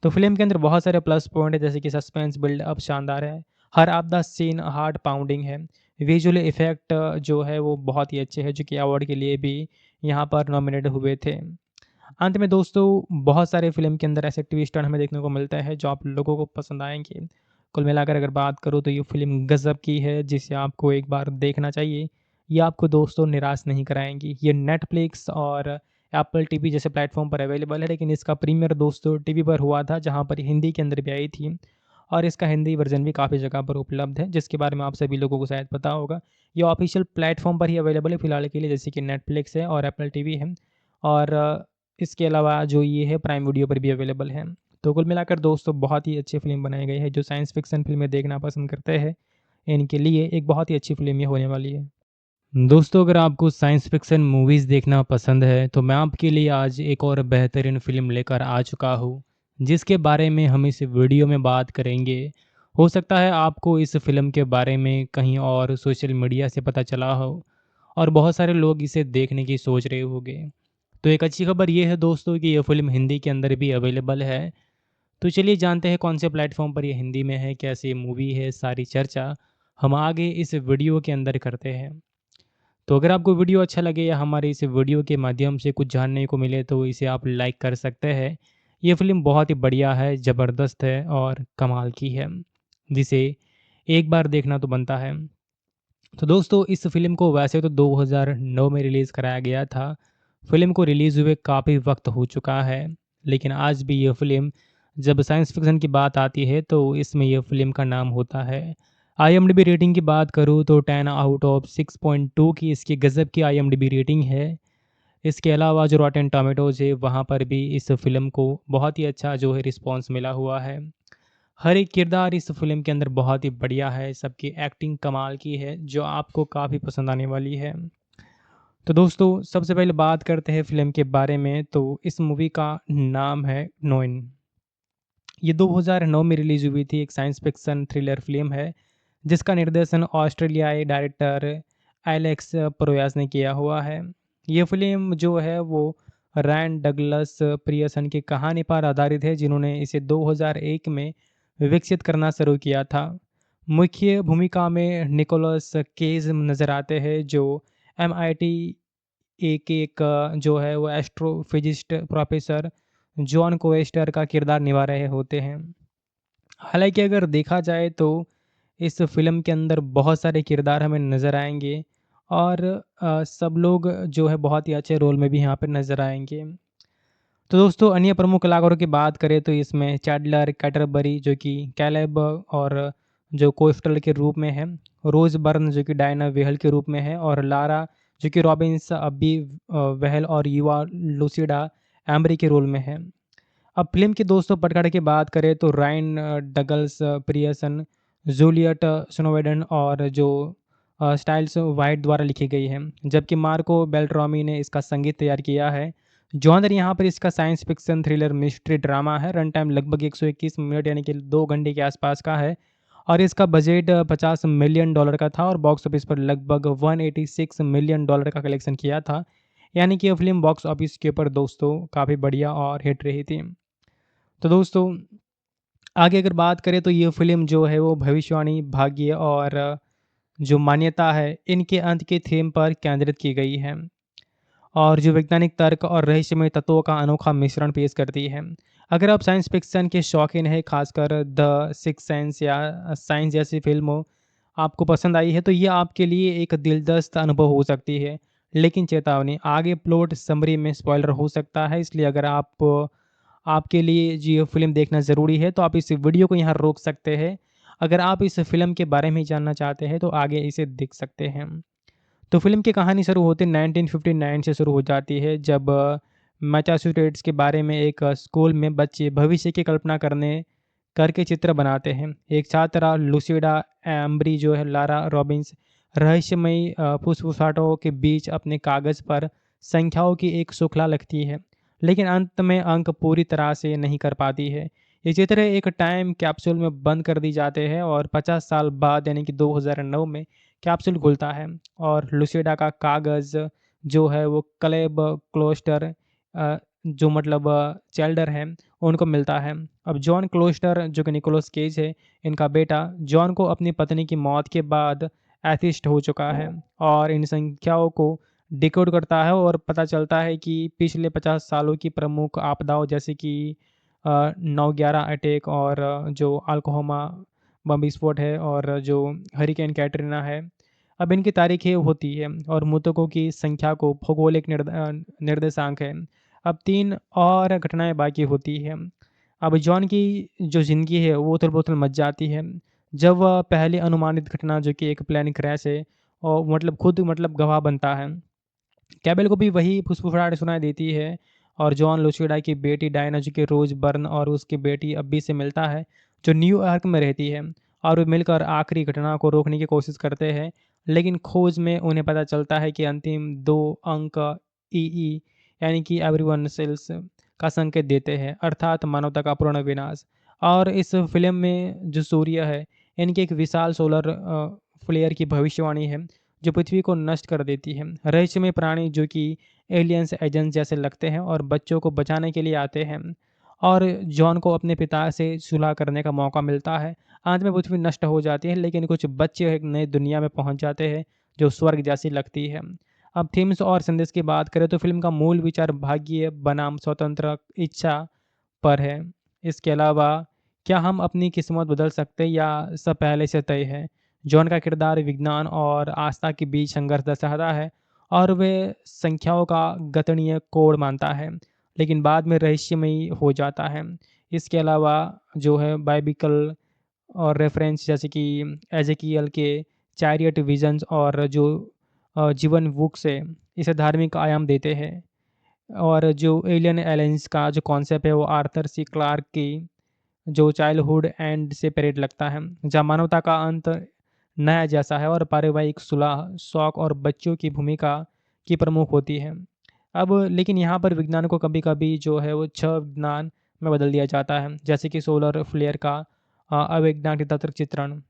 तो फ़िल्म के अंदर बहुत सारे प्लस पॉइंट है, जैसे कि सस्पेंस बिल्ड अप शानदार है, हर आपदा सीन हार्ट पाउंडिंग है, विजुअल इफ़ेक्ट जो है वो बहुत ही अच्छे हैं, जो कि अवार्ड के लिए भी यहाँ पर नॉमिनेट हुए थे। अंत में दोस्तों बहुत सारे फ़िल्म के अंदर ऐसे ट्विस्ट टर्न हमें देखने को मिलता है जो आप लोगों को पसंद आएँगे। कुल मिलाकर अगर बात करूँ तो ये फ़िल्म गज़ब की है, जिसे आपको एक बार देखना चाहिए। ये आपको दोस्तों निराश नहीं कराएँगी। ये नेटफ्लिक्स और एप्पल टीवी जैसे प्लेटफ़ॉर्म पर अवेलेबल है, लेकिन इसका प्रीमियर दोस्तों टीवी पर हुआ था, जहाँ पर हिंदी के अंदर भी आई थी और इसका हिंदी वर्ज़न भी काफ़ी जगह पर उपलब्ध है, जिसके बारे में आप सभी लोगों को शायद पता होगा। ये ऑफ़िशियल प्लेटफ़ॉर्म पर ही अवेलेबल है फ़िलहाल के लिए, जैसे कि नेटफ्लिक्स है और एप्पल टीवी है और इसके अलावा जो ये है प्राइम वीडियो पर भी अवेलेबल है। तो कुल मिलाकर दोस्तों बहुत ही अच्छी फ़िल्म बनाई गई है, जो साइंस फ़िक्शन फ़िल्में देखना पसंद करते हैं, इनके लिए एक बहुत ही अच्छी फ़िल्म ये होने वाली है। दोस्तों अगर आपको साइंस फ़िक्शन मूवीज़ देखना पसंद है, तो मैं आपके लिए आज एक और बेहतरीन फ़िल्म लेकर आ चुका हूँ, जिसके बारे में हम इस वीडियो में बात करेंगे। हो सकता है आपको इस फ़िल्म के बारे में कहीं और सोशल मीडिया से पता चला हो और बहुत सारे लोग इसे देखने की सोच रहे होंगे। तो एक अच्छी खबर ये है दोस्तों कि ये फ़िल्म हिंदी के अंदर भी अवेलेबल है। तो चलिए जानते हैं कौन से प्लेटफ़ॉर्म पर ये हिंदी में है, कैसी मूवी है, सारी चर्चा हम आगे इस वीडियो के अंदर करते हैं। तो अगर आपको वीडियो अच्छा लगे या हमारे इस वीडियो के माध्यम से कुछ जानने को मिले, तो इसे आप लाइक कर सकते हैं। ये फ़िल्म बहुत ही बढ़िया है, ज़बरदस्त है और कमाल की है, जिसे एक बार देखना तो बनता है। तो दोस्तों इस फ़िल्म को वैसे तो 2009 में रिलीज़ कराया गया था। फ़िल्म को रिलीज़ हुए काफ़ी वक्त हो चुका है, लेकिन आज भी ये फ़िल्म जब साइंस फ़िक्शन की बात आती है तो इसमें ये फ़िल्म का नाम होता है। आईएमडीबी रेटिंग की बात करूँ तो 10 आउट ऑफ 6.2 की इसकी गज़ब की आईएमडीबी रेटिंग है। इसके अलावा जो रॉटेन टोमेटोज़ है वहाँ पर भी इस फ़िल्म को बहुत ही अच्छा जो है रिस्पॉन्स मिला हुआ है। हर एक किरदार इस फ़िल्म के अंदर बहुत ही बढ़िया है, सबकी एक्टिंग कमाल की है, जो आपको काफ़ी पसंद आने वाली है। तो दोस्तों सबसे पहले बात करते हैं फ़िल्म के बारे में, तो इस मूवी का नाम है नोइन। ये 2009 में रिलीज़ हुई थी, एक साइंस फ़िक्शन थ्रिलर फ़िल्म है, जिसका निर्देशन ऑस्ट्रेलियाई डायरेक्टर एलेक्स प्रोयास ने किया हुआ है। ये फ़िल्म जो है वो रैन डगलस पियर्सन की कहानी पर आधारित है, जिन्होंने इसे 2001 में विकसित करना शुरू किया था। मुख्य भूमिका में निकोलस केज नज़र आते हैं, जो एमआईटी एक जो है वो एस्ट्रोफिजिस्ट प्रोफेसर जॉन कोएस्टर का किरदार निभा रहे होते हैं। हालाँकि अगर देखा जाए तो इस फ़िल्म के अंदर बहुत सारे किरदार हमें नज़र आएँगे और सब लोग जो है बहुत ही अच्छे रोल में भी यहाँ पे नज़र आएँगे। तो दोस्तों अन्य प्रमुख कलाकारों की बात करें तो इसमें चैडलर कैटरबरी जो कि कैलेब और जो कोस्टल के रूप में है, रोज़ बर्न जो कि डायना वेहल के रूप में है और लारा जो कि रॉबिन्स अब्बी वेहल और युवा लूसिडा एम्बरी के रोल में है। अब फ़िल्म के दोस्तों पटकथा की बात करें तो रायन डगल्स पियर्सन, जूलियट स्नोवेडन और जो स्टाइल्स वाइट द्वारा लिखी गई है, जबकि मार्को बेल्ट्रॉमी ने इसका संगीत तैयार किया है। जॉनर यहाँ पर इसका science fiction thriller mystery drama है। रन टाइम लगभग 121 मिनट यानी कि 2 घंटे के आसपास का है और इसका बजट $50 मिलियन का था और बॉक्स ऑफिस पर लगभग $186 मिलियन का कलेक्शन किया था। यानी कि यह फिल्म बॉक्स ऑफिस के ऊपर दोस्तों काफ़ी बढ़िया और हिट रही थी। तो दोस्तों आगे अगर बात करें तो ये फ़िल्म जो है वो भविष्यवाणी, भाग्य और जो मान्यता है, इनके अंत के थीम पर केंद्रित की गई है और जो वैज्ञानिक तर्क और रहस्यमय तत्वों का अनोखा मिश्रण पेश करती है। अगर आप साइंस फिक्शन के शौकीन हैं, खासकर द सिक्स्थ सेंस या साइंस जैसी फिल्मों आपको पसंद आई है तो ये आपके लिए एक दिलचस्प अनुभव हो सकती है। लेकिन चेतावनी, आगे प्लॉट समरी में स्पॉइलर हो सकता है, इसलिए अगर आपके लिए जी ये फ़िल्म देखना ज़रूरी है तो आप इस वीडियो को यहाँ रोक सकते हैं। अगर आप इस फ़िल्म के बारे में जानना चाहते हैं तो आगे इसे देख सकते हैं। तो फ़िल्म की कहानी शुरू होती 1959 से शुरू हो जाती है, जब मैसाचुसेट्स के बारे में एक स्कूल में बच्चे भविष्य की कल्पना करके चित्र बनाते हैं। एक छात्रा लुसिडा एम्ब्री जो है लारा रॉबिन्स रहस्यमयी फुसफुसाहटों के बीच अपने कागज़ पर संख्याओं की एक श्रृंखला लिखती है, लेकिन अंत में अंक पूरी तरह से नहीं कर पाती है। ये चित्र एक टाइम कैप्सूल में बंद कर दी जाते हैं और 50 साल बाद यानी कि 2009 में कैप्सूल खुलता है और लुसिडा का कागज़ जो है वो क्लेब क्लोस्टर जो मतलब चैल्डर है, उनको मिलता है। अब जॉन क्लोस्टर जो कि निकोलस केज है, इनका बेटा जॉन को अपनी पत्नी की मौत के बाद एथिस्ट हो चुका है और इन संख्याओं को डिकोड करता है और पता चलता है कि पिछले 50 सालों की प्रमुख आपदाओं जैसे कि 9/11 अटैक और जो अल्कोहोमा बम विस्फोट है और जो हरिकेन कैटरीना है, अब इनकी तारीखें होती है और मृतकों की संख्या को भौगोलिक निर्देशांक है। अब 3 और घटनाएँ बाकी होती हैं। अब जॉन की जो ज़िंदगी है वो उथल-पुथल मच जाती है। जब वह पहली अनुमानित घटना जो कि एक प्लेन क्रैश है और मतलब खुद मतलब गवाह बनता है। कैबेल को भी वही फुसफुसाहट सुनाई देती है और जॉन लुसिडा की बेटी डायना जो कि रोज़ बर्न और उसकी बेटी अब्बी से मिलता है, जो न्यूयॉर्क में रहती है और वे मिलकर आखिरी घटना को रोकने की कोशिश करते हैं। लेकिन खोज में उन्हें पता चलता है कि अंतिम 2 अंक ईई यानी कि एवरीवन सेल्स का संकेत देते हैं, अर्थात मानवता का पूर्ण विनाश। और इस फ़िल्म में जो सूर्य है, इनकी एक विशाल सोलर फ्लेयर की भविष्यवाणी है, जो पृथ्वी को नष्ट कर देती है। रहस्यमय प्राणी जो कि एलियंस एजेंट्स जैसे लगते हैं और बच्चों को बचाने के लिए आते हैं और जॉन को अपने पिता से सुलह करने का मौका मिलता है। अंत में पृथ्वी नष्ट हो जाती है, लेकिन कुछ बच्चे एक नई दुनिया में पहुंच जाते हैं जो स्वर्ग जैसी लगती है। अब थीम्स और संदेश की बात करें तो फिल्म का मूल विचार भाग्य बनाम स्वतंत्र इच्छा पर है। इसके अलावा क्या हम अपनी किस्मत बदल सकते हैं या सब पहले से तय है? जॉन का किरदार विज्ञान और आस्था के बीच संघर्ष दर्शाता है और वे संख्याओं का गणितीय कोड मानता है, लेकिन बाद में रहस्यमयी हो जाता है। इसके अलावा जो है बाइबिकल और रेफरेंस जैसे कि एज़ेकियल के चैरियट विजन्स और जो जीवन बुक्स है, इसे धार्मिक आयाम देते हैं। और जो एलियन एलायंस का जो कॉन्सेप्ट है वो आर्थर सी क्लार्क की जो चाइल्डहुड एंड से परेड लगता है, जहाँ मानवता का अंत नया जैसा है और पारिवारिक सुलह, शौक और बच्चों की भूमिका की प्रमुख होती है। अब लेकिन यहाँ पर विज्ञान को कभी-कभी जो है वो छह विज्ञान में बदल दिया जाता है, जैसे कि सोलर फ्लेयर का अवैज्ञानिक तंत्र चित्रण।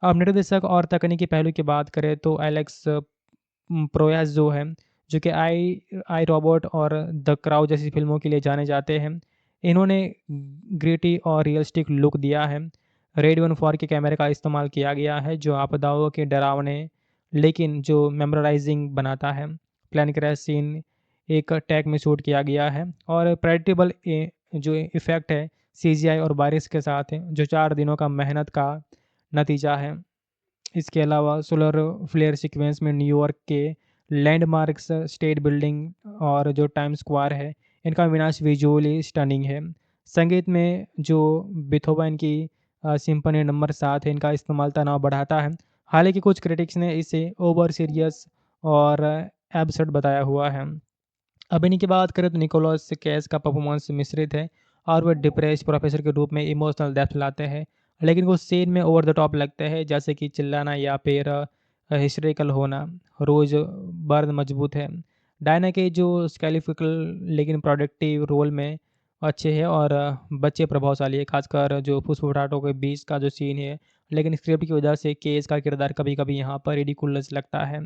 अब निर्देशक और तकनीकी पहलू की बात करें तो एलेक्स प्रोयास जो है, जो कि आई रोबोट और द क्राउड जैसी फ़िल्मों के लिए जाने जाते हैं। इन्होंने ग्रिटी और रियलिस्टिक लुक दिया है। रेड 14 के कैमरे का इस्तेमाल किया गया है, जो आपदाओं के डरावने लेकिन जो मेमोराइज़िंग बनाता है। प्लेन क्रैश सीन एक टेक में शूट किया गया है और प्रेडिक्टेबल जो इफ़ेक्ट है सीजीआई और बारिश के साथ है, जो 4 दिनों का मेहनत का नतीजा है। इसके अलावा सोलर फ्लेयर सीक्वेंस में न्यूयॉर्क के लैंडमार्क्स, स्टेट बिल्डिंग और जो टाइम स्क्वायर है, इनका विनाश विजुअली स्टनिंग है। संगीत में जो बीथोवन की सिम्फनी नंबर 7 है, इनका इस्तेमाल तनाव बढ़ाता है। हालाँकि कुछ क्रिटिक्स ने इसे ओवर सीरियस और एब्सर्ड बताया हुआ है। अब इन्हीं की बात करें तो निकोलस केज का परफॉर्मेंस मिश्रित है और वह डिप्रेस्ड प्रोफेसर के रूप में इमोशनल डेप्थ लाते हैं, लेकिन कुछ सीन में ओवर द टॉप लगते हैं, जैसे कि चिल्लाना या फिर हिस्ट्रिकल होना। रोज बर्न मजबूत है। डायना के जो स्केलिफिकल लेकिन प्रोडक्टिव रोल में अच्छे हैं और बच्चे प्रभावशाली है, खासकर जो फुसफुसाहटों के बीच का जो सीन है, लेकिन स्क्रिप्ट की वजह से केज का किरदार कभी कभी यहाँ पर रिडिकुलस लगता है।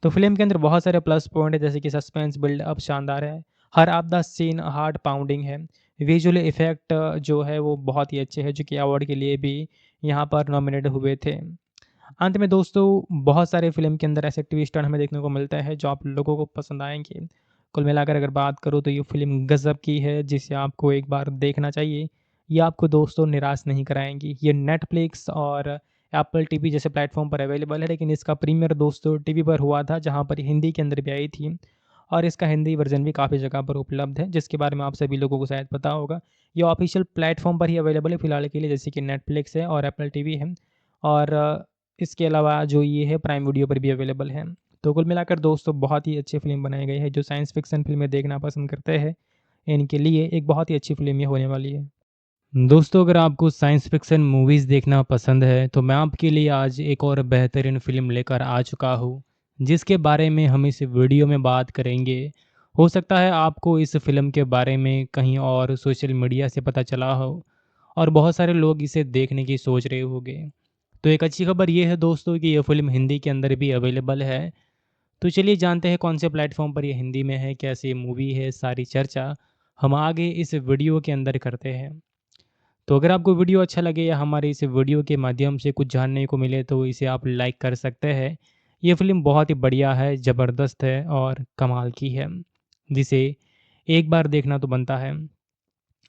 तो फ़िल्म के अंदर बहुत सारे प्लस पॉइंट है, जैसे कि सस्पेंस बिल्डअप शानदार है। हर आपदा सीन हार्ट पाउंडिंग है। विजुअल इफ़ेक्ट जो है वो बहुत ही अच्छे हैं, जो कि अवार्ड के लिए भी यहाँ पर नॉमिनेट हुए थे। अंत में दोस्तों बहुत सारे फ़िल्म के अंदर ऐसे ट्विस्ट टर्न हमें देखने को मिलते हैं जो आप लोगों को पसंद आएँगे। कुल मिलाकर अगर बात करूँ तो ये फ़िल्म गज़ब की है, जिसे आपको एक बार देखना चाहिए। ये आपको दोस्तों निराश नहीं कराएँगी। ये नेटफ्लिक्स और एप्पल टीवी जैसे प्लेटफ़ॉर्म पर अवेलेबल है, लेकिन इसका प्रीमियर दोस्तों टीवी पर हुआ था, जहाँ पर हिंदी के अंदर भी आई थी और इसका हिंदी वर्ज़न भी काफ़ी जगह पर उपलब्ध है, जिसके बारे में आप सभी लोगों को शायद पता होगा। ये ऑफ़िशियल प्लेटफ़ॉर्म पर ही अवेलेबल है फ़िलहाल के लिए, जैसे कि नेटफ्लिक्स है और एप्पल टीवी है और इसके अलावा जो ये है प्राइम वीडियो पर भी अवेलेबल है। तो कुल मिलाकर दोस्तों बहुत ही अच्छी फ़िल्म बनाई गई है, जो साइंस फ़िक्शन फ़िल्में देखना पसंद करते हैं, इनके लिए एक बहुत ही अच्छी फ़िल्म ये होने वाली है। दोस्तों अगर आपको साइंस फ़िक्शन मूवीज़ देखना पसंद है, तो मैं आपके लिए आज एक और बेहतरीन फ़िल्म लेकर आ चुका हूँ, जिसके बारे में हम इस वीडियो में बात करेंगे। हो सकता है आपको इस फ़िल्म के बारे में कहीं और सोशल मीडिया से पता चला हो और बहुत सारे लोग इसे देखने की सोच रहे होंगे। तो एक अच्छी खबर ये है दोस्तों कि ये फ़िल्म हिंदी के अंदर भी अवेलेबल है। तो चलिए जानते हैं कौन से प्लेटफ़ॉर्म पर ये हिंदी में है, कैसी मूवी है, सारी चर्चा हम आगे इस वीडियो के अंदर करते हैं। तो अगर आपको वीडियो अच्छा लगे या हमारे इस वीडियो के माध्यम से कुछ जानने को मिले तो इसे आप लाइक कर सकते हैं। ये फ़िल्म बहुत ही बढ़िया है, ज़बरदस्त है और कमाल की है, जिसे एक बार देखना तो बनता है।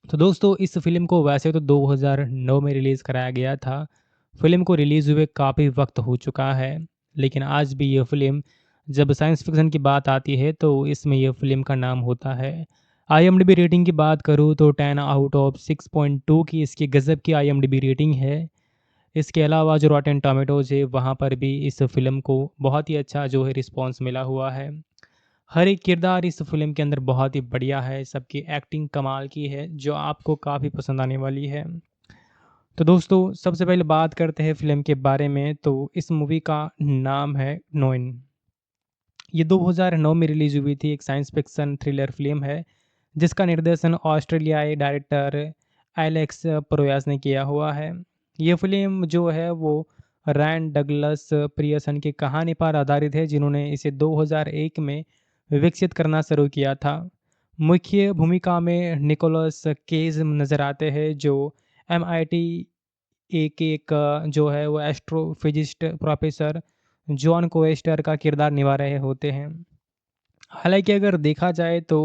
तो दोस्तों इस फ़िल्म को वैसे तो 2009 में रिलीज़ कराया गया था। फ़िल्म को रिलीज़ हुए काफ़ी वक्त हो चुका है, लेकिन आज भी ये फ़िल्म जब साइंस फ़िक्शन की बात आती है तो इसमें ये फ़िल्म का नाम होता है। आईएमडीबी रेटिंग की बात करूँ तो 10 आउट ऑफ 6.2 की इसकी गज़ब की आईएमडीबी रेटिंग है। इसके अलावा जो रॉटेन टोमेटोज़ है वहाँ पर भी इस फ़िल्म को बहुत ही अच्छा जो है रिस्पॉन्स मिला हुआ है। हर एक किरदार इस फ़िल्म के अंदर बहुत ही बढ़िया है, सबकी एक्टिंग कमाल की है, जो आपको काफ़ी पसंद आने वाली है। तो दोस्तों सबसे पहले बात करते हैं फ़िल्म के बारे में, तो इस मूवी का नाम है नोइन। ये 2009 में रिलीज़ हुई थी, एक साइंस फ़िक्शन थ्रिलर फ़िल्म है, जिसका निर्देशन ऑस्ट्रेलियाई डायरेक्टर एलेक्स प्रोयास ने किया हुआ है। ये फ़िल्म जो है वो रैन डगलस पियर्सन की कहानी पर आधारित है, जिन्होंने इसे 2001 में विकसित करना शुरू किया था। मुख्य भूमिका में निकोलस केज नज़र आते हैं, जो एमआईटी एक जो है वो एस्ट्रोफिजिस्ट प्रोफेसर जॉन कोएस्टर का किरदार निभा रहे होते हैं। हालाँकि अगर देखा जाए तो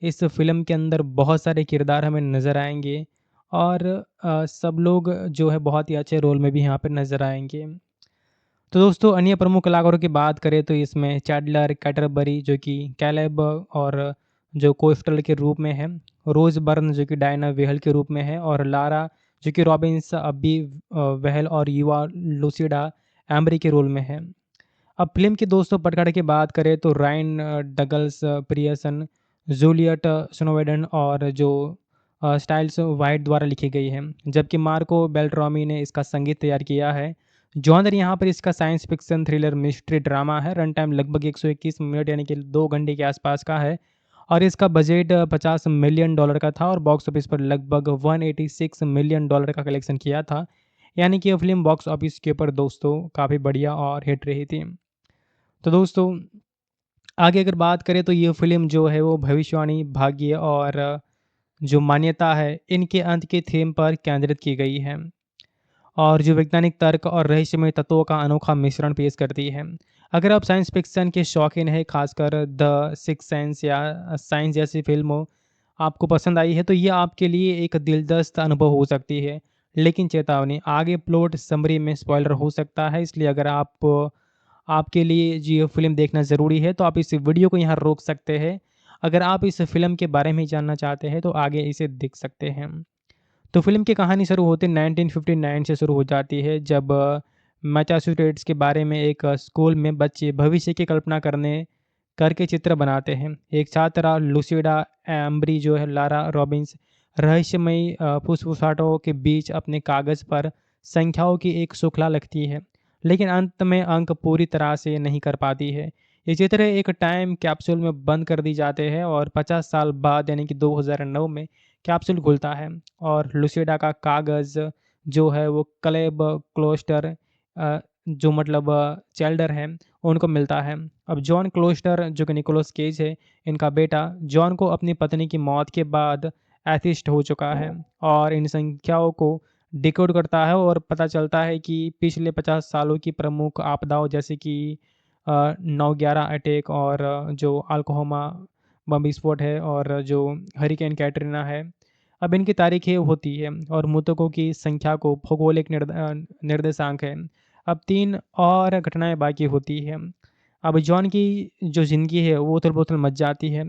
इस फ़िल्म के अंदर बहुत सारे किरदार हमें नज़र आएँगे और सब लोग जो है बहुत ही अच्छे रोल में भी यहाँ पे नज़र आएँगे। तो दोस्तों अन्य प्रमुख कलाकारों की बात करें तो इसमें चैडलर कैटरबरी जो कि कैलेब और जो कोस्टल के रूप में है, रोज़ बर्न जो कि डायना वेहल के रूप में है और लारा जो कि रॉबिन्स अब्बी वेहल और युवा लुसिडा एम्बरी के रोल में है। अब फ़िल्म के दोस्तों पटकथा की बात करें तो रायन डगल्स पियर्सन, जूलियट स्नोवेडन और जो स्टाइल्स वाइट द्वारा लिखी गई है, जबकि मार्को बेल्ट्रॉमी ने इसका संगीत तैयार किया है। जॉनर यहाँ पर इसका science fiction thriller mystery drama है। रन टाइम लगभग 121 मिनट यानी कि 2 घंटे के आसपास का है और इसका बजट $50 मिलियन का था और बॉक्स ऑफिस पर लगभग $186 मिलियन का कलेक्शन किया था। यानी कि यह फ़िल्म बॉक्स ऑफिस के ऊपर दोस्तों काफ़ी बढ़िया और हिट रही थी। तो दोस्तों आगे अगर बात करें तो ये फ़िल्म जो है वो भविष्यवाणी, भाग्य और जो मान्यता है, इनके अंत के थीम पर केंद्रित की गई है और जो वैज्ञानिक तर्क और रहस्यमय तत्वों का अनोखा मिश्रण पेश करती है। अगर आप साइंस फिक्शन के शौकीन हैं, खासकर द सिक्स्थ सेंस या साइंस जैसी फ़िल्मों आपको पसंद आई है, तो ये आपके लिए एक दिलचस्प अनुभव हो सकती है। लेकिन चेतावनी, आगे प्लॉट समरी में स्पॉइलर हो सकता है, इसलिए अगर आपके लिए जी ये फ़िल्म देखना ज़रूरी है, तो आप इस वीडियो को यहाँ रोक सकते हैं। अगर आप इस फ़िल्म के बारे में जानना चाहते हैं, तो आगे इसे देख सकते हैं। तो फ़िल्म की कहानी शुरू होते 1959 से शुरू हो जाती है, जब मैसाचुसेट्स के बारे में एक स्कूल में बच्चे भविष्य की कल्पना करके चित्र बनाते हैं। एक छात्रा लुसिडा एम्ब्री जो है लारा रॉबिन्स रहस्यमयी फुसफुसाहटों के बीच अपने कागज़ पर संख्याओं की एक श्रृंखला लिखती है, लेकिन अंत में अंक पूरी तरह से नहीं कर पाती है। ये चित्र एक टाइम कैप्सूल में बंद कर दी जाते हैं और 50 साल बाद यानी कि 2009 में कैप्सूल खुलता है और लुसिडा का कागज़ जो है वो क्लेब क्लोस्टर जो मतलब चैल्डर है, उनको मिलता है। अब जॉन क्लोस्टर जो कि निकोलस केज है, इनका बेटा जॉन को अपनी पत्नी की मौत के बाद एथिस्ट हो चुका है और इन संख्याओं को डिकोड करता है और पता चलता है कि पिछले 50 सालों की प्रमुख आपदाओं जैसे कि 9/11 अटैक और जो अल्कोहोमा बम विस्फोट है और जो हरिकेन कैटरीना है, अब इनकी तारीखें होती है और मृतकों की संख्या को भौगोलिक निर्देशांक है। अब 3 और घटनाएँ बाकी होती हैं। अब जॉन की जो ज़िंदगी है वो उथल-पुथल मच जाती है।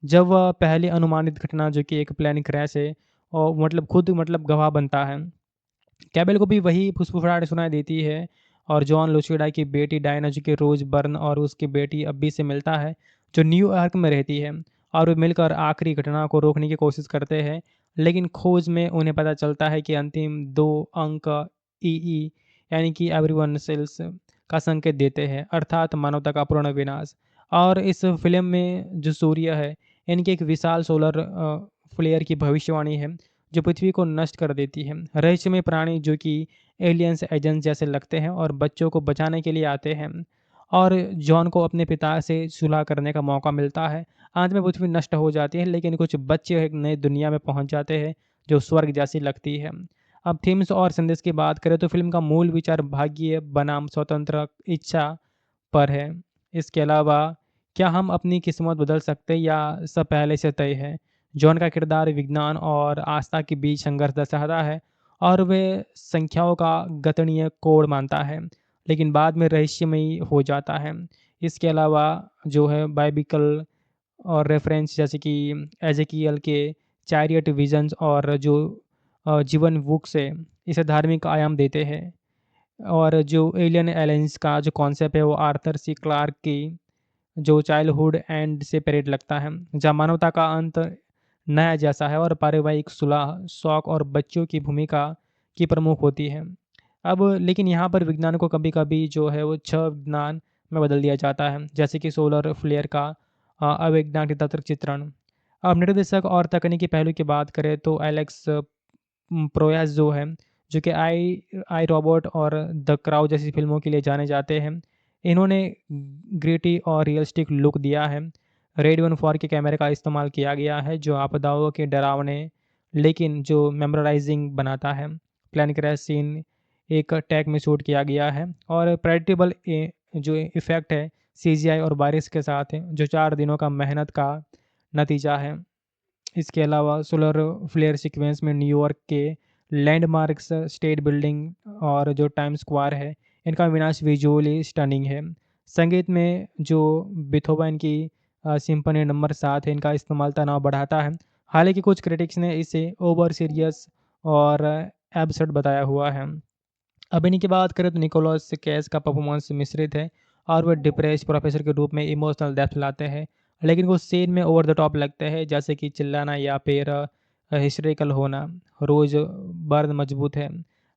जब वह पहली अनुमानित घटना जो कि एक प्लेन क्रैश है और मतलब खुद मतलब गवाह बनता है। कैबेल को भी वही फुसफुसाहट सुनाई देती है और जॉन लुसिडा की बेटी डायना जो कि रोज़ बर्न और उसकी बेटी अब्बी से मिलता है, जो न्यूयॉर्क में रहती है और वे मिलकर आखिरी घटना को रोकने की कोशिश करते हैं। लेकिन खोज में उन्हें पता चलता है कि अंतिम 2 अंक ईई यानी कि एवरीवन सेल्स का संकेत देते हैं, अर्थात मानवता का पूर्ण विनाश। और इस फ़िल्म में जो सूर्य है, इनकी एक विशाल सोलर फ्लेयर की भविष्यवाणी है जो पृथ्वी को नष्ट कर देती है। रहस्यमय प्राणी जो कि एलियंस एजेंट्स जैसे लगते हैं और बच्चों को बचाने के लिए आते हैं और जॉन को अपने पिता से सुलह करने का मौका मिलता है। अंत में पृथ्वी नष्ट हो जाती है लेकिन कुछ बच्चे एक नई दुनिया में पहुंच जाते हैं जो स्वर्ग जैसी लगती है। अब थीम्स और संदेश की बात करें तो फिल्म का मूल विचार भाग्य बनाम स्वतंत्र इच्छा पर है। इसके अलावा क्या हम अपनी किस्मत बदल सकते हैं या सब पहले से तय है? जॉन का किरदार विज्ञान और आस्था के बीच संघर्ष दर्शाता है और वे संख्याओं का गणितीय कोड मानता है, लेकिन बाद में रहस्यमयी हो जाता है। इसके अलावा जो है बाइबिकल और रेफरेंस जैसे कि एज़ेकियल के चैरियट विजन्स और जो जीवन बुक्स है, इसे धार्मिक आयाम देते हैं। और जो एलियन एलायंस का जो कॉन्सेप्ट है वो आर्थर सी क्लार्क की जो चाइल्डहुड एंड से परेड लगता है, जहाँ मानवता का अंत नया जैसा है और पारिवारिक सुलह, शौक और बच्चों की भूमिका की प्रमुख होती है। अब लेकिन यहाँ पर विज्ञान को कभी-कभी जो है वो छह विज्ञान में बदल दिया जाता है, जैसे कि सोलर फ्लेयर का अवैज्ञानिक तंत्र चित्रण। अब निर्देशक और तकनीकी पहलू की बात करें तो एलेक्स प्रोयास जो है, जो कि आई रोबोट और द क्राउड जैसी फ़िल्मों के लिए जाने जाते हैं। इन्होंने ग्रिटी और रियलिस्टिक लुक दिया है। रेड 14 के कैमरे का इस्तेमाल किया गया है, जो आपदाओं के डरावने लेकिन जो मेमोराइज़िंग बनाता है। प्लेन क्रैश सीन एक टेक में शूट किया गया है और प्रेडिक्टेबल जो इफ़ेक्ट है, सीजीआई और बारिश के साथ है, जो 4 दिनों का मेहनत का नतीजा है। इसके अलावा सोलर फ्लेयर सीक्वेंस में न्यूयॉर्क के लैंडमार्क्स, स्टेट बिल्डिंग और जो टाइम स्क्वायर है, इनका विनाश विजुअली स्टनिंग है। संगीत में जो बीथोवन की सिम्फनी नंबर 7 है, इनका इस्तेमाल तनाव बढ़ाता है। हालाँकि कुछ क्रिटिक्स ने इसे ओवर सीरियस और एब्सर्ड बताया हुआ है। अब इन्हीं की बात करें तो निकोलस केज का परफॉर्मेंस मिश्रित है और वह डिप्रेस्ड प्रोफेसर के रूप में इमोशनल डेप्थ लाते हैं, लेकिन कुछ सीन में ओवर द टॉप लगते हैं जैसे कि चिल्लाना या फिर हिस्ट्रिकल होना। रोज बर्न मजबूत है।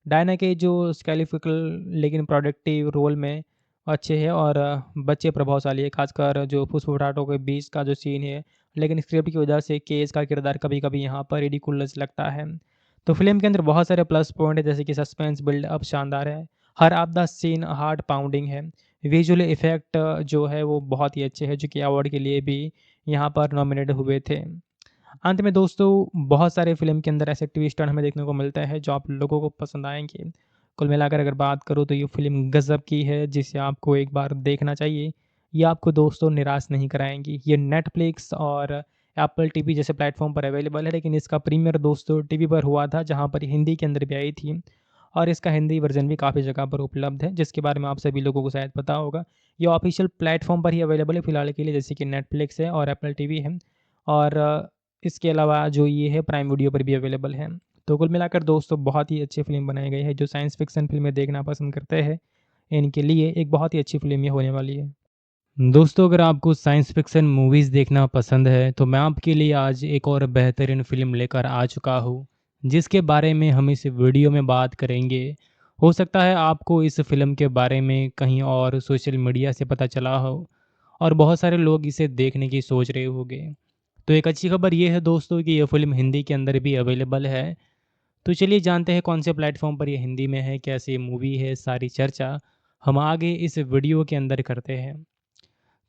डायना के जो स्केलिफिकल लेकिन प्रोडक्टिव रोल में अच्छे हैं और बच्चे प्रभावशाली है, खासकर जो फुसफुसाहटों के बीच का जो सीन है। लेकिन स्क्रिप्ट की वजह से केज का किरदार कभी कभी यहाँ पर रिडिकुलस लगता है। तो फ़िल्म के अंदर बहुत सारे प्लस पॉइंट है जैसे कि सस्पेंस बिल्डअप शानदार है। हर आपदा सीन हार्ट पाउंडिंग है। विजुअल इफ़ेक्ट जो है वो बहुत ही अच्छे हैं जो कि अवार्ड के लिए भी यहाँ पर नॉमिनेट हुए थे। अंत में दोस्तों बहुत सारे फ़िल्म के अंदर ऐसे ट्विस्ट टर्न हमें देखने को मिलते हैं जो आप लोगों को पसंद आएँगे। कुल मिलाकर अगर बात करूँ तो ये फ़िल्म गज़ब की है जिसे आपको एक बार देखना चाहिए। ये आपको दोस्तों निराश नहीं कराएँगी। ये नेटफ्लिक्स और एप्पल टीवी जैसे प्लेटफ़ॉर्म पर अवेलेबल है, लेकिन इसका प्रीमियर दोस्तों टीवी पर हुआ था जहाँ पर हिंदी के अंदर भी आई थी और इसका हिंदी वर्ज़न भी काफ़ी जगह पर उपलब्ध है, जिसके बारे में आप सभी लोगों को शायद पता होगा। ये ऑफ़िशियल प्लेटफ़ॉर्म पर ही अवेलेबल है फ़िलहाल के लिए, जैसे कि नेटफ्लिक्स है और एप्पल टीवी है और इसके अलावा जो ये है प्राइम वीडियो पर भी अवेलेबल है। तो कुल मिलाकर दोस्तों बहुत ही अच्छी फ़िल्म बनाई गई है, जो साइंस फ़िक्शन फ़िल्में देखना पसंद करते हैं, इनके लिए एक बहुत ही अच्छी फ़िल्म ये होने वाली है। दोस्तों अगर आपको साइंस फ़िक्शन मूवीज़ देखना पसंद है, तो मैं आपके लिए आज एक और बेहतरीन फ़िल्म लेकर आ चुका हूँ, जिसके बारे में हम इस वीडियो में बात करेंगे। हो सकता है आपको इस फ़िल्म के बारे में कहीं और सोशल मीडिया से पता चला हो और बहुत सारे लोग इसे देखने की सोच रहे होंगे। तो एक अच्छी खबर ये है दोस्तों कि ये फ़िल्म हिंदी के अंदर भी अवेलेबल है। तो चलिए जानते हैं कौन से प्लेटफ़ॉर्म पर ये हिंदी में है, कैसी मूवी है, सारी चर्चा हम आगे इस वीडियो के अंदर करते हैं।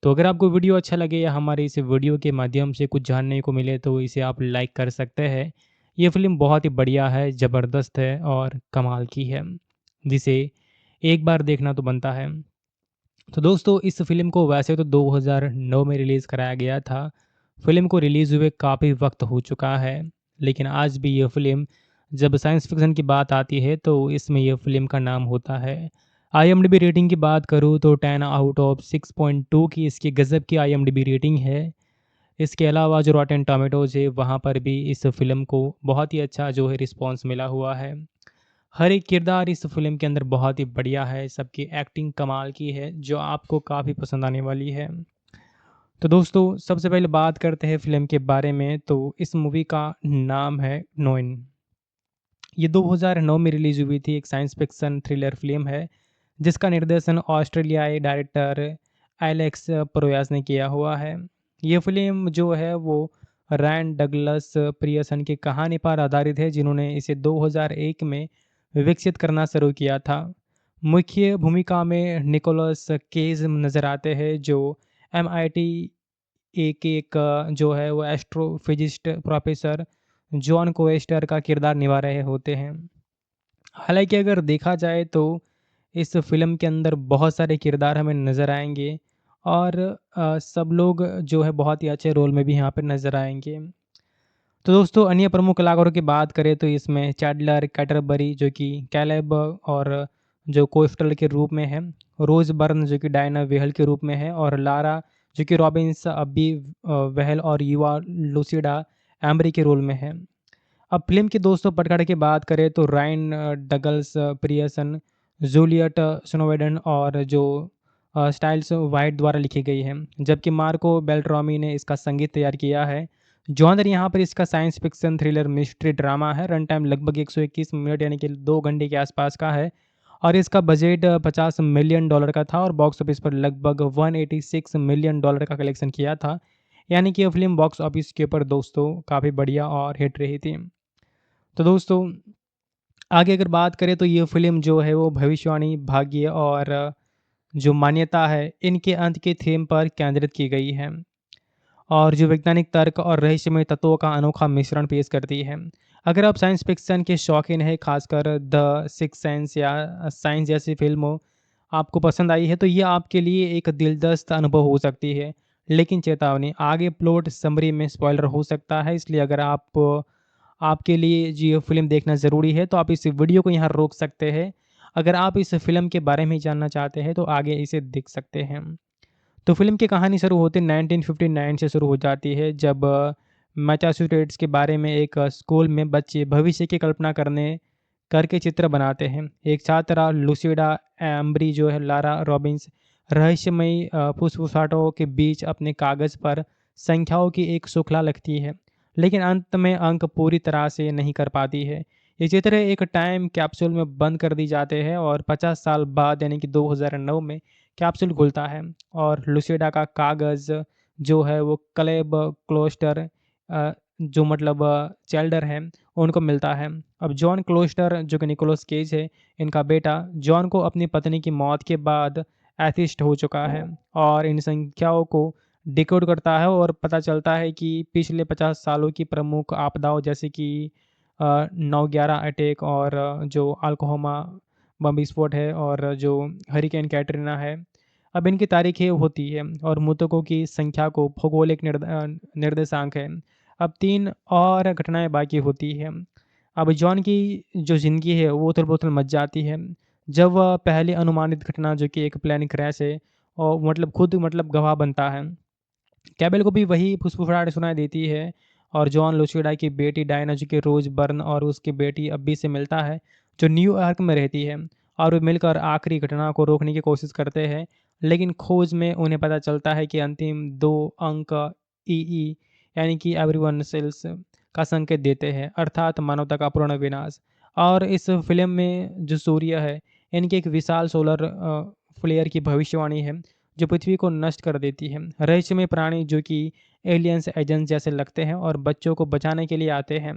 तो अगर आपको वीडियो अच्छा लगे या हमारे इस वीडियो के माध्यम से कुछ जानने को मिले तो इसे आप लाइक कर सकते हैं। ये फ़िल्म बहुत ही बढ़िया है, ज़बरदस्त है और कमाल की है, जिसे एक बार देखना तो बनता है। तो दोस्तों इस फ़िल्म को वैसे तो 2009 में रिलीज़ कराया गया था। फ़िल्म को रिलीज़ हुए काफ़ी वक्त हो चुका है, लेकिन आज भी ये फ़िल्म जब साइंस फ़िक्शन की बात आती है तो इसमें ये फ़िल्म का नाम होता है। आईएमडीबी रेटिंग की बात करूँ तो 10 आउट ऑफ 6.2 की इसकी गज़ब की आईएमडीबी रेटिंग है। इसके अलावा जो रॉटेन टोमेटोज़ है वहाँ पर भी इस फ़िल्म को बहुत ही अच्छा जो है रिस्पॉन्स मिला हुआ है। हर एक किरदार इस फ़िल्म के अंदर बहुत ही बढ़िया है, सबकी एक्टिंग कमाल की है जो आपको काफ़ी पसंद आने वाली है। तो दोस्तों सबसे पहले बात करते हैं फ़िल्म के बारे में, तो इस मूवी का नाम है नोइन। ये 2009 में रिलीज़ हुई थी, एक साइंस फिक्शन थ्रिलर फ़िल्म है जिसका निर्देशन ऑस्ट्रेलियाई डायरेक्टर एलेक्स प्रोयास ने किया हुआ है। ये फ़िल्म जो है वो रैन डगलस पियर्सन की कहानी पर आधारित है जिन्होंने इसे 2001 में विकसित करना शुरू किया था। मुख्य भूमिका में निकोलस केज नज़र आते हैं जो एमआईटी एक जो है वो एस्ट्रोफिजिस्ट प्रोफेसर जॉन कोएस्टर का किरदार निभा रहे होते हैं। हालाँकि अगर देखा जाए तो इस फ़िल्म के अंदर बहुत सारे किरदार हमें नज़र आएँगे और सब लोग जो है बहुत ही अच्छे रोल में भी यहाँ पे नज़र आएँगे। तो दोस्तों अन्य प्रमुख कलाकारों की बात करें तो इसमें चैडलर कैटरबरी जो कि कैलेब और जो कोस्टल के रूप में है, रोज़ बर्न जो कि डायना वेहल के रूप में है और लारा जो कि रॉबिन्स अब्बी वेहल और युवा लूसिडा एम्बरी के रोल में है। अब फ़िल्म के दोस्तों पटकथा की बात करें तो रायन डगल्स पियर्सन, जूलियट स्नोवेडन और जो स्टाइल्स वाइट द्वारा लिखी गई है, जबकि मार्को बेल्ट्रॉमी ने इसका संगीत तैयार किया है। जॉनर यहाँ पर इसका science fiction thriller mystery drama है। रन टाइम लगभग 121 मिनट यानी कि 2 घंटे के आसपास का है और इसका बजट $50 मिलियन का था और बॉक्स ऑफिस पर लगभग $186 मिलियन का कलेक्शन किया था। यानी कि ये फ़िल्म बॉक्स ऑफिस के ऊपर दोस्तों काफ़ी बढ़िया और हिट रही थी। तो दोस्तों आगे अगर बात करें तो ये फ़िल्म जो है वो भविष्यवाणी, भाग्य और जो मान्यता है इनके अंत के थीम पर केंद्रित की गई है और जो वैज्ञानिक तर्क और रहस्यमय तत्वों का अनोखा मिश्रण पेश करती है। अगर आप साइंस फिक्शन के शौकीन हैं, खासकर द सिक्स्थ सेंस या साइंस जैसी फ़िल्मों आपको पसंद आई है तो ये आपके लिए एक दिलदस्त अनुभव हो सकती है। लेकिन चेतावनी, आगे प्लॉट समरी में स्पॉइलर हो सकता है, इसलिए अगर आपके लिए जी ये फ़िल्म देखना ज़रूरी है तो आप इस वीडियो को यहाँ रोक सकते हैं। अगर आप इस फ़िल्म के बारे में जानना चाहते हैं तो आगे इसे देख सकते हैं। तो फ़िल्म की कहानी शुरू होती 1959 से शुरू हो जाती है जब मैसाचुसेट्स के बारे में एक स्कूल में बच्चे भविष्य की कल्पना करके चित्र बनाते हैं। एक छात्रा लुसिडा एम्ब्री जो है लारा रॉबिन्स रहस्यमयी फुसफुसाहटों के बीच अपने कागज़ पर संख्याओं की एक श्रृंखला लिखती है, लेकिन अंत में अंक पूरी तरह से नहीं कर पाती है। ये चित्र एक टाइम कैप्सूल में बंद कर दी जाते हैं और 50 साल बाद यानी कि 2009 में कैप्सूल खुलता है और लुसिडा का कागज़ जो है वो क्लेब क्लोस्टर जो मतलब चैल्डर है उनको मिलता है। अब जॉन क्लोस्टर जो कि निकोलस केज है इनका बेटा जॉन को अपनी पत्नी की मौत के बाद एथिस्ट हो चुका है और इन संख्याओं को डिकोड करता है और पता चलता है कि पिछले 50 सालों की प्रमुख आपदाओं जैसे कि 9/11 अटैक और जो अल्कोहोमा बम विस्फोट है और जो हरिकेन कैटरीना है, अब इनकी तारीखें होती है और मृतकों की संख्या को भौगोलिक निर्देशांक है। अब 3 और घटनाएँ बाकी होती हैं। अब जॉन की जो ज़िंदगी है वो उथल-पुथल मच जाती है। जब वह पहली अनुमानित घटना जो कि एक प्लेन क्रैश है और मतलब खुद मतलब गवाह बनता है। कैबेल को भी वही फुसफुसाहट सुनाई देती है और जॉन लुसिडा की बेटी डायना जो कि रोज़ बर्न और उसकी बेटी अब्बी से मिलता है, जो न्यूयॉर्क में रहती है और वे मिलकर आखिरी घटना को रोकने की कोशिश करते हैं। लेकिन खोज में उन्हें पता चलता है कि अंतिम 2 अंक ईई यानी कि एवरीवन सेल्स का संकेत देते हैं, अर्थात मानवता का पूर्ण विनाश। और इस फ़िल्म में जो सूर्य है, इनकी एक विशाल सोलर फ्लेयर की भविष्यवाणी है जो पृथ्वी को नष्ट कर देती है। रहस्यमय प्राणी जो कि एलियंस एजेंट्स जैसे लगते हैं और बच्चों को बचाने के लिए आते हैं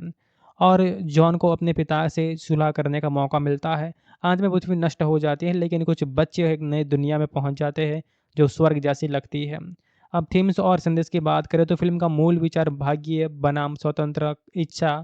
और जॉन को अपने पिता से सुलह करने का मौका मिलता है। अंत में पृथ्वी नष्ट हो जाती है लेकिन कुछ बच्चे एक नई दुनिया में पहुंच जाते हैं जो स्वर्ग जैसी लगती है। अब थीम्स और संदेश की बात करें तो फिल्म का मूल विचार भाग्य बनाम स्वतंत्र इच्छा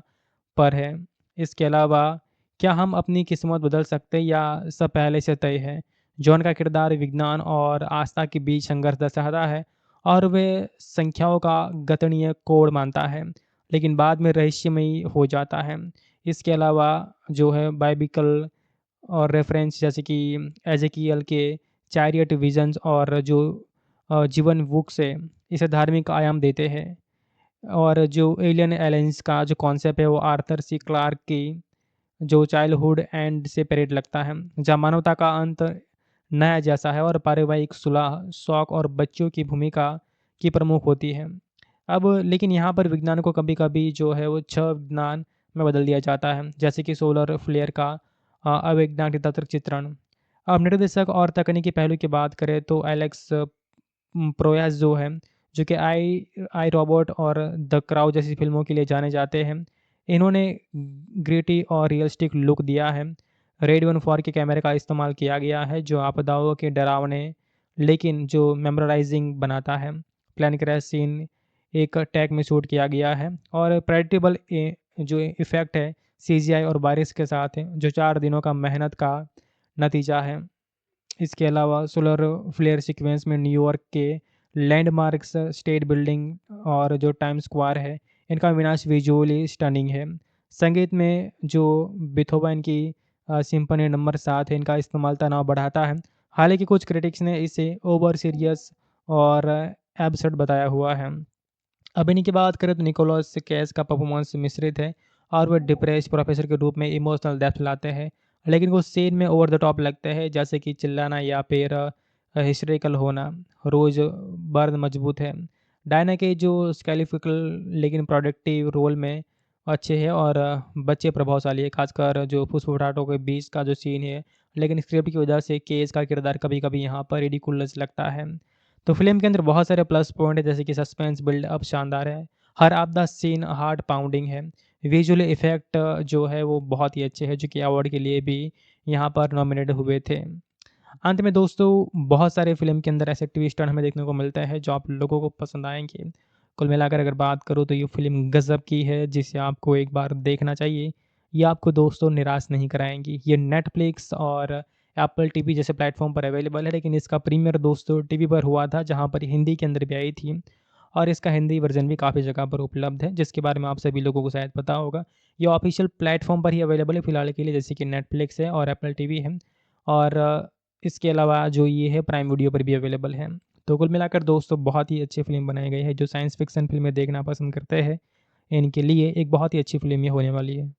पर है। इसके अलावा क्या हम अपनी किस्मत बदल सकते हैं या सब पहले से तय है? जॉन का किरदार विज्ञान और आस्था के बीच संघर्ष दर्शाता है और वे संख्याओं का गणनीय कोड मानता है, लेकिन बाद में रहस्यमयी हो जाता है। इसके अलावा जो है बाइबिकल और रेफ़रेंस जैसे कि एज़ेकियल के चैरियट विज़न्स और जो जीवन बुक्स है, इसे धार्मिक आयाम देते हैं। और जो एलियन एलायंस का जो कॉन्सेप्ट है वो आर्थर सी क्लार्क की जो चाइल्डहुड एंड से परेड लगता है, जहाँ मानवता का अंत नया जैसा है और पारिवारिक सुलह, शौक और बच्चों की भूमिका की प्रमुख होती है। अब लेकिन यहाँ पर विज्ञान को कभी-कभी जो है वो छह विज्ञान में बदल दिया जाता है, जैसे कि सोलर फ्लेयर का अवैज्ञानिक तंत्र चित्रण। अब निर्देशक और तकनीकी पहलू की बात करें तो एलेक्स प्रोयास जो है, जो कि आई रोबोट और द क्राउड जैसी फ़िल्मों के लिए जाने जाते हैं। इन्होंने ग्रिटी और रियलिस्टिक लुक दिया है। रेड 14 के कैमरे का इस्तेमाल किया गया है, जो आपदाओं के डरावने लेकिन जो मेमोराइज़िंग बनाता है। प्लेन क्रैश सीन एक टेक में शूट किया गया है और प्रेडिक्टेबल जो इफ़ेक्ट है, सीजीआई और बारिश के साथ है, जो 4 दिनों का मेहनत का नतीजा है। इसके अलावा सोलर फ्लेयर सीक्वेंस में न्यूयॉर्क के लैंडमार्क्स, स्टेट बिल्डिंग और जो टाइम स्क्वायर है, इनका विनाश विजुअली स्टनिंग है। संगीत में जो बीथोवन की सिम्फनी नंबर 7 है, इनका इस्तेमाल तनाव बढ़ाता है। हालाँकि कुछ क्रिटिक्स ने इसे ओवर सीरियस और एब्सर्ड बताया हुआ है। अभिनय की बात करें तो निकोलस केज का परफॉर्मेंस मिश्रित है और वह डिप्रेस्ड प्रोफेसर के रूप में इमोशनल डेप्थ लाते हैं, लेकिन कुछ सीन में ओवर द टॉप लगते हैं, जैसे कि चिल्लाना या फिर हिस्ट्रिकल होना। रोज बर्न मजबूत है। डायना के जो स्केलिफिकल लेकिन प्रोडक्टिव रोल में अच्छे हैं और बच्चे प्रभावशाली है, खासकर जो फुसफुटाटों के बीच का जो सीन है, लेकिन स्क्रिप्ट की वजह से केज का किरदार कभी कभी यहाँ पर रिडिकुलस लगता है। तो फ़िल्म के अंदर बहुत सारे प्लस पॉइंट है, जैसे कि सस्पेंस बिल्डअप शानदार है। हर आपदा सीन हार्ट पाउंडिंग है। विजुअल इफ़ेक्ट जो है वो बहुत ही अच्छे हैं, जो कि अवार्ड के लिए भी यहाँ पर नॉमिनेट हुए थे। अंत में दोस्तों बहुत सारे फ़िल्म के अंदर ऐसे ट्विस्ट टर्न हमें देखने को मिलते हैं जो आप लोगों को पसंद आएँगे। कुल मिलाकर अगर बात करूँ तो ये फ़िल्म गज़ब की है, जिसे आपको एक बार देखना चाहिए। ये आपको दोस्तों निराश नहीं कराएँगी। ये नेटफ्लिक्स और एप्पल टीवी जैसे प्लेटफ़ॉर्म पर अवेलेबल है, लेकिन इसका प्रीमियर दोस्तों टीवी पर हुआ था, जहाँ पर हिंदी के अंदर भी आई थी और इसका हिंदी वर्ज़न भी काफ़ी जगह पर उपलब्ध है, जिसके बारे में आप सभी लोगों को शायद पता होगा। ये ऑफ़िशियल प्लेटफ़ॉर्म पर ही अवेलेबल है फ़िलहाल के लिए, जैसे कि नेटफ्लिक्स है और एप्पल टीवी है और इसके अलावा जो ये है प्राइम वीडियो पर भी अवेलेबल है। तो कुल मिलाकर दोस्तों बहुत ही अच्छी फ़िल्म बनाई गई है, जो साइंस फ़िक्शन फ़िल्में देखना पसंद करते हैं, इनके लिए एक बहुत ही अच्छी फ़िल्म ये होने वाली है।